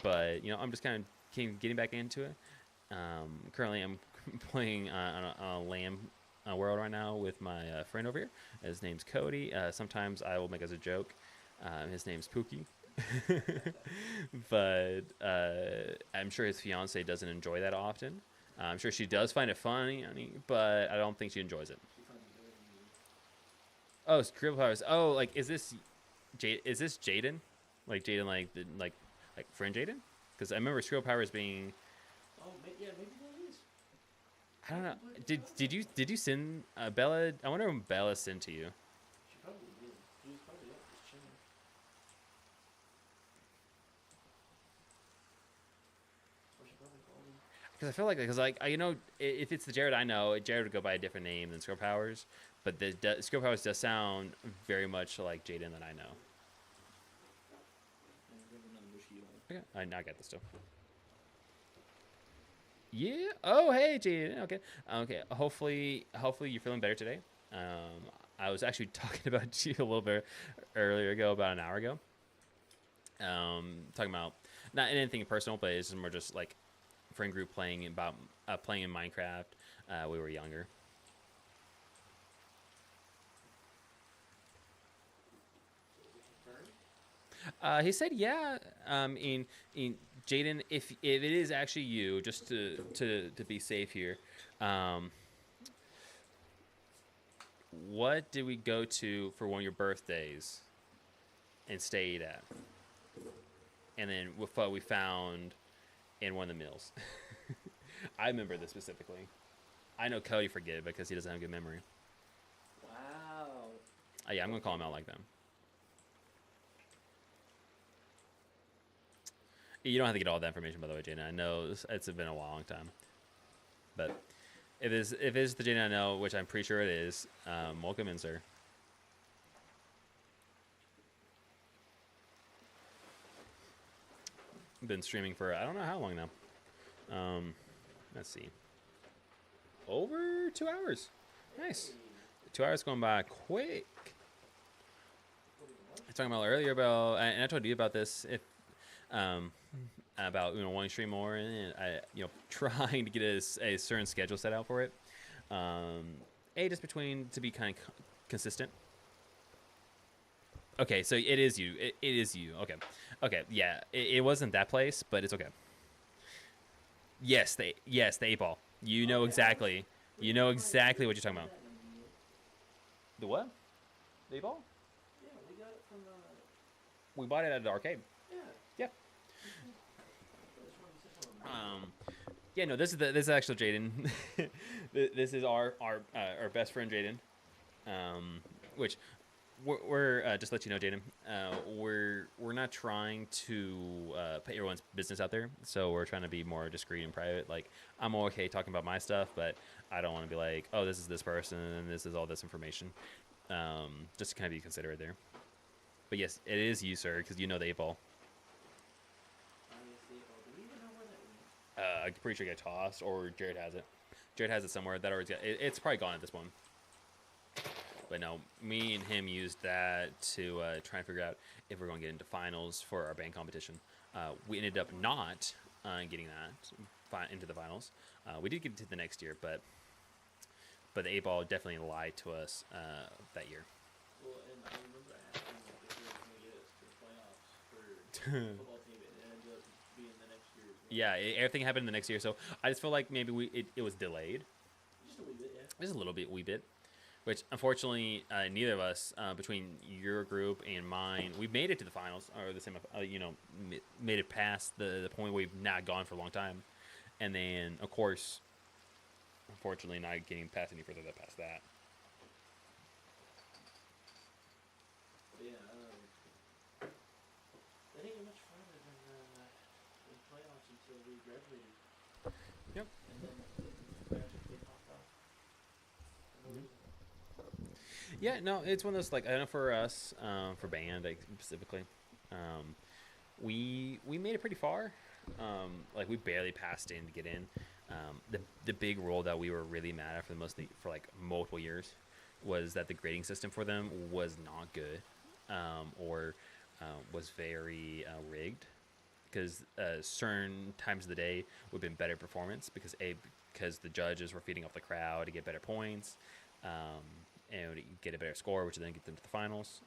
S1: But you know, I'm just kind of getting back into it. Currently, I'm playing on a lamb world right now with my friend over here. His name's Cody. Sometimes I will make as a joke. His name's Pookie. But I'm sure his fiance doesn't enjoy that often. I'm sure she does find it funny, but I don't think she enjoys it.
S3: she finds it better than you.
S1: Oh, Scribble Powers. Oh, like is this Jaden? Like Jaden, like friend Jaden? Because I remember Scribble Powers being.
S3: Oh, yeah, maybe that is.
S1: I don't know. Did you send Bella? I wonder when Bella sent to you.
S3: She probably did. She was probably up just chilling. Or she probably called him.
S1: Because I feel like you know, if it's the Jared I know, Jared would go by a different name than Scribble Powers. But the Scribble Powers does sound very much like Jaden that I know.
S3: And we have another bushy one.
S1: Okay, I got this too. Yeah. Oh, hey, Jaden. Okay. Okay. Hopefully you're feeling better today. I was actually talking about you a little bit earlier ago, about an hour ago. Talking about not anything personal, but it's more just like friend group playing in Minecraft. We were younger. He said, yeah. In Jaden, if it is actually you, just to be safe here, what did we go to for one of your birthdays and stayed at? And then what we found in one of the meals. I remember this specifically. I know Cody forget it because he doesn't have a good memory.
S3: Wow.
S1: Yeah, I'm gonna call him out like that. You don't have to get all that information, by the way, Jaden. I know it's been a long time, but if it's the Jaden I know, which I'm pretty sure it is, welcome in, sir. Been streaming for I don't know how long now. Let's see, over 2 hours. Nice. 2 hours going by quick. I was talking about earlier about, and I told you about this. If about wanting to stream more, and I trying to get a certain schedule set out for it. Just between to be kind of consistent. Okay, so it is you. It is you. Okay. Yeah, it wasn't that place, but it's okay. Yes, the 8-ball. You know exactly. You know exactly what you're talking about. The what? The 8-ball?
S3: Yeah, we got it from
S1: We bought it at the arcade.
S3: yeah.
S1: Yeah. Yeah, no, this is actually Jaden. This is our best friend Jaden. Which we're just to let you know, Jaden. We're not trying to put everyone's business out there, so we're trying to be more discreet and private. Like I'm okay talking about my stuff, but I don't want to be like, oh, this is this person and this is all this information. Just to kind of be considerate there. But yes, it is you, sir, because you know the 8-ball. I'm pretty sure it got tossed, or Jared has it. Jared has it somewhere. That already got, it's probably gone at this point. But no, me and him used that to try and figure out if we're going to get into finals for our band competition. We ended up not getting that into the finals. We did get to the next year, but the 8 Ball definitely lied to us that year.
S3: Well, and I remember I asked him like, if they were going to get us to the playoffs for the football team, and it ended up being the next year. As well.
S1: Yeah, everything happened the next year, so I just feel like maybe it was delayed.
S3: Just a wee bit, yeah.
S1: Just a little bit, wee bit. Which, unfortunately, neither of us, between your group and mine, we made it to the finals, or the same, made it past the point where we've not gone for a long time. And then, of course, unfortunately, not getting past any further past that.
S3: But yeah, that ain't much farther than playoffs until we graduated.
S1: Yep.
S3: And then graduated, they popped off.
S1: Yeah, no, it's one of those, like, I know for us, for band, like, specifically, we made it pretty far. Like, we barely passed in to get in. The big role that we were really mad at for like multiple years was that the grading system for them was not good, or was very rigged, because certain times of the day would have been better performance because the judges were feeding off the crowd to get better points, and get a better score, which would then get them to the finals.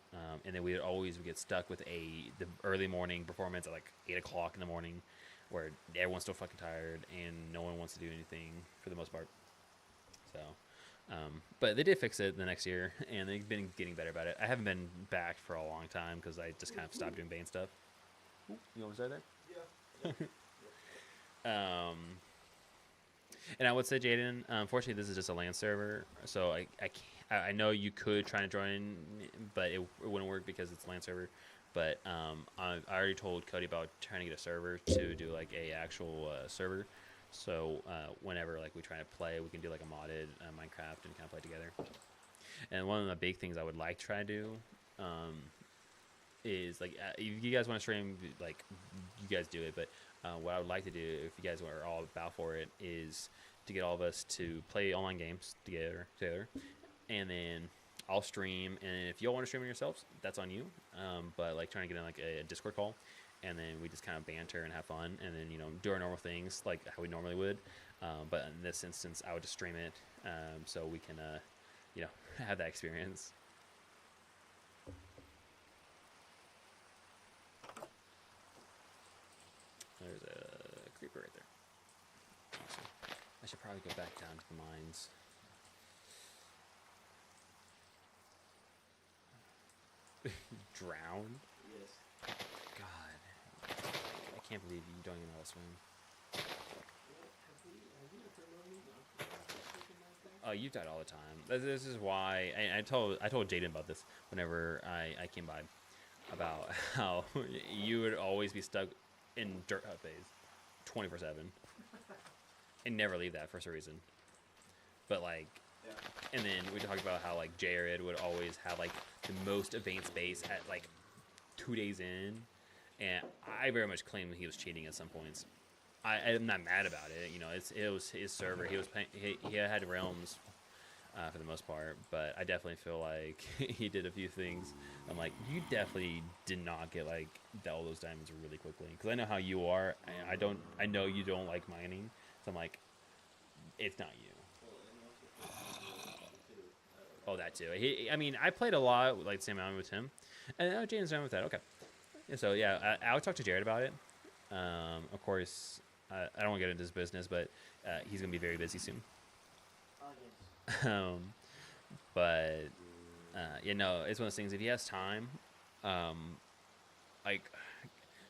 S1: And then we would get stuck with the early morning performance at like 8 o'clock in the morning, where everyone's still fucking tired and no one wants to do anything for the most part. So, but they did fix it the next year, and they've been getting better about it. I haven't been back for a long time because I just kind of stopped doing band stuff. Ooh, you almost there? Yeah. And I would say, Jaden, unfortunately, this is just a LAN server, so I know you could try to join, but it wouldn't work because it's a LAN server. But I already told Cody about trying to get a server to do like a actual server. So whenever like we try to play, we can do like a modded Minecraft and kind of play together. And one of the big things I would like to try to do is like if you guys want to stream, like you guys do it. But what I would like to do, if you guys are all about for it, is to get all of us to play online games together, and then I'll stream, and if y'all want to stream it yourselves, that's on you. But like trying to get in like a Discord call, and then we just kind of banter and have fun, and then do our normal things like how we normally would. But in this instance, I would just stream it, so we can have that experience. There's a creeper right there. Awesome. I should probably go back down to the mines. Drowned?
S3: Yes.
S1: God. I can't believe you don't even know how to swim. Oh, you died all the time. This is why I told Jaden about this whenever I came by, about how you would always be stuck in dirt hut phase 24/7 and never leave that for some reason. But like, yeah. And then we talked about how like Jared would always have like the most advanced base at like 2 days in, and I very much claim he was cheating at some points. I'm not mad about it. It was his server. He was playing, he had realms for the most part, but I definitely feel like he did a few things. I'm like, you definitely did not get like all those diamonds really quickly, because I know how you are. I know you don't like mining, so I'm like, it's not you. Oh, that too. I played a lot like the same amount with him, and Jaden's done with that. Okay. And so yeah, I'll talk to Jared about it. Of course, I don't want to get into his business, but he's gonna be very busy soon. But it's one of those things. If he has time, like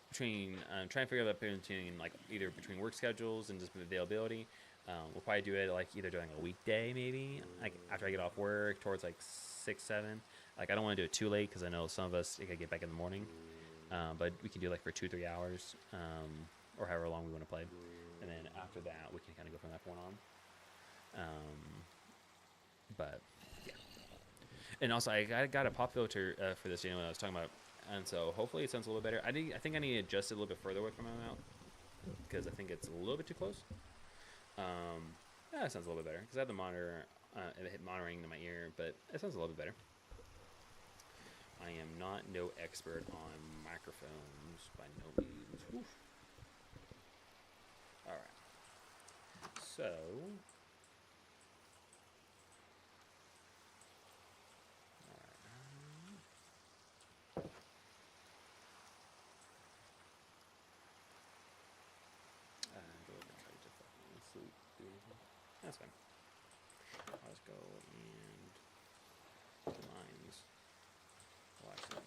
S1: between trying to figure out between like either between work schedules and just availability, we'll probably do it like either during a weekday, maybe like after I get off work towards like 6, 7. Like I don't want to do it too late because I know some of us gotta get back in the morning. But we can do like for 2-3 hours, or however long we want to play, and then after that we can kind of go from that point on. But yeah, and also I got a pop filter for this when I was talking about, and so hopefully it sounds a little better. I think I need to adjust it a little bit further away from my mouth. because I think it's a little bit too close. That sounds a little bit better because I have the monitor, monitoring in my ear, but it sounds a little bit better. I am not no expert on microphones by no means. Oof. All right. So. Go ahead and try to fucking sleep. Do anything. That's fine. I'll just go and lines. Watch them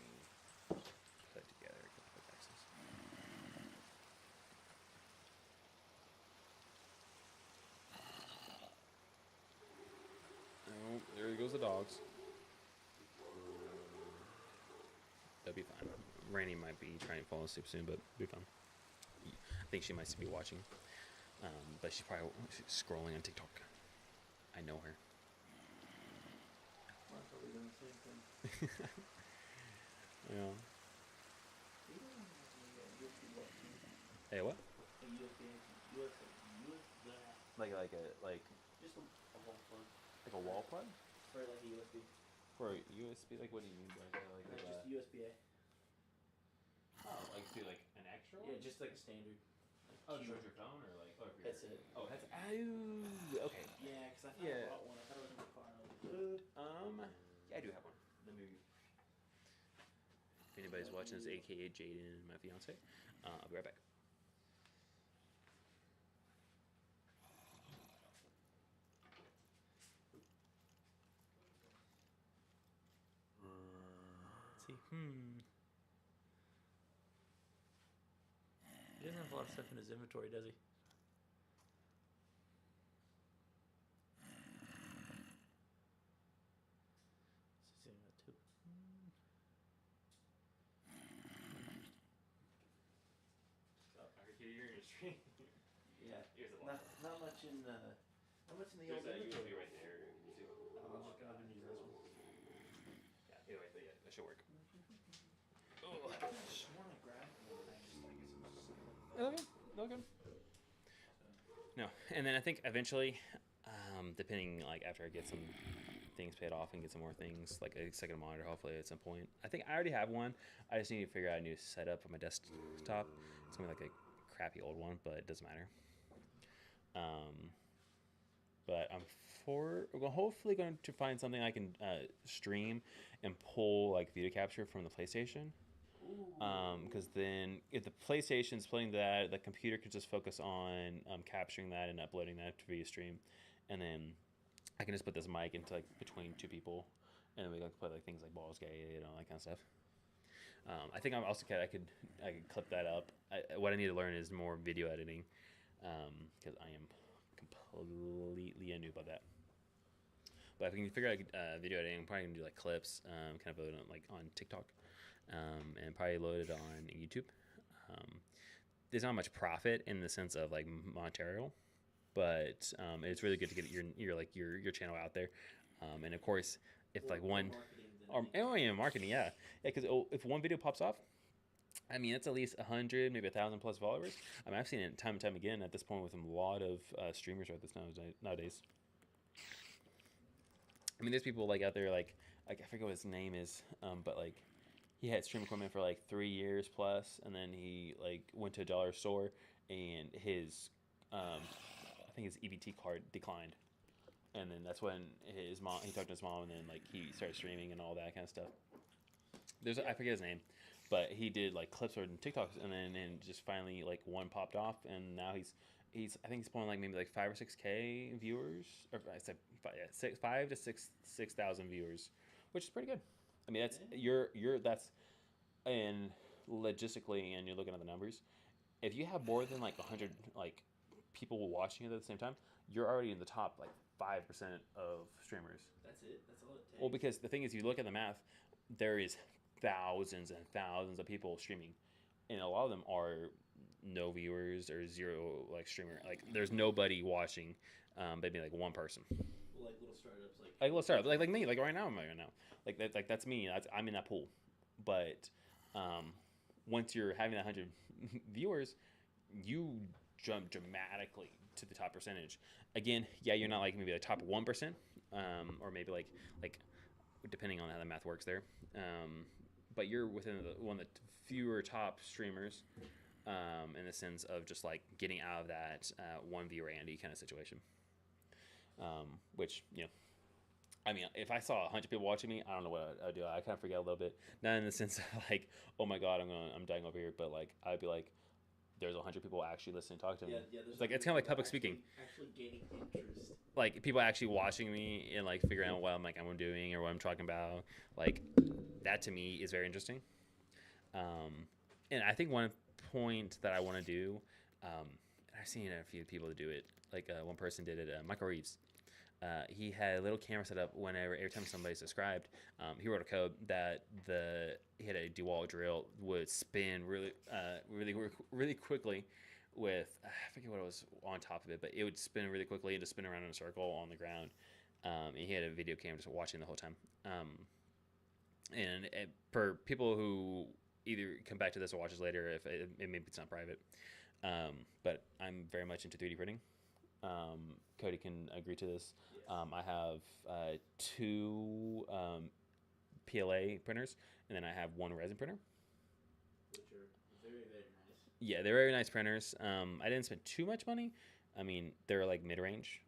S1: put together a couple of X's. Oh, there goes the dogs. They'll be fine. Rainy might be trying to fall asleep soon, but be fine. I think she might be watching. But she's probably scrolling on TikTok. I know her.
S3: I'm probably doing the same thing.
S1: Yeah.
S3: You don't have a USB Blocky.
S1: Hey, what?
S3: A USB,
S1: Like
S3: just a wall plug.
S1: a wall plug
S3: For like a USB.
S1: for a USB. Like, what do you mean by that?
S3: Like just USB-A.
S1: Oh, like do like an extra one?
S3: Yeah, just like a standard. Like
S1: Oh,
S3: keyboard.
S1: charge your phone or like for your
S3: That's it.
S1: Oh, that's okay.
S3: Yeah, because I thought
S1: Yeah.
S3: I bought one. I thought it was in the car. And I was like,
S1: Yeah, I do have one. Let me. If anybody's watching this, aka Jaden, my fiance, I'll be right back. Let's see.
S3: He doesn't have a lot of stuff in his inventory, does he? He's got two.
S1: Oh, I heard you're in your stream.
S3: Yeah.
S1: Here's a lot.
S3: Not much in the old
S1: There's a
S3: inventory.
S1: USB right there. Too.
S3: I'll just go ahead and use this one.
S1: Yeah, either way, but yeah, that should work.
S3: I could have sworn I grabbed one. I just like it's
S1: Okay, okay. No, and then I think eventually, depending like after I get some things paid off and get some more things like a second monitor, hopefully at some point. I think I already have one. I just need to figure out a new setup for my desktop. It's gonna be like a crappy old one, but it doesn't matter. But we're hopefully going to find something I can stream and pull like video capture from the PlayStation. Because then if the PlayStation's playing that, the computer could just focus on capturing that and uploading that to via stream, and then I can just put this mic into like between two people, and then we like play like things like Balls Gay, that kind of stuff. I think I'm also I could clip that up. What I need to learn is more video editing, because I am completely a noob at that. But if we can figure out video editing, I'm probably gonna do like clips, kind of put it on, like on TikTok. And probably load it on YouTube. There's not much profit in the sense of like monetary, but it's really good to get your channel out there. And of course, if like one marketing, yeah, because if one video pops off, I mean it's at least 100, maybe 1,000 plus followers. I mean I've seen it time and time again at this point with a lot of streamers right this nowadays. I mean there's people like out there like I forget what his name is, but like. He had stream equipment for like 3 years plus, and then he like went to a dollar store, and his, I think his EBT card declined, and then that's when he talked to his mom, and then like he started streaming and all that kind of stuff. I forget his name, but he did like clips or TikToks, and then just finally like one popped off, and now he's I think he's pulling like maybe like 5 or 6K viewers, or I said 5 to 6,000 viewers, which is pretty good. I mean, that's and logistically, and you're looking at the numbers. If you have more than like 100 like people watching it at the same time, you're already in the top like 5% of streamers.
S3: That's it. That's all it takes.
S1: Well, because the thing is, you look at the math, there is thousands and thousands of people streaming, and a lot of them are no viewers or zero like streamer. Like, there's nobody watching, maybe like one person.
S3: Well, like little startups, like
S1: let's start like me, like right now, that's me. I'm in that pool, but once you're having 100 viewers, you jump dramatically to the top percentage. Again, yeah, you're not like maybe the top 1%, or maybe like depending on how the math works there. But you're within one of the fewer top streamers, in the sense of just like getting out of that 1v Randy kind of situation. Which, I mean, if I saw 100 people watching me, I don't know what I'd do. I kind of forget a little bit. Not in the sense of like, oh my god, I'm dying over here, but like I'd be like, there's 100 people actually listening, talk to me.
S3: There's
S1: It's kind of like public speaking.
S3: Actually gaining interest.
S1: Like people actually watching me and like figuring out what I'm doing or what I'm talking about. Like that to me is very interesting. And I think one point that I want to do, I've seen a few people do it. Like one person did it, Michael Reeves. He had a little camera set up every time somebody subscribed. He wrote a code that he had a DeWalt drill would spin really quickly with, I forget what it was on top of it, but it would spin really quickly and just spin around in a circle on the ground. And he had a video camera just watching the whole time. And for people who either come back to this or watch this later, if maybe it's not private, but I'm very much into 3D printing. Cody can agree to this.
S3: Yes.
S1: I have 2 PLA printers, and then I have 1 resin printer.
S3: Which are very, very nice.
S1: Yeah, they're very nice printers. I didn't spend too much money. I mean, they're like mid-range.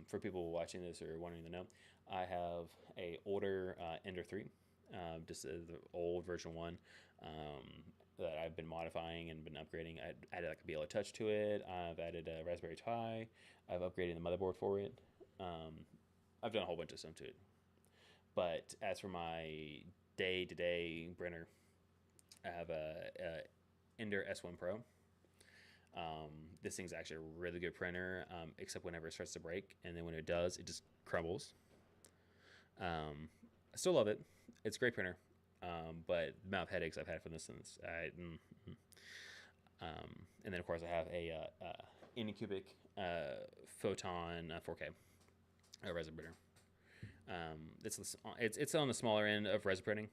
S1: For people watching this or wanting to know, I have a older Ender 3, just the old version 1. That I've been modifying and been upgrading. I added like a BLO Touch to it. I've added a Raspberry Pi. I've upgraded the motherboard for it. I've done a whole bunch of stuff to it. But as for my day-to-day printer, I have a Ender S1 Pro. This thing's actually a really good printer, except whenever it starts to break, and then when it does, it just crumbles. I still love it. It's a great printer. But the amount of headaches I've had from this since and then of course I have a Anycubic Photon 4K resin printer. It's on the smaller end of resin printing.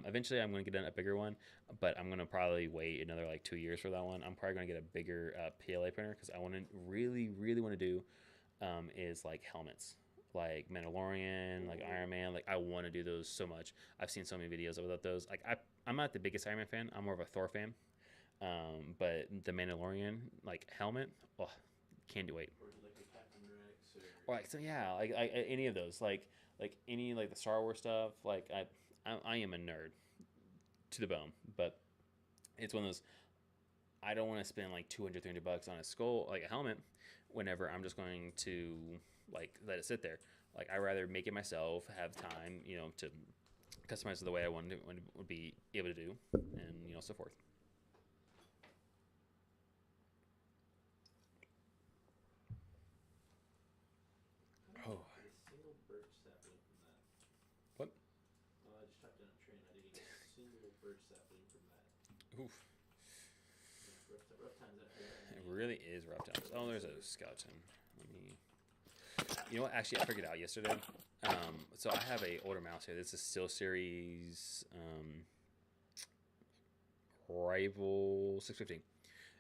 S1: Eventually I'm going to get a bigger one, but I'm going to probably wait another like 2 years for that one. I'm probably going to get a bigger PLA printer because I want to really want to do is like helmets. Like Mandalorian, like Iron Man, like I want to do those so much. I've seen so many videos about those. Like I'm not the biggest Iron Man fan. I'm more of a Thor fan. But the Mandalorian like helmet, oh, can't wait.
S3: Or like a Captain Rex
S1: Or like so yeah, like any of those, like any like the Star Wars stuff. Like I am a nerd to the bone, but it's one of those. I don't want to spend like $200, $300 on a skull, like a helmet, whenever I'm just going to like let it sit there. Like I rather make it myself, have time, to customize it the way I want to would be able to do, and so forth. Oh.
S3: A single birch sapling from that.
S1: What?
S3: I just chopped down a tree and I didn't get a single birch sapling from that.
S1: Oof.
S3: Yeah, rough times after that.
S1: It really is rough times. Oh, there's a skeleton. Let me. You know what? Actually, I figured it out yesterday. So I have a older mouse here. This is SteelSeries Rival 650.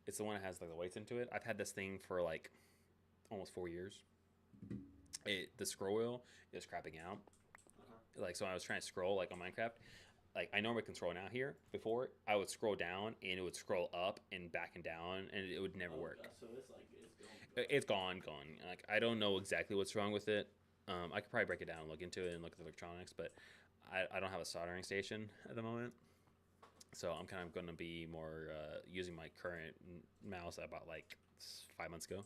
S1: It's the one that has like the weights into it. I've had this thing for like almost 4 years. The scroll wheel is crapping out. Like so, when I was trying to scroll like on Minecraft. Like I normally can scroll now here. Before I would scroll down and it would scroll up and back and down, and it would never work.
S3: So it's like it's gone.
S1: It's gone. Like I don't know exactly what's wrong with it. I could probably break it down and look into it and look at the electronics, but I don't have a soldering station at the moment. So I'm kind of going to be more using my current mouse I bought like 5 months ago.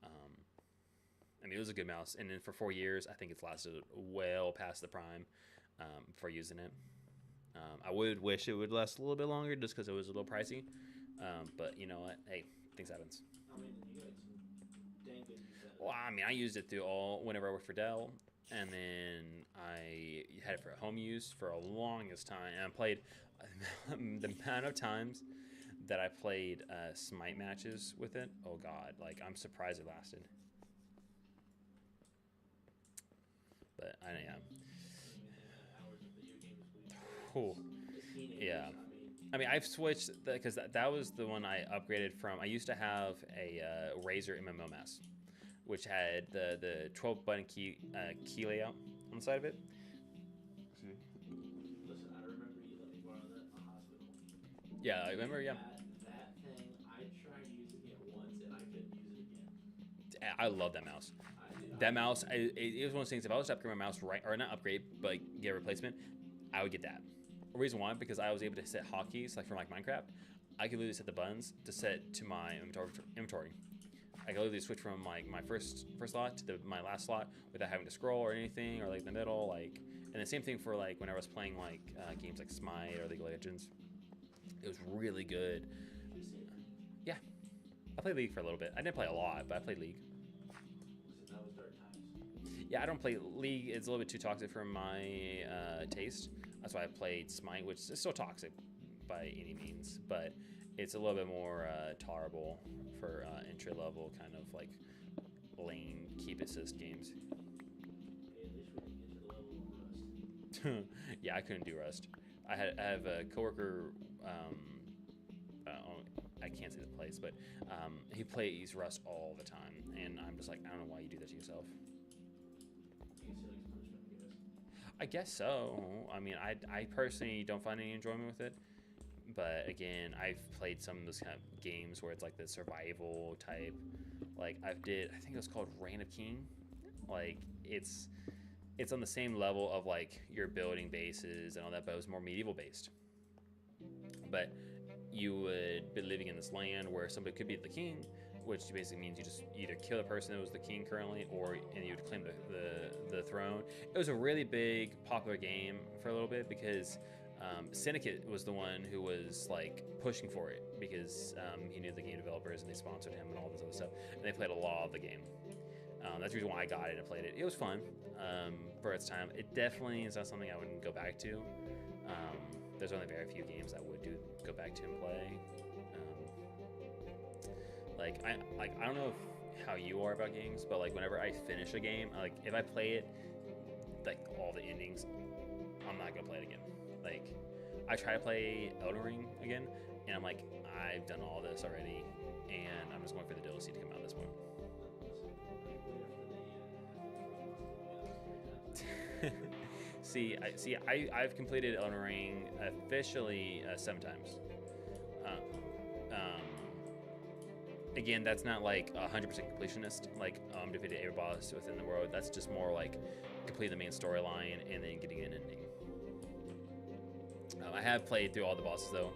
S1: I mean, it was a good mouse, and then for 4 years, I think it's lasted well past the prime for using it. I would wish it would last a little bit longer just because it was a little pricey. But you know what? Hey, things happens.
S3: I mean, you got some dang good use out of it.
S1: Well, I mean, I used it whenever I worked for Dell, and then I had it for home use for a longest time. And I played the amount of times that I played Smite matches with it. Oh God, like I'm surprised it lasted. But
S3: Hours of video games a week.
S1: Cool.
S3: As teenagers,
S1: Yeah.
S3: I mean,
S1: I mean, I've switched because that was the one I upgraded from. I used to have a Razer MMO mouse, which had the 12 button key layout on the side of it.
S3: Listen, I remember you let me borrow that in the hospital.
S1: Yeah, I remember. Yeah,
S3: That thing, I tried using it once and I couldn't use it again.
S1: I love that mouse. That mouse, it was one of those things. If I was to upgrade my mouse right, or not upgrade, but like get a replacement, I would get that. The reason why, because I was able to set hotkeys like from like Minecraft. I could literally set the buttons to set to my inventory. I could literally switch from like my first slot to my last slot without having to scroll or anything, or like in the middle. Like, and the same thing for like when I was playing like games like Smite or League of Legends. It was really good. Yeah, I played League for a little bit. I didn't play a lot, but I played League.
S3: Listen, that was dark times.
S1: Yeah, I don't play League. It's a little bit too toxic for my taste. That's why I played Smite, which is still toxic by any means, but it's a little bit more tolerable for entry level kind of like lane keep assist games.
S3: Hey, at least we didn't get to the level of Rust.
S1: Yeah, I couldn't do Rust. I have a coworker. I can't say the place, but he plays Rust all the time, and I'm just like, I don't know why you do that to yourself.
S3: I guess he likes punishment, I guess.
S1: I guess so. I mean, I personally don't find any enjoyment with it. But again, I've played some of those kind of games where it's like the survival type. Like I think it was called Reign of King. Like it's on the same level of like you're building bases and all that, but it was more medieval based. But you would be living in this land where somebody could be the king, which basically means you just either kill the person that was the king currently, and you would claim the throne. It was a really big popular game for a little bit because Syndicate was the one who was like pushing for it because he knew the game developers and they sponsored him and all this other stuff, and they played a lot of the game. That's the reason why I got it and played it. It was fun for its time. It definitely is not something I wouldn't go back to. There's only very few games I would go back to and play. I don't know how you are about games, but like whenever I finish a game, like if I play it, like all the endings, I'm not gonna play it again. Like I try to play Elden Ring again, and I'm like, I've done all this already, and I'm just waiting for the DLC to come out at this point. I've completed Elden Ring officially 7 times. Again, that's not like 100% completionist. Like defeated every boss within the world. That's just more like completing the main storyline and then getting an ending. I have played through all the bosses though.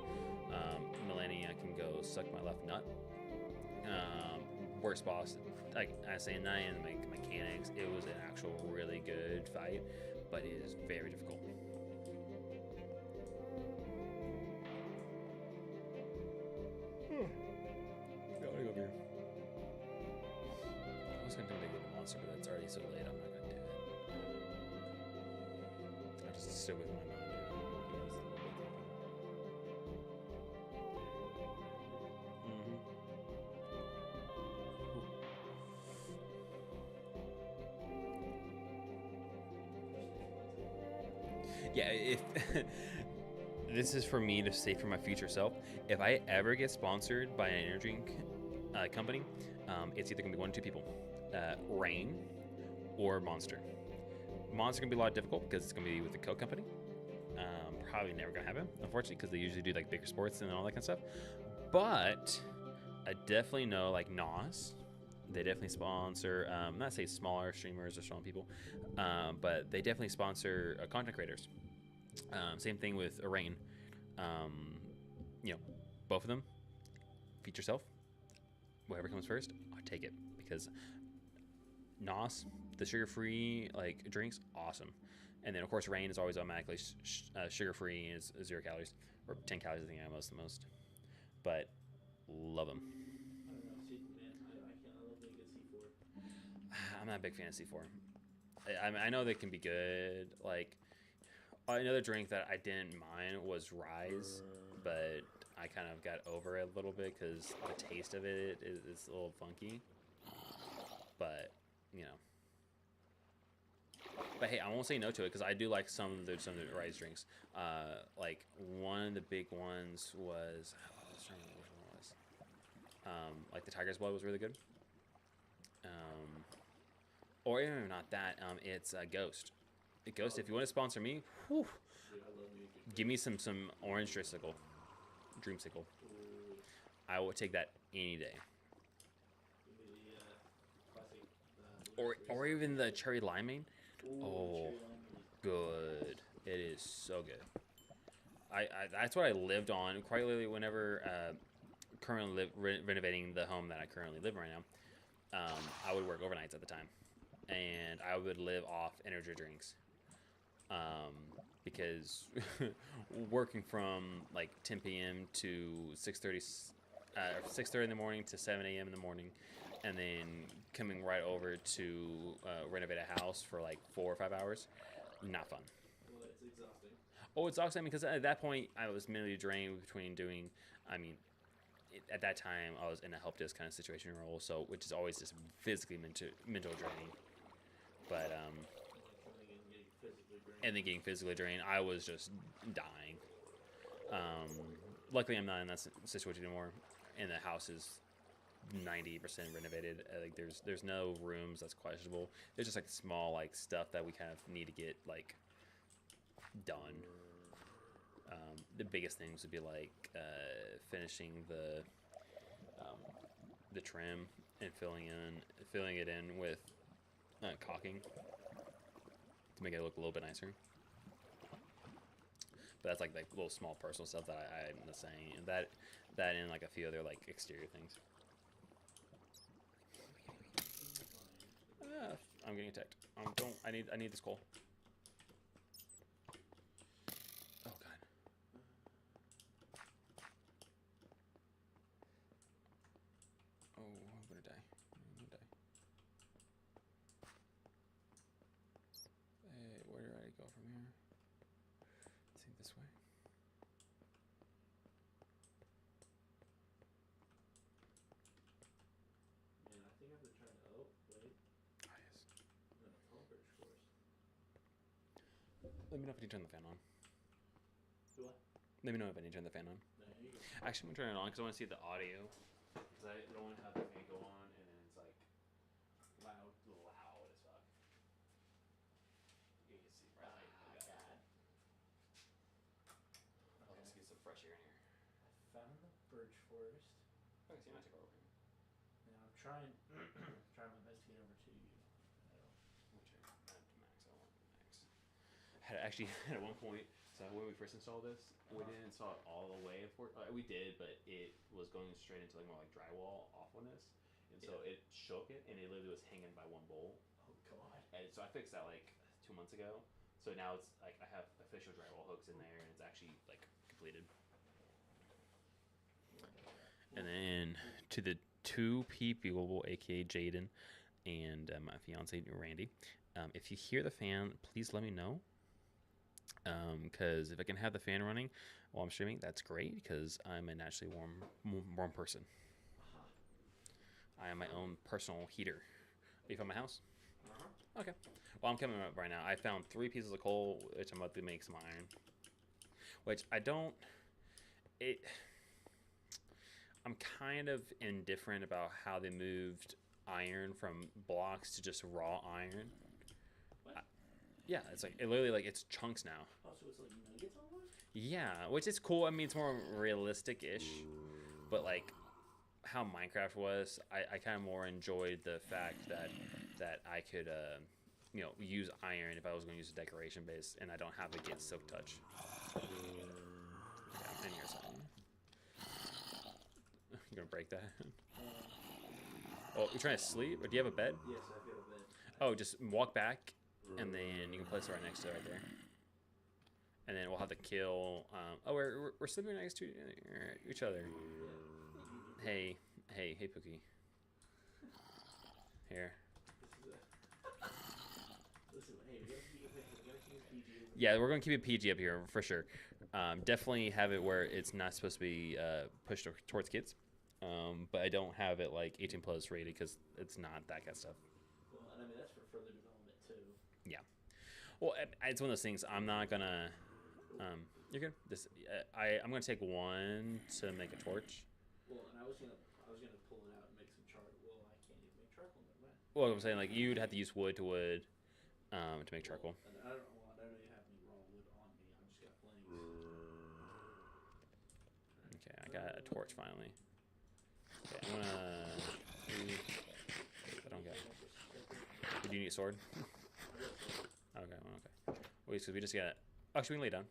S1: Millennia can go suck my left nut. Worst boss, like I say, not in the mechanics. It was an actual really good fight, but it is very difficult. Gotta go here. I was gonna do a monster, but it's already so late. I'm not gonna do it. I just stick with my mind. Yeah, if this is for me to say for my future self, if I ever get sponsored by an energy drink company, it's either gonna be one or two people, Rain or Monster. Monster gonna be a lot difficult because it's gonna be with the Coke company. Probably never gonna happen, unfortunately, because they usually do like bigger sports and all that kind of stuff. But I definitely know like NOS. They definitely sponsor, not say smaller streamers or strong people, but they definitely sponsor content creators. Same thing with Arain. Both of them, feature self. Whatever comes first, I'll take it because NOS, the sugar-free like drinks, awesome. And then of course Rain is always automatically sugar-free, is 0 calories or 10 calories. I think I most the most, but love them.
S3: I don't know. See, man, I love me a good C4.
S1: I'm not a big fan of C4. I know they can be good. Like another drink that I didn't mind was Rise, but I kind of got over it a little bit because the taste of it is a little funky. But you know, But hey, I won't say no to it because I do like some of the rice drinks. Like one of the big ones was I was trying to remember which one it was. Like the Tiger's Blood was really good. Or even not that. It's Ghost. Ghost. If you want to sponsor me, whew,
S3: Dude, I love me a good
S1: give me some orange dreamsicle. Dreamsicle.
S3: Ooh,
S1: I will take that any day.
S3: give me the classic.
S1: Or even the cherry limeade.
S3: Ooh,
S1: Oh,
S3: cherry limeade.
S1: good. It is so good. I that's what I lived on quite literally whenever currently renovating the home that I currently live in right now. I would work overnights at the time, and I would live off energy drinks. Because working from like 10 p.m. to 6:30 in the morning to 7 a.m. in the morning, and then coming right over to renovate a house for like 4 or 5 hours, not fun.
S3: Well, it's exhausting.
S1: Oh, it's exhausting because at that point I was mentally drained between doing. I mean, at that time I was in a help desk kind of situation role, so which is always just physically mental draining. But
S3: Coming in and getting physically drained.
S1: and then getting physically drained, I was just dying. Luckily, I'm not in that situation anymore, and the house is 90% renovated. Like there's no rooms that's questionable. There's just like small like stuff that we kind of need to get like done. The biggest things would be like finishing the trim and filling it in with caulking to make it look a little bit nicer. But that's like little small personal stuff that I'm just saying, and that and like a few other like exterior things. I'm getting attacked. Don't I need this coal. Oh god. Oh, I'm gonna die. I'm gonna die. Hey, where do I go from here? I think this way.
S3: Man, I think I've been trying to. Oh, wait.
S1: Oh yes.
S3: I'm in a tall birch forest.
S1: Let me know if you turn the fan on.
S3: Do what?
S1: Let me know if I need to turn the fan on.
S3: No, here you go.
S1: Actually, I'm gonna turn it on because I want to see the audio. Because I don't want to have the fan go on and then it's like loud as fuck. You can see right.
S3: God.
S1: Okay, let's get some fresh air in here.
S3: I found the birch forest.
S1: Okay, so you're not too far over here.
S3: Now I'm trying, trying my best to get over to you.
S1: Which I have to max. I want max. Had actually at one point. So when we first installed this, we didn't install it all the way. We did, but it was going straight into like more like drywall awfulness, and so it shook it, and it literally was hanging by one bolt.
S3: Oh God.
S1: And so I fixed that like 2 months ago. So now it's like I have official drywall hooks in there, and it's actually like completed. And then to the two people, aka Jaden, and my fiance Randy, if you hear the fan, please let me know. Because if I can have the fan running while I'm streaming, that's great. Because I'm a naturally warm person. I am my own personal heater. Are you from my house? Okay. Well, I'm coming up right now. I found 3 pieces of coal, which I'm about to make some iron. Which I don't. I'm kind of indifferent about how they moved iron from blocks to just raw iron.
S3: What?
S1: Yeah, it's like it literally like it's chunks now.
S3: Oh, so it's like nuggets almost?
S1: Yeah, which is cool. I mean, it's more realistic-ish, but like how Minecraft was, I kind of more enjoyed the fact that I could use iron if I was going to use a decoration base, and I don't have to get silk touch. Yeah, and here's something. You're gonna break that. Oh, you're trying to sleep, or do you have a bed?
S3: Yes, I feel a bed.
S1: Oh, just walk back, and then you can place it right next to it right there. And then we'll have to kill. We're sleeping next to each other.
S3: Yeah.
S1: Hey, Pookie. Here.
S3: Listen, hey, we gotta keep it PG.
S1: Yeah, we're gonna keep it PG up here for sure. Definitely have it where it's not supposed to be pushed towards kids. But I don't have it like 18 plus rated because it's not that kind of stuff.
S3: Well, and I mean that's for further development too.
S1: Yeah. Well, it's one of those things. I'm not gonna. You're good. I'm gonna take one to make a torch.
S3: Well, and I was gonna pull it out and make some charcoal. Well, I can't even make charcoal. Never mind.
S1: Well, I'm saying like you'd have to use wood to wood, to make charcoal.
S3: And I don't really have any raw wood on me. I just got planks.
S1: Okay, I got a torch finally. Okay, I'm gonna. I don't get. Did you need a sword? Okay, well, okay. Wait, so we just got. Actually, we can lay down.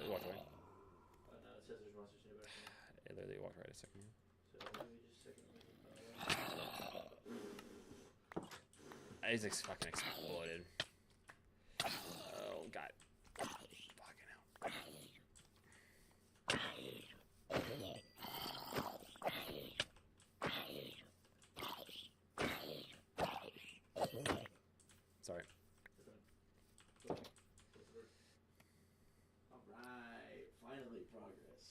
S1: So walk away.
S3: No, it says there's monsters nearby.
S1: It literally walked right a second.
S3: So maybe just a second.
S1: I just fucking exploded. Oh god. Fucking hell. Sorry.
S3: Alright, finally progress.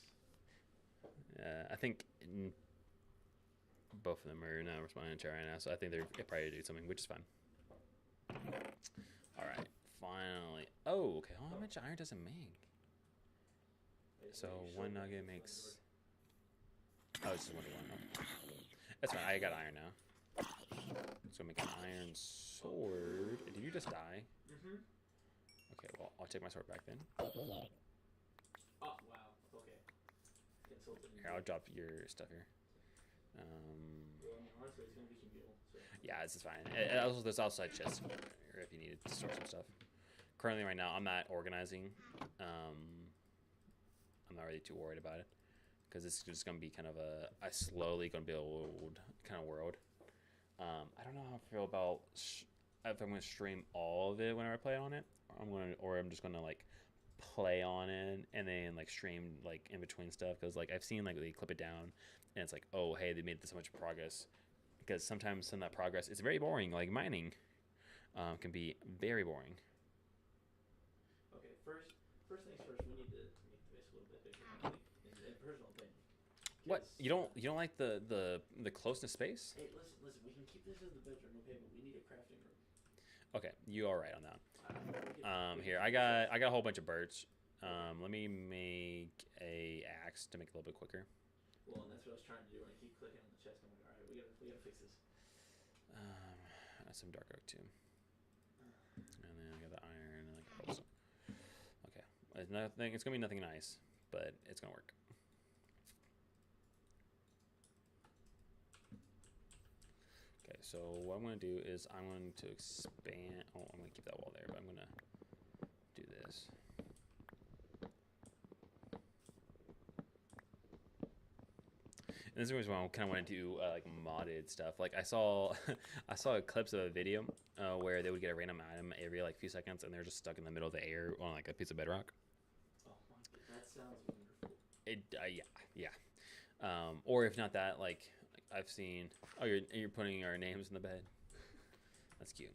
S1: I think both of them are not responding to chat right now, so I think they're probably doing something, which is fine. Alright, finally. Oh, okay. How much iron does it make? So one nugget makes. Oh, it's just 1 to 1. Okay. That's fine. I got iron now. So make an iron sword. Did you just die?
S3: Mm-hmm.
S1: Okay, well, I'll take my sword back then.
S3: Oh, wow. Okay. Consulted.
S1: Here, I'll drop your stuff here.
S3: Well, I mean, honestly, it's gonna be commutable. So.
S1: Yeah, this is fine. Also, there's outside chests here if you needed to store some stuff. Currently, right now, I'm not organizing. I'm not really too worried about it because it's just going to be kind of a slowly going to build kind of world. I don't know how I feel about if I'm going to stream all of it whenever I play on it, or I'm just going to like play on it and then like stream like in between stuff, because like I've seen like they clip it down and it's like, oh hey, they made this much progress, because sometimes some of that progress is very boring. Like mining can be very boring.
S3: Okay, first things first, we need to make the base a little bit bigger. I think, in personal opinion.
S1: What, you don't like the closeness space?
S3: Hey, listen. We can keep this as the bedroom, okay? But we need a crafting room.
S1: Okay, you all right on that? Here I got a whole bunch of birch. Let me make a axe to make it a little bit quicker.
S3: Well, and that's what I was trying to do. When I keep clicking on the chest, I'm like, all right, we gotta fix this.
S1: Some dark oak too, and then I got the iron and like also. Okay, it's nothing. It's gonna be nothing nice, but it's gonna work. Okay, so what I'm going to do is I'm going to expand. Oh, I'm going to keep that wall there, but I'm going to do this. And this is the reason why I kind of want to do like modded stuff. Like I saw, I saw clips of a video where they would get a random item every like few seconds, and they're just stuck in the middle of the air on like a piece of bedrock.
S3: Oh my, that sounds wonderful.
S1: Yeah. Or if not that, like I've seen. Oh, you're putting our names in the bed. That's cute.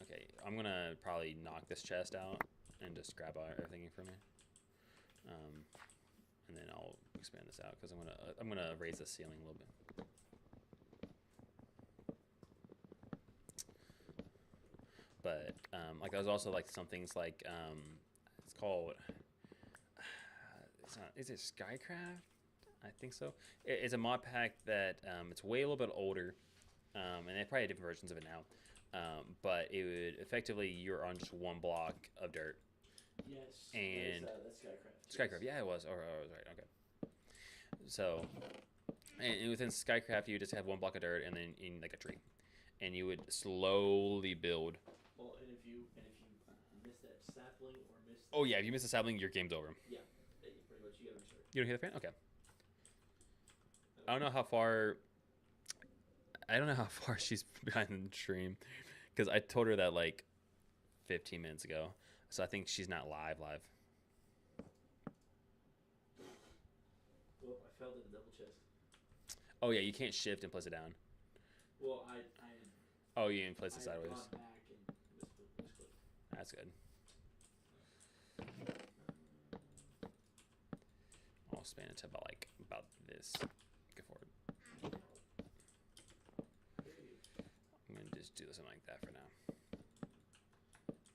S1: Okay, I'm gonna probably knock this chest out and just grab everything from it. And then I'll expand this out because I'm gonna raise the ceiling a little bit. But like there's also like some things like it's called. It's not. Is it Skycraft? I think so. It's a mod pack that it's way a little bit older, and they probably have different versions of it now. But it would effectively you're on just one block of dirt.
S3: Yes.
S1: And
S3: that's Skycraft.
S1: Skycraft, yeah, it was. Oh, I was right. Okay. So, and within Skycraft, you just have one block of dirt and then in like a tree, and you would slowly build.
S3: Well, and if you miss that sapling or miss.
S1: Oh yeah, if you miss a sapling, your game's over.
S3: Yeah, pretty much. You gotta restart.
S1: You don't hear the fan? Okay. I don't know how far she's behind the stream, because I told her that like 15 minutes ago. So I think she's not live.
S3: Well, I fell to the double chest.
S1: Oh yeah, you can't shift and place it down.
S3: Well, I
S1: Oh, you can place it sideways.
S3: gone back and misclicked.
S1: That's good. I'll span it to about this. Go forward. I'm gonna just just do something like that for now.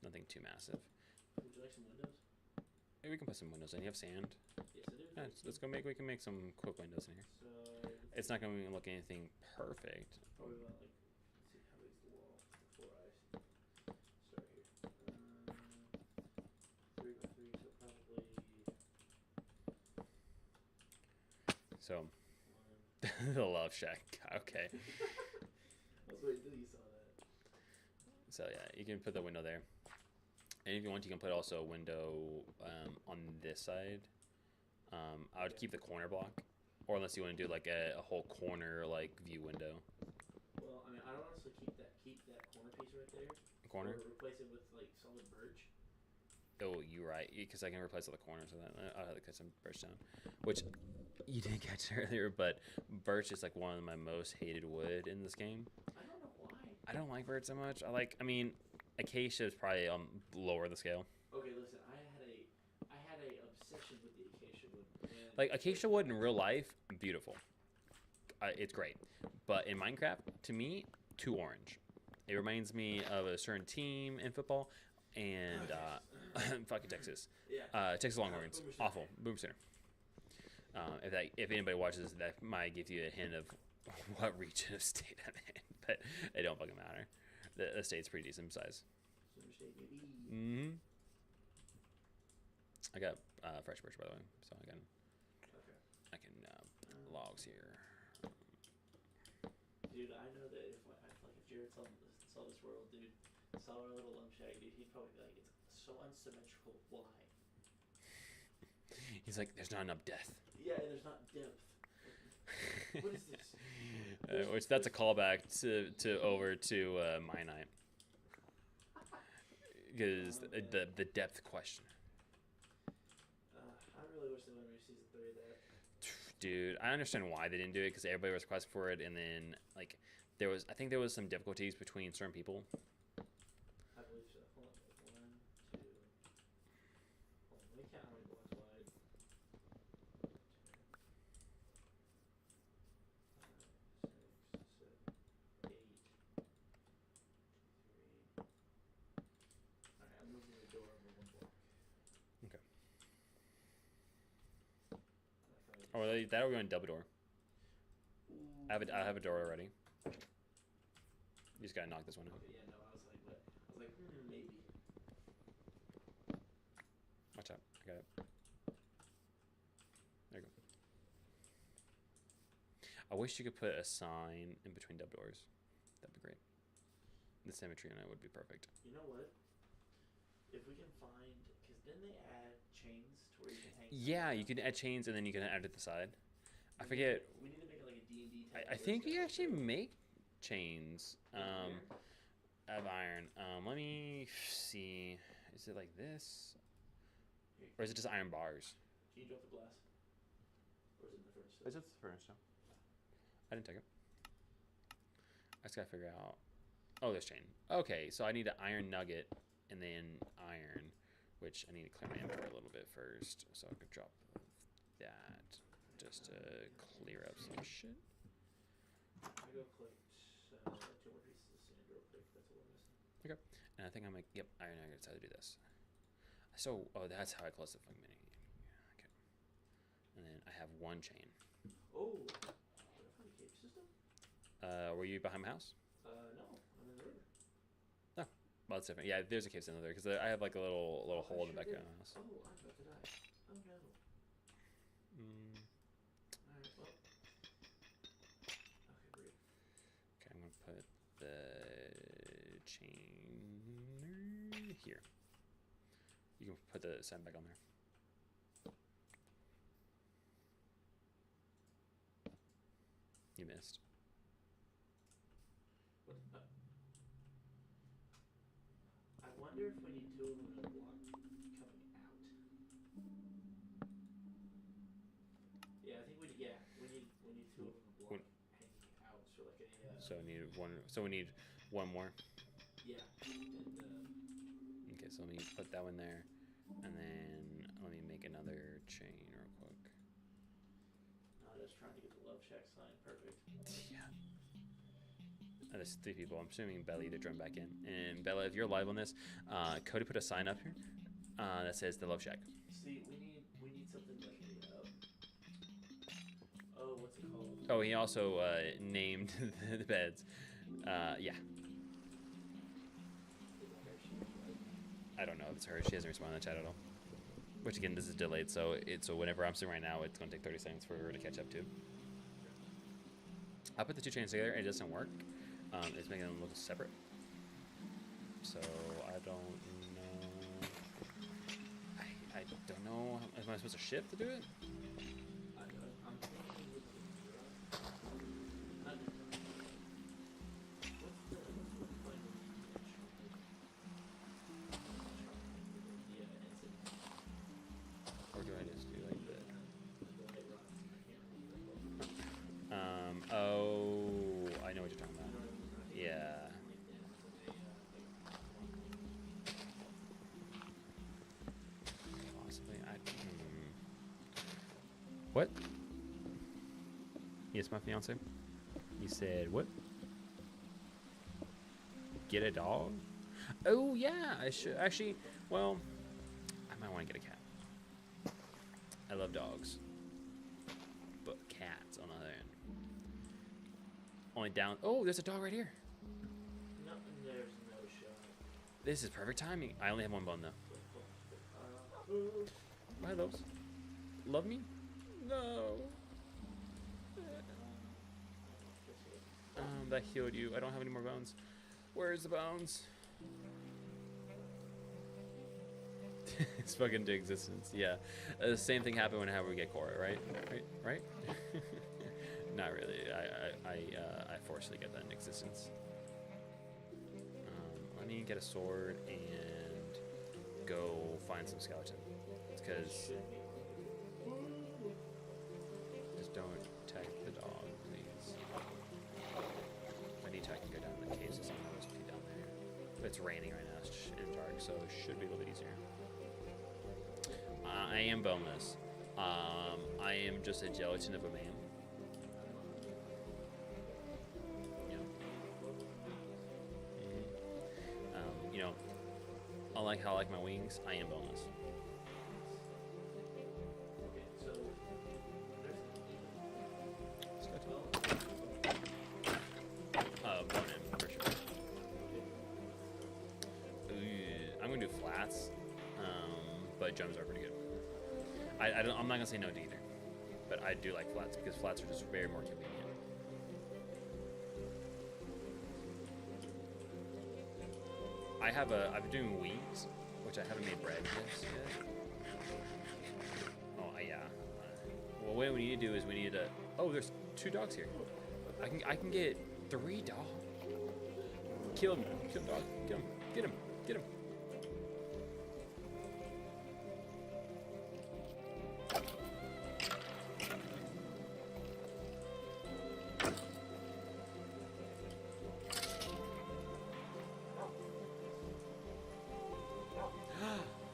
S1: Nothing too massive.
S3: Would you like some windows?
S1: Maybe we can put some windows in. You have sand?
S3: Yes, I do.
S1: Yeah, let's go make. We can make some quick windows in here.
S3: So
S1: It's not going to look anything perfect.
S3: probably about like, let's see, how big is the wall before I start here? 3 by 3, so probably
S1: So,
S3: one.
S1: the love shack. Okay.
S3: I was waiting until you saw that.
S1: So yeah, you can put the window there, and if you want, you can put also a window on this side. I would keep the corner block, or unless you want to do like a whole corner like view window.
S3: Well, I mean, I would honestly keep that corner piece right there.
S1: Corner.
S3: Or replace it with like solid birch.
S1: Oh, you're right, because I can replace all the corners of that. I'll have to cut some birch down, which you didn't catch earlier, but birch is like one of my most hated wood in this game.
S3: I don't know why.
S1: I don't like birch so much. I mean, acacia is probably lower the scale.
S3: Okay, listen, I had a obsession with the acacia wood.
S1: Like acacia wood in real life, beautiful. It's great, but in Minecraft, to me, too orange. It reminds me of a certain team in football, and fucking Texas.
S3: Yeah.
S1: Texas Longhorns,
S3: Boomer Center.
S1: awful. Boom Center. If anybody watches, that might give you a hint of what region of state I'm in, but it don't fucking matter. The state's pretty decent size.
S3: Summer State, baby.
S1: Mm-hmm. I got fresh birch, by the way, so
S3: Okay.
S1: I can logs here.
S3: Dude, I know that if Jared saw this world, dude, saw our little lump shack, dude, he'd probably be like, it's so unsymmetrical. Why?
S1: He's like, there's not enough depth.
S3: Yeah, and there's not depth. What is this?
S1: Which that's a callback to my night, because the depth question.
S3: I really wish they would make season 3 of that.
S1: Dude, I understand why they didn't do it, because everybody was requesting for it, and then like I think there was some difficulties between certain people.
S3: I believe so. Hold on. 1, 2. Hold on. Let me count how many blocks wide. 5, 6, 7, 8. 3. Alright, I'm moving the door over 1 block.
S1: Okay.
S3: I thought
S1: Or that we're going double door. I have a door already. You just gotta knock this one out.
S3: Okay, yeah, no, I was like, maybe.
S1: Watch out. I got it. There you go. I wish you could put a sign in between double doors. That'd be great. The symmetry on it would be perfect.
S3: You know what? If we can find, because then they add chains to where you can hang.
S1: Yeah, you can add chains and then you can add it to the side. I forget.
S3: We need to make it like a D&D type.
S1: I think you actually make chains of iron. Let me see. Is it like this? Or is it just iron bars?
S3: Can you drop the glass? Or is it in the furnace?
S1: It's just the furnace. I didn't take it. I just gotta figure out. Oh, there's chain. Okay, so I need an iron nugget and then iron, which I need to clear my inventory a little bit first, so I could drop that just to clear up some shit.
S3: I go collect 2 more pieces of sand real quick. That's what we're missing.
S1: Okay, and I think I'm like, yep, iron nuggets. How to do this? So, oh, that's how I close the fucking mini. Okay, and then I have 1 chain.
S3: Oh, did I find a cave system?
S1: Were you behind my house?
S3: No, I'm in the river.
S1: Oh, well, that's different. Yeah, there's a cave system there because I have like a little hole in the back of
S3: did.
S1: my house.
S3: Oh, I'm about to die. Oh no. Alright, well. Okay, great.
S1: Okay, I'm gonna put the chain here. You can put the sand back on there. You missed.
S3: What? I wonder if we need 2 of them in a block coming out. Yeah, I think we need 2 of them in a block hanging out. So like a.
S1: So I need one. So we need 1 more.
S3: Yeah, and
S1: Okay, so let me put that one there, and then let me make another chain real quick.
S3: no, just trying to get the love shack sign perfect.
S1: Yeah. There's 3 people. I'm assuming Bella either joined back in. And Bella, if you're live on this, Cody put a sign up here that says the Love Shack.
S3: See, we need something like a oh, what's it called?
S1: Oh, he also named the beds. Yeah. I don't know if it's her. She hasn't responded in the chat at all. Which again, this is delayed, so whenever I'm sitting right now, it's gonna take 30 seconds for her to catch up to. I put the 2 chains together and it doesn't work. It's making them look separate. So I don't know. I don't know. Am I supposed to shift to do it?
S3: I'm thinking with
S1: Or do I just do like the? Oh, I know what you're talking about. Yeah. Possibly. What? Yes, my fiance. You said what? Get a dog? Oh yeah, I should actually. Well, I might want to get a cat. I love dogs, but cats on the other end. Only down. Oh, there's a dog right here.
S3: no, there's no shot.
S1: This is perfect timing. I only have 1 bone though. Bye, loves. Love me? No. That healed you. I don't have any more bones. Where's the bones? It's fucking into existence. Yeah. The same thing happened whenever we get Cora, right? Right? Not really. I forcefully get that into existence. Let me get a sword and go find some skeleton. Because just don't attack the dog, please. If I need to, I can go down in the caves or something. I'll just be down there. But it's raining right now. It's dark, so it should be a little bit easier. I am boneless. I am just a gelatin of a man. You know. You know, unlike how I like my wings, I am boneless.
S3: Okay, so
S1: Bone in, for sure. I'm gonna do flats, but drums are pretty good. I'm not gonna say no to either, but I do like flats because flats are just very more convenient. I've been doing wheats, which I haven't made bread with yet. Oh yeah. Well, what we need to do is we need to. Oh, there's 2 dogs here. I can get 3 dogs. Kill him, dog. Get him.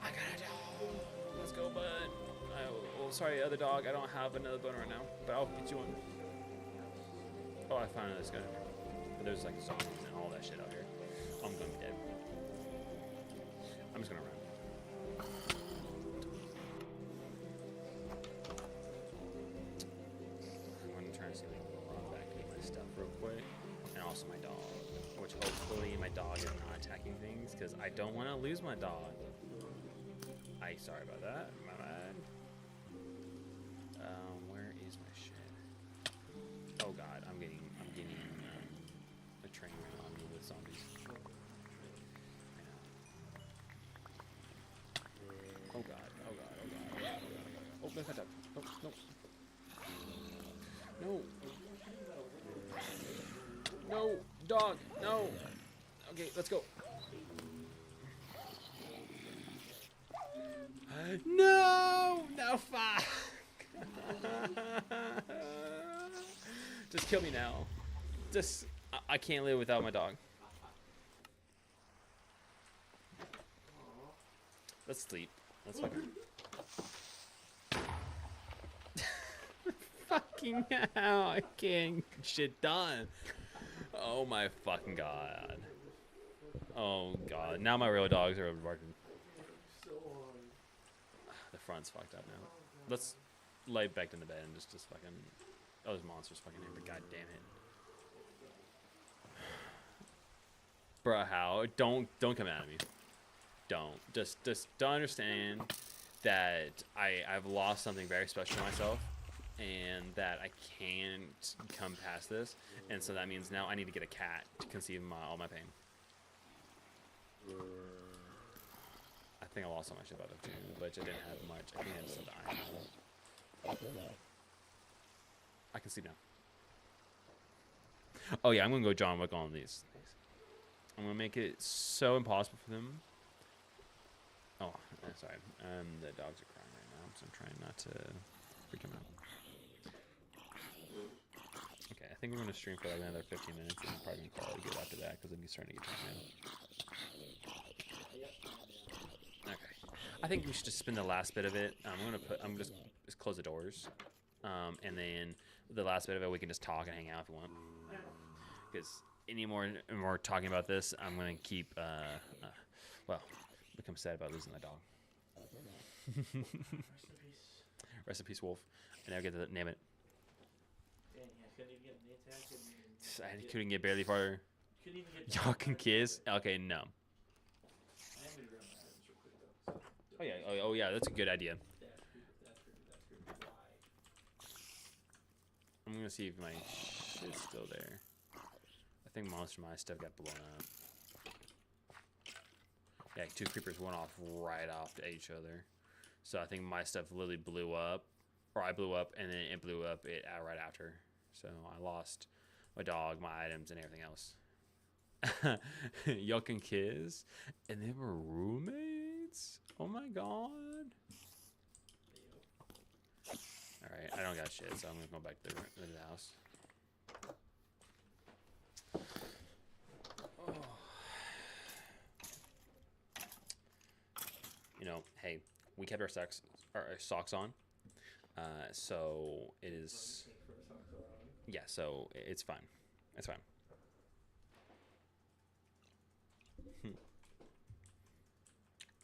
S1: I got a dog. Let's go, bud. Sorry, other dog. I don't have another bone right now, but I'll get you one. Oh, I found this guy. But there's like zombies and all that shit out here. I'm gonna be dead. I'm just gonna run. I'm gonna try and see if I can run back to my stuff real quick. And also my dog. Which hopefully my dog is not attacking things, because I don't want to lose my dog. Sorry about that. My bad. Where is my shit? Oh god, I'm getting a train ran on me with zombies. I know. Oh god. Oh, back up. No. No, dog, no. Okay, let's go. No, fuck. Just kill me now. I can't live without my dog. Let's sleep. Let's fucking. Fucking hell, I can't get shit done. Oh my fucking god. Oh god. Now my real dogs are barking.
S3: So hard.
S1: The front's fucked up now.
S3: Oh, God.
S1: Let's lay back in the bed and just fucking. Oh, those monsters fucking hit me. God damn it. Bruh, how? Don't come at me. Don't. Just don't understand that I've lost something very special to myself, and that I can't come past this, and so that means now I need to get a cat to conceive all my pain. I think I lost all my shit about it too, but I didn't have much. I think I just had the iron. I can see now. Oh yeah, I'm gonna go John Wick on these. I'm gonna make it so impossible for them. Oh, sorry. The dogs are crying right now, so I'm trying not to freak them out. Okay, I think we're gonna stream for like another 15 minutes, and I'm probably gonna call it good after that because it'll be starting to get time now. Okay, I think we should just spin the last bit of it. I'm just close the doors, and then the last bit of it we can just talk and hang out if you want. Because any more talking about this, I'm gonna keep well, become sad about losing my dog.
S3: Rest in peace.
S1: Rest in peace, Wolf. I never get to name it.
S3: Dang, I couldn't even get a name tag.
S1: I couldn't get barely farther.
S3: Couldn't even get.
S1: Y'all can kiss. Okay, no.
S3: I am gonna grab my items real quick though. So
S1: Oh yeah. Oh yeah. That's a good idea.
S3: that's why.
S1: I'm gonna see if my shit's still there. I think most of my stuff got blown up. Yeah, two creepers went off right off to each other. So I think my stuff literally blew up, or I blew up, and then it blew up right after. So I lost my dog, my items, and everything else. Y'all can kiss, and they were roommates. Oh my god. All right, I don't got shit, so I'm gonna go back to the house. Oh. You know, hey, we kept our socks on, so it is. Yeah, so it's fine. It's fine.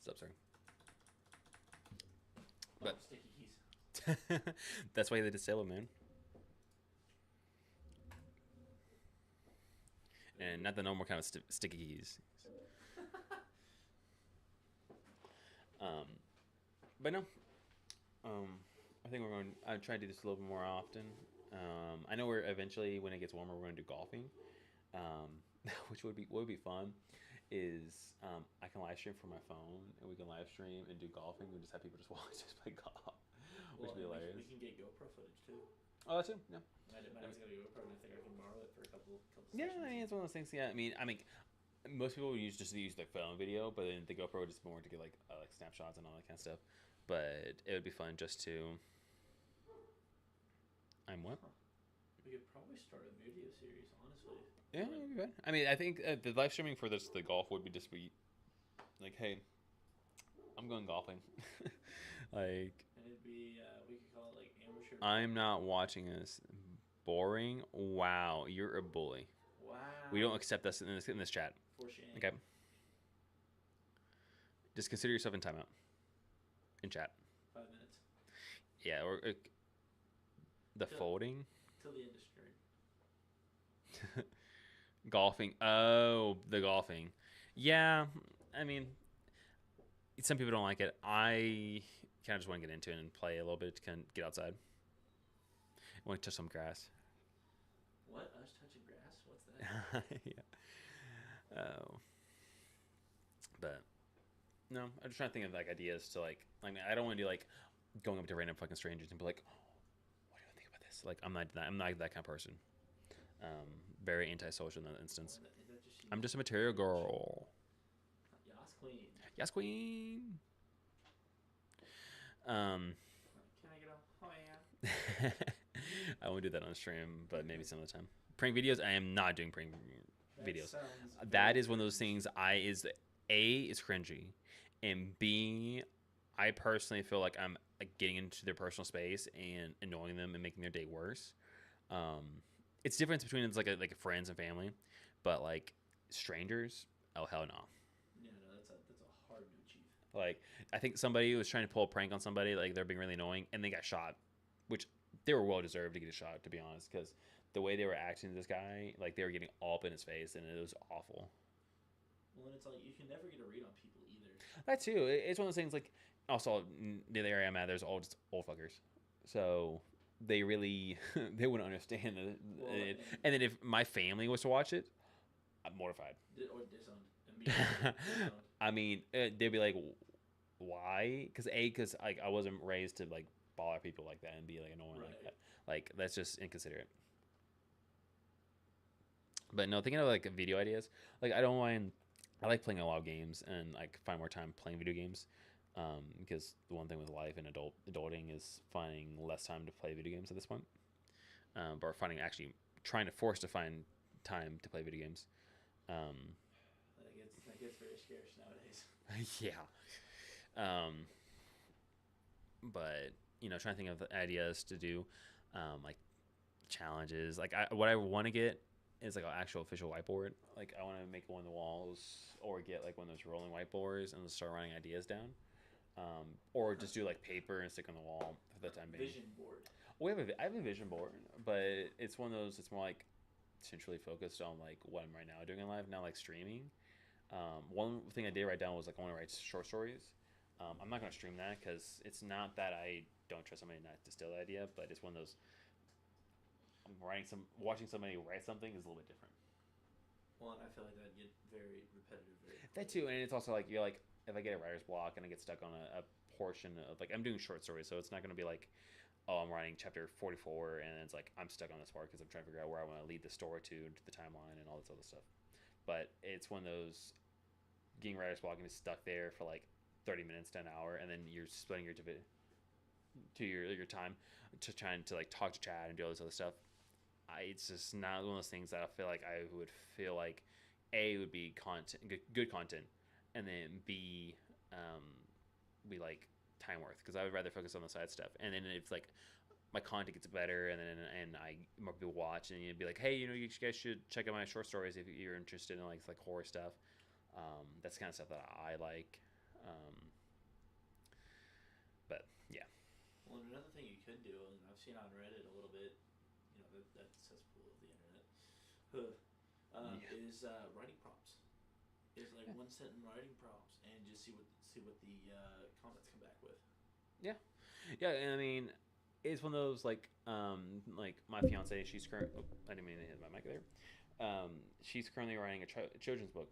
S1: What's up, sir? But
S3: Sticky keys.
S1: that's why they disabled, man. And not the normal kind of sticky keys. But no. I think I try to do this a little bit more often. I know we're eventually, when it gets warmer, we're gonna do golfing. Which would be fun. Is I can live stream from my phone, and we can live stream and do golfing. We just have people just watch us play golf, which would be hilarious.
S3: We can get GoPro footage too.
S1: Oh, that's it. Yeah.
S3: My dad's got a GoPro, and I think I can borrow it for a couple
S1: Yeah,
S3: sessions.
S1: I mean, it's one of those things. Yeah, I mean, most people would use like phone video, but then the GoPro would just more to get like snapshots and all that kind of stuff. But it would be fun just to. I'm what?
S3: We could probably start a video series, honestly.
S1: Yeah, it'd be fun. I mean, I think the live streaming for the golf would be just sweet. Like, hey, I'm going golfing. Like.
S3: And it'd be we could call it like amateur.
S1: I'm not watching this. Boring. Wow, you're a bully.
S3: Wow.
S1: We don't accept this in this chat.
S3: For shame.
S1: Okay. Just consider yourself in timeout. In chat.
S3: 5 minutes.
S1: Yeah, or the
S3: Till-
S1: folding.
S3: Till the end of stream.
S1: Golfing. Oh, the golfing. Yeah, I mean, some people don't like it. I kind of just want to get into it and play a little bit to kind of get outside. I want to touch some grass.
S3: What? Us touching grass? What's that?
S1: Yeah. Oh. But no, I'm just trying to think of like ideas to like. I mean, I don't want to do like going up to random fucking strangers and be like, oh, "What do you think about this?" Like, I'm not that kind of person. Very antisocial in that instance.
S3: Is that just you?
S1: I'm just a material girl.
S3: Yas queen.
S1: Yes, queen.
S3: Can I get a? Oh yeah.
S1: I won't do that on stream, but maybe some other time. Prank videos. I am not doing prank videos. That is one of those things. Is cringy, and B, I personally feel like I'm like getting into their personal space and annoying them and making their day worse. It's difference between it's like a friends and family. but like strangers, oh hell no.
S3: Yeah, no, that's a hard to achieve.
S1: Like I think somebody was trying to pull a prank on somebody, like they're being really annoying, and they got shot, which they were well deserved to get a shot, to be honest, because the way they were acting to this guy, like they were getting all up in his face, and it was awful.
S3: Well, and it's like you can never get a read on people either.
S1: That too, it's one of those things. Like also near the area I'm at, there's all just old fuckers, so they really they wouldn't understand it.
S3: Well,
S1: And then if my family was to watch it, I'm mortified.
S3: Or disowned. Immediately disowned.
S1: I mean, they'd be like, "Why?" Because like I wasn't raised to like bother people like that and be like annoying like
S3: Right.
S1: that. Like that's just inconsiderate. But no, thinking of like video ideas, like I don't mind. I like playing a lot of games and like find more time playing video games. Because the one thing with life and adulting is finding less time to play video games at this point. Or finding actually trying to force to find time to play video games. Um,
S3: That gets very scarce nowadays.
S1: yeah. Um, but trying to think of ideas to do, like challenges. Like what I want to get is like an actual official whiteboard. Like I want to make one of the walls, or get like one of those rolling whiteboards and start writing ideas down. Or just do like paper and stick on the wall for the time being.
S3: Vision board.
S1: I have a vision board, but it's one of those. It's more like centrally focused on like what I'm right now doing in life, not like streaming. One thing I did write down was like I want to write short stories. I'm not gonna stream that because it's not that I don't trust somebody not to steal the idea, but it's one of those. Watching somebody write something is a little bit different.
S3: Well, and I feel like that'd get very repetitive.
S1: That too, and it's also like you're like if I get a writer's block and I get stuck on a portion of like I'm doing short stories, so it's not gonna be like, oh, I'm writing chapter 44 and it's like I'm stuck on this part because I'm trying to figure out where I want to lead the story to the timeline and all this other stuff. But it's one of those getting writer's block and is stuck there for like 30 minutes to an hour, and then you're splitting your time to trying to like talk to Chad and do all this other stuff. It's just not one of those things that I feel like I would feel like A would be good content, and then B be like time worth, because I would rather focus on the side stuff. And then if like my content gets better, and I more people watch, and you'd be like, hey, you guys should check out my short stories if you're interested in like horror stuff. That's the kind of stuff that I like. But yeah.
S3: Well, and another thing you could do, and I've seen on Reddit a little bit, that cesspool of the internet, is writing prompts. Is like one sentence writing prompts, and just see what the comments come back with.
S1: Yeah, and I mean, it's one of those like my fiance. She's I didn't mean to hit my mic there. She's currently writing a children's book,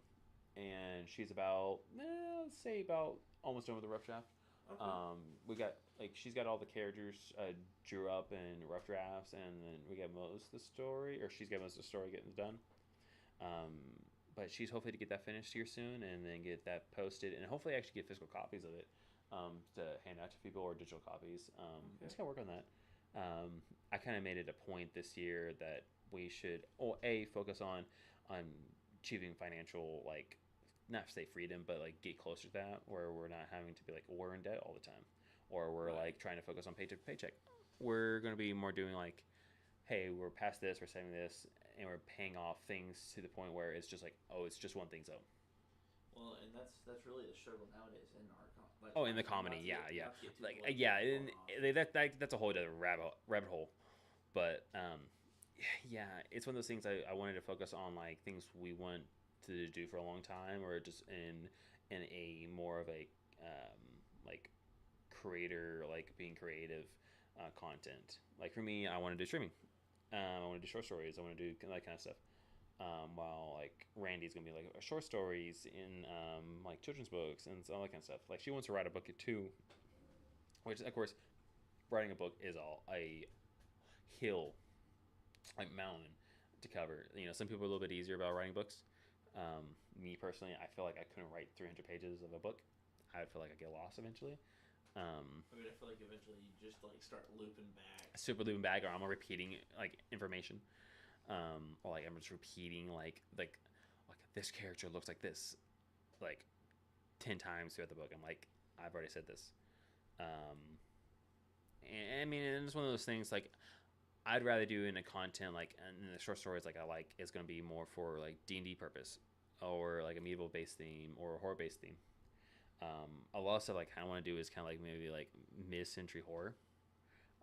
S1: and she's about let's say about almost done with the rough draft.
S3: Okay.
S1: We got like she's got all the characters drew up in rough drafts, and then we got most of the story, or she's got most of the story getting done. But she's hopefully to get that finished here soon, and then get that posted, and hopefully actually get physical copies of it to hand out to people, or digital copies. I'm just gonna work on that. I kind of made it a point this year that we should focus on achieving financial, like, not say freedom, but like get closer to that, where we're not having to be like we're in debt all the time, or we're like trying to focus on paycheck to paycheck. We're going to be more doing like, hey, we're past this, we're saving this, and we're paying off things to the point where it's just like, oh, it's just one thing. So
S3: Well, and that's really the struggle nowadays in our
S1: in the comedy, yeah, like
S3: and
S1: that's a whole other rabbit hole. But yeah, it's one of those things I wanted to focus on, like things we want to do for a long time, or just in a more of a like creator, like being creative content. Like for me, I want to do streaming. I want to do short stories. I want to do that kind of stuff. While like Randy's gonna be like short stories in like children's books and all that kind of stuff. Like she wants to write a book too, which of course, writing a book is all a hill, like mountain to cover. Some people are a little bit easier about writing books. Me personally, I feel like I couldn't write 300 pages of a book. I would feel like I get lost eventually.
S3: I feel like eventually you just like start looping back.
S1: Super looping back, or I'm repeating like information. Or like I'm just repeating like this character looks like this, like 10 times throughout the book. I'm like, I've already said this. And I mean, and it's one of those things like I'd rather do in a content like in the short stories like I like is going to be more for like D&D purpose or like a medieval based theme or a horror based theme. A lot of stuff like I want to do is kind of like maybe like mid-century horror.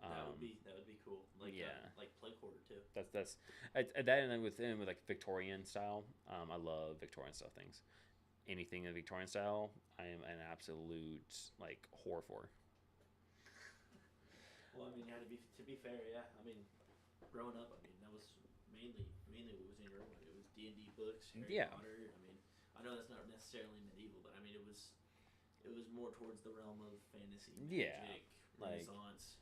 S3: That would be cool.
S1: Yeah,
S3: Like plague horror too.
S1: that's that and then with like Victorian style. I love Victorian style things. Anything in Victorian style, I am an absolute like horror for.
S3: Well, I mean, yeah, to be fair, yeah. I mean, growing up, I mean, that was mainly what was in your life. It was D&D books, Harry
S1: Yeah.
S3: Potter. I mean, I know that's not necessarily medieval, but I mean, it was more towards the realm of fantasy, magic,
S1: Yeah, like-
S3: Renaissance.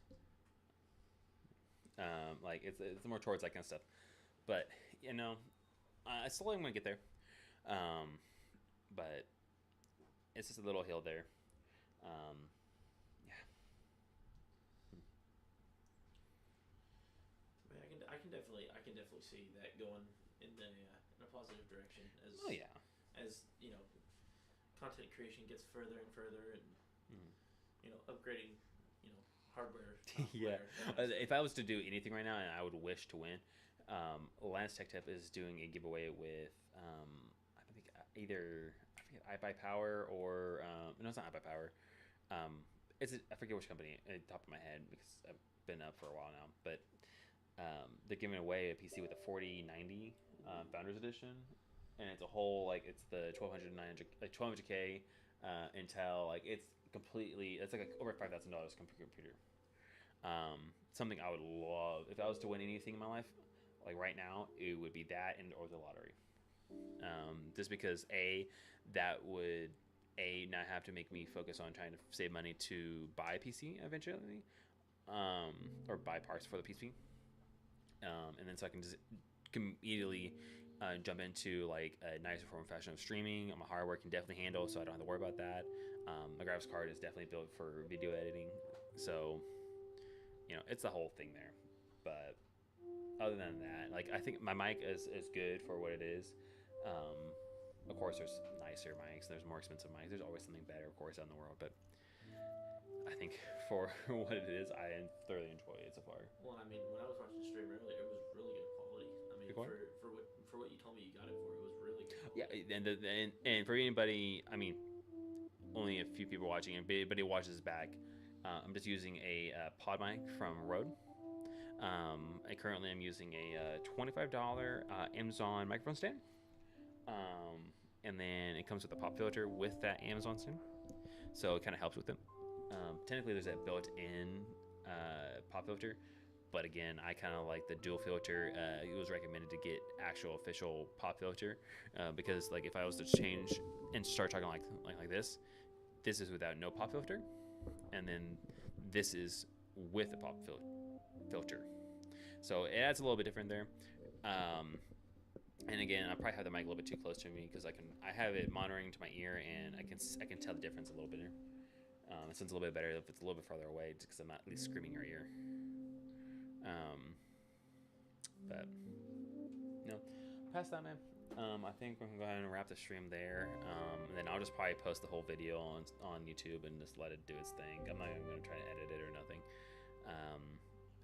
S1: Like it's more towards that kind of stuff. But you know, I slowly want to get there. But it's just a little hill there. Yeah.
S3: I mean, I can definitely see that going in a positive direction as
S1: Oh yeah.
S3: as you know, content creation gets further and further, and you know, upgrading, you know, hardware.
S1: Yeah.
S3: software,
S1: If I was to do anything right now, and I would wish to win, Lance Tech Tip is doing a giveaway with I think either I forget iBuyPower or no, it's not iBuyPower. I forget which company at the top of my head because I've been up for a while now, but they're giving away a PC with a 4090 Founders Edition, and it's a whole like it's the 1200K Intel, like it's like over $5,000 computer. Something I would love if I was to win anything in my life, like right now, it would be that and or the lottery. Just because that would not have to make me focus on trying to save money to buy a PC eventually, or buy parts for the PC, and then so I can just immediately jump into like a nicer form of fashion of streaming. My hardware can definitely handle, so I don't have to worry about that. My graphics card is definitely built for video editing, so you know it's the whole thing there. But other than that, like I think my mic is good for what it is. Of course, there's nicer mics. There's more expensive mics. There's always something better, of course, out in the world. But I think for what it is, I thoroughly enjoy it so far.
S3: Well, I mean, when I was watching the stream earlier, it was really good quality. I mean, for what you told me you got it for, it was really good quality.
S1: Yeah, and for anybody, I mean, only a few people watching, and anybody watches back. I'm just using a pod mic from Rode. Currently I'm using a $25 Amazon microphone stand. And then it comes with a pop filter with that Amazon stand, so it kind of helps with it. Technically, there's that built-in pop filter, but again, I kind of like the dual filter. It was recommended to get actual official pop filter because, like, if I was to change and start talking like this is without no pop filter, and then this is with a pop filter. So it adds a little bit different there. And again, I probably have the mic a little bit too close to me because I have it monitoring to my ear, and I can tell the difference a little bit. It sounds a little bit better if it's a little bit farther away, just because I'm not at least screaming your ear. But no, past that, man. I think we're gonna go ahead and wrap the stream there. And then I'll just probably post the whole video on YouTube and just let it do its thing. I'm not even gonna try to edit it or nothing.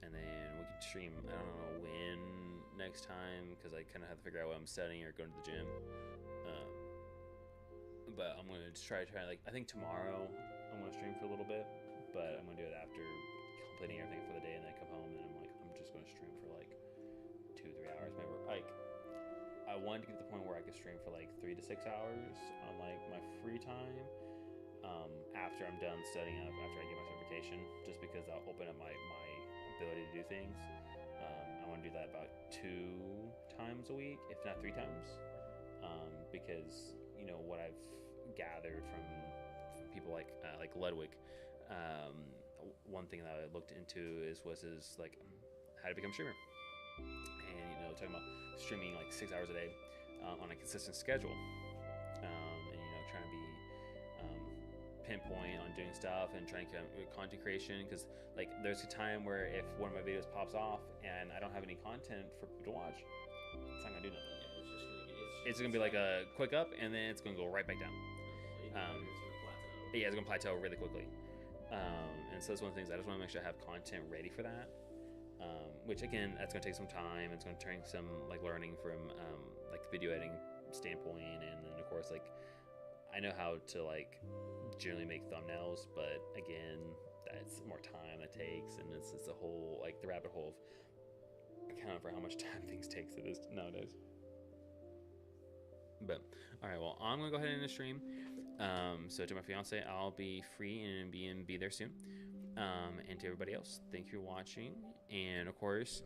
S1: And then we can stream, I don't know when next time, because I kind of have to figure out what I'm studying or going to the gym. But I'm going to just try like, I think tomorrow I'm going to stream for a little bit, but I'm going to do it after completing everything for the day, and then I come home and I'm just going to stream for like 2-3 hours. Maybe like, I wanted to get to the point where I could stream for like 3 to 6 hours on like my free time. After I'm done studying up, after I get my certification, just because I'll open up my ability to do things. I want to do that about 2 times a week, if not 3 times, because you know what I've gathered from people like Ludwig. One thing that I looked into was like how to become a streamer, and you know talking about streaming like 6 hours a day on a consistent schedule, and you know trying to be pinpoint on doing stuff and trying to content creation, because like there's a time where if one of my videos pops off and I don't have any content for people to watch, it's not gonna do nothing.
S3: Yeah,
S1: It's gonna be like a quick up and then it's gonna go right back down.
S3: It's gonna plateau.
S1: Yeah, it's gonna plateau really quickly. And so that's one of the things I just want to make sure I have content ready for that. which again, that's gonna take some time. It's gonna take some like learning from like the video editing standpoint, and then of course like I know how to like generally make thumbnails, but again, that's more time that takes, and it's a whole like the rabbit hole of accounting for how much time things takes it is nowadays. But all right, well, I'm gonna go ahead and end the stream. So to my fiance, I'll be free and be there soon. And to everybody else, thank you for watching. And of course,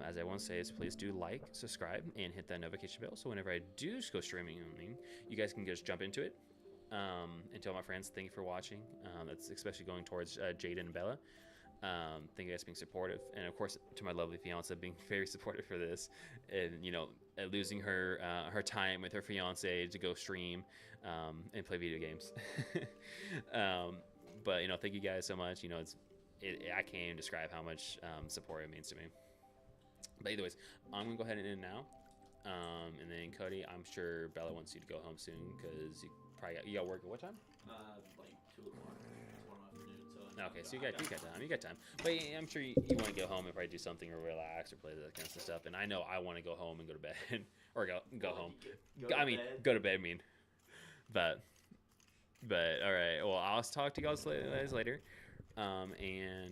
S1: as I want to say, is please do like, subscribe, and hit that notification bell. So whenever I do go streaming, you guys can just jump into it. And tell my friends, thank you for watching. That's especially going towards Jaden and Bella. Thank you guys for being supportive, and of course to my lovely fiance being very supportive for this, and losing her her time with her fiance to go stream and play video games. But thank you guys so much. I can't even describe how much support it means to me. But anyways, I'm gonna go ahead and end now. And then Cody, I'm sure Bella wants you to go home soon because you got work at what time?
S3: Like 2 o'clock tomorrow afternoon. So
S1: Okay, so you got time. You got time. But yeah, I'm sure you want to go home and probably do something or relax or play that kind of stuff. And I know I want to go home and go to bed or go home. Go to bed. But all right. Well, I'll talk to you guys later. And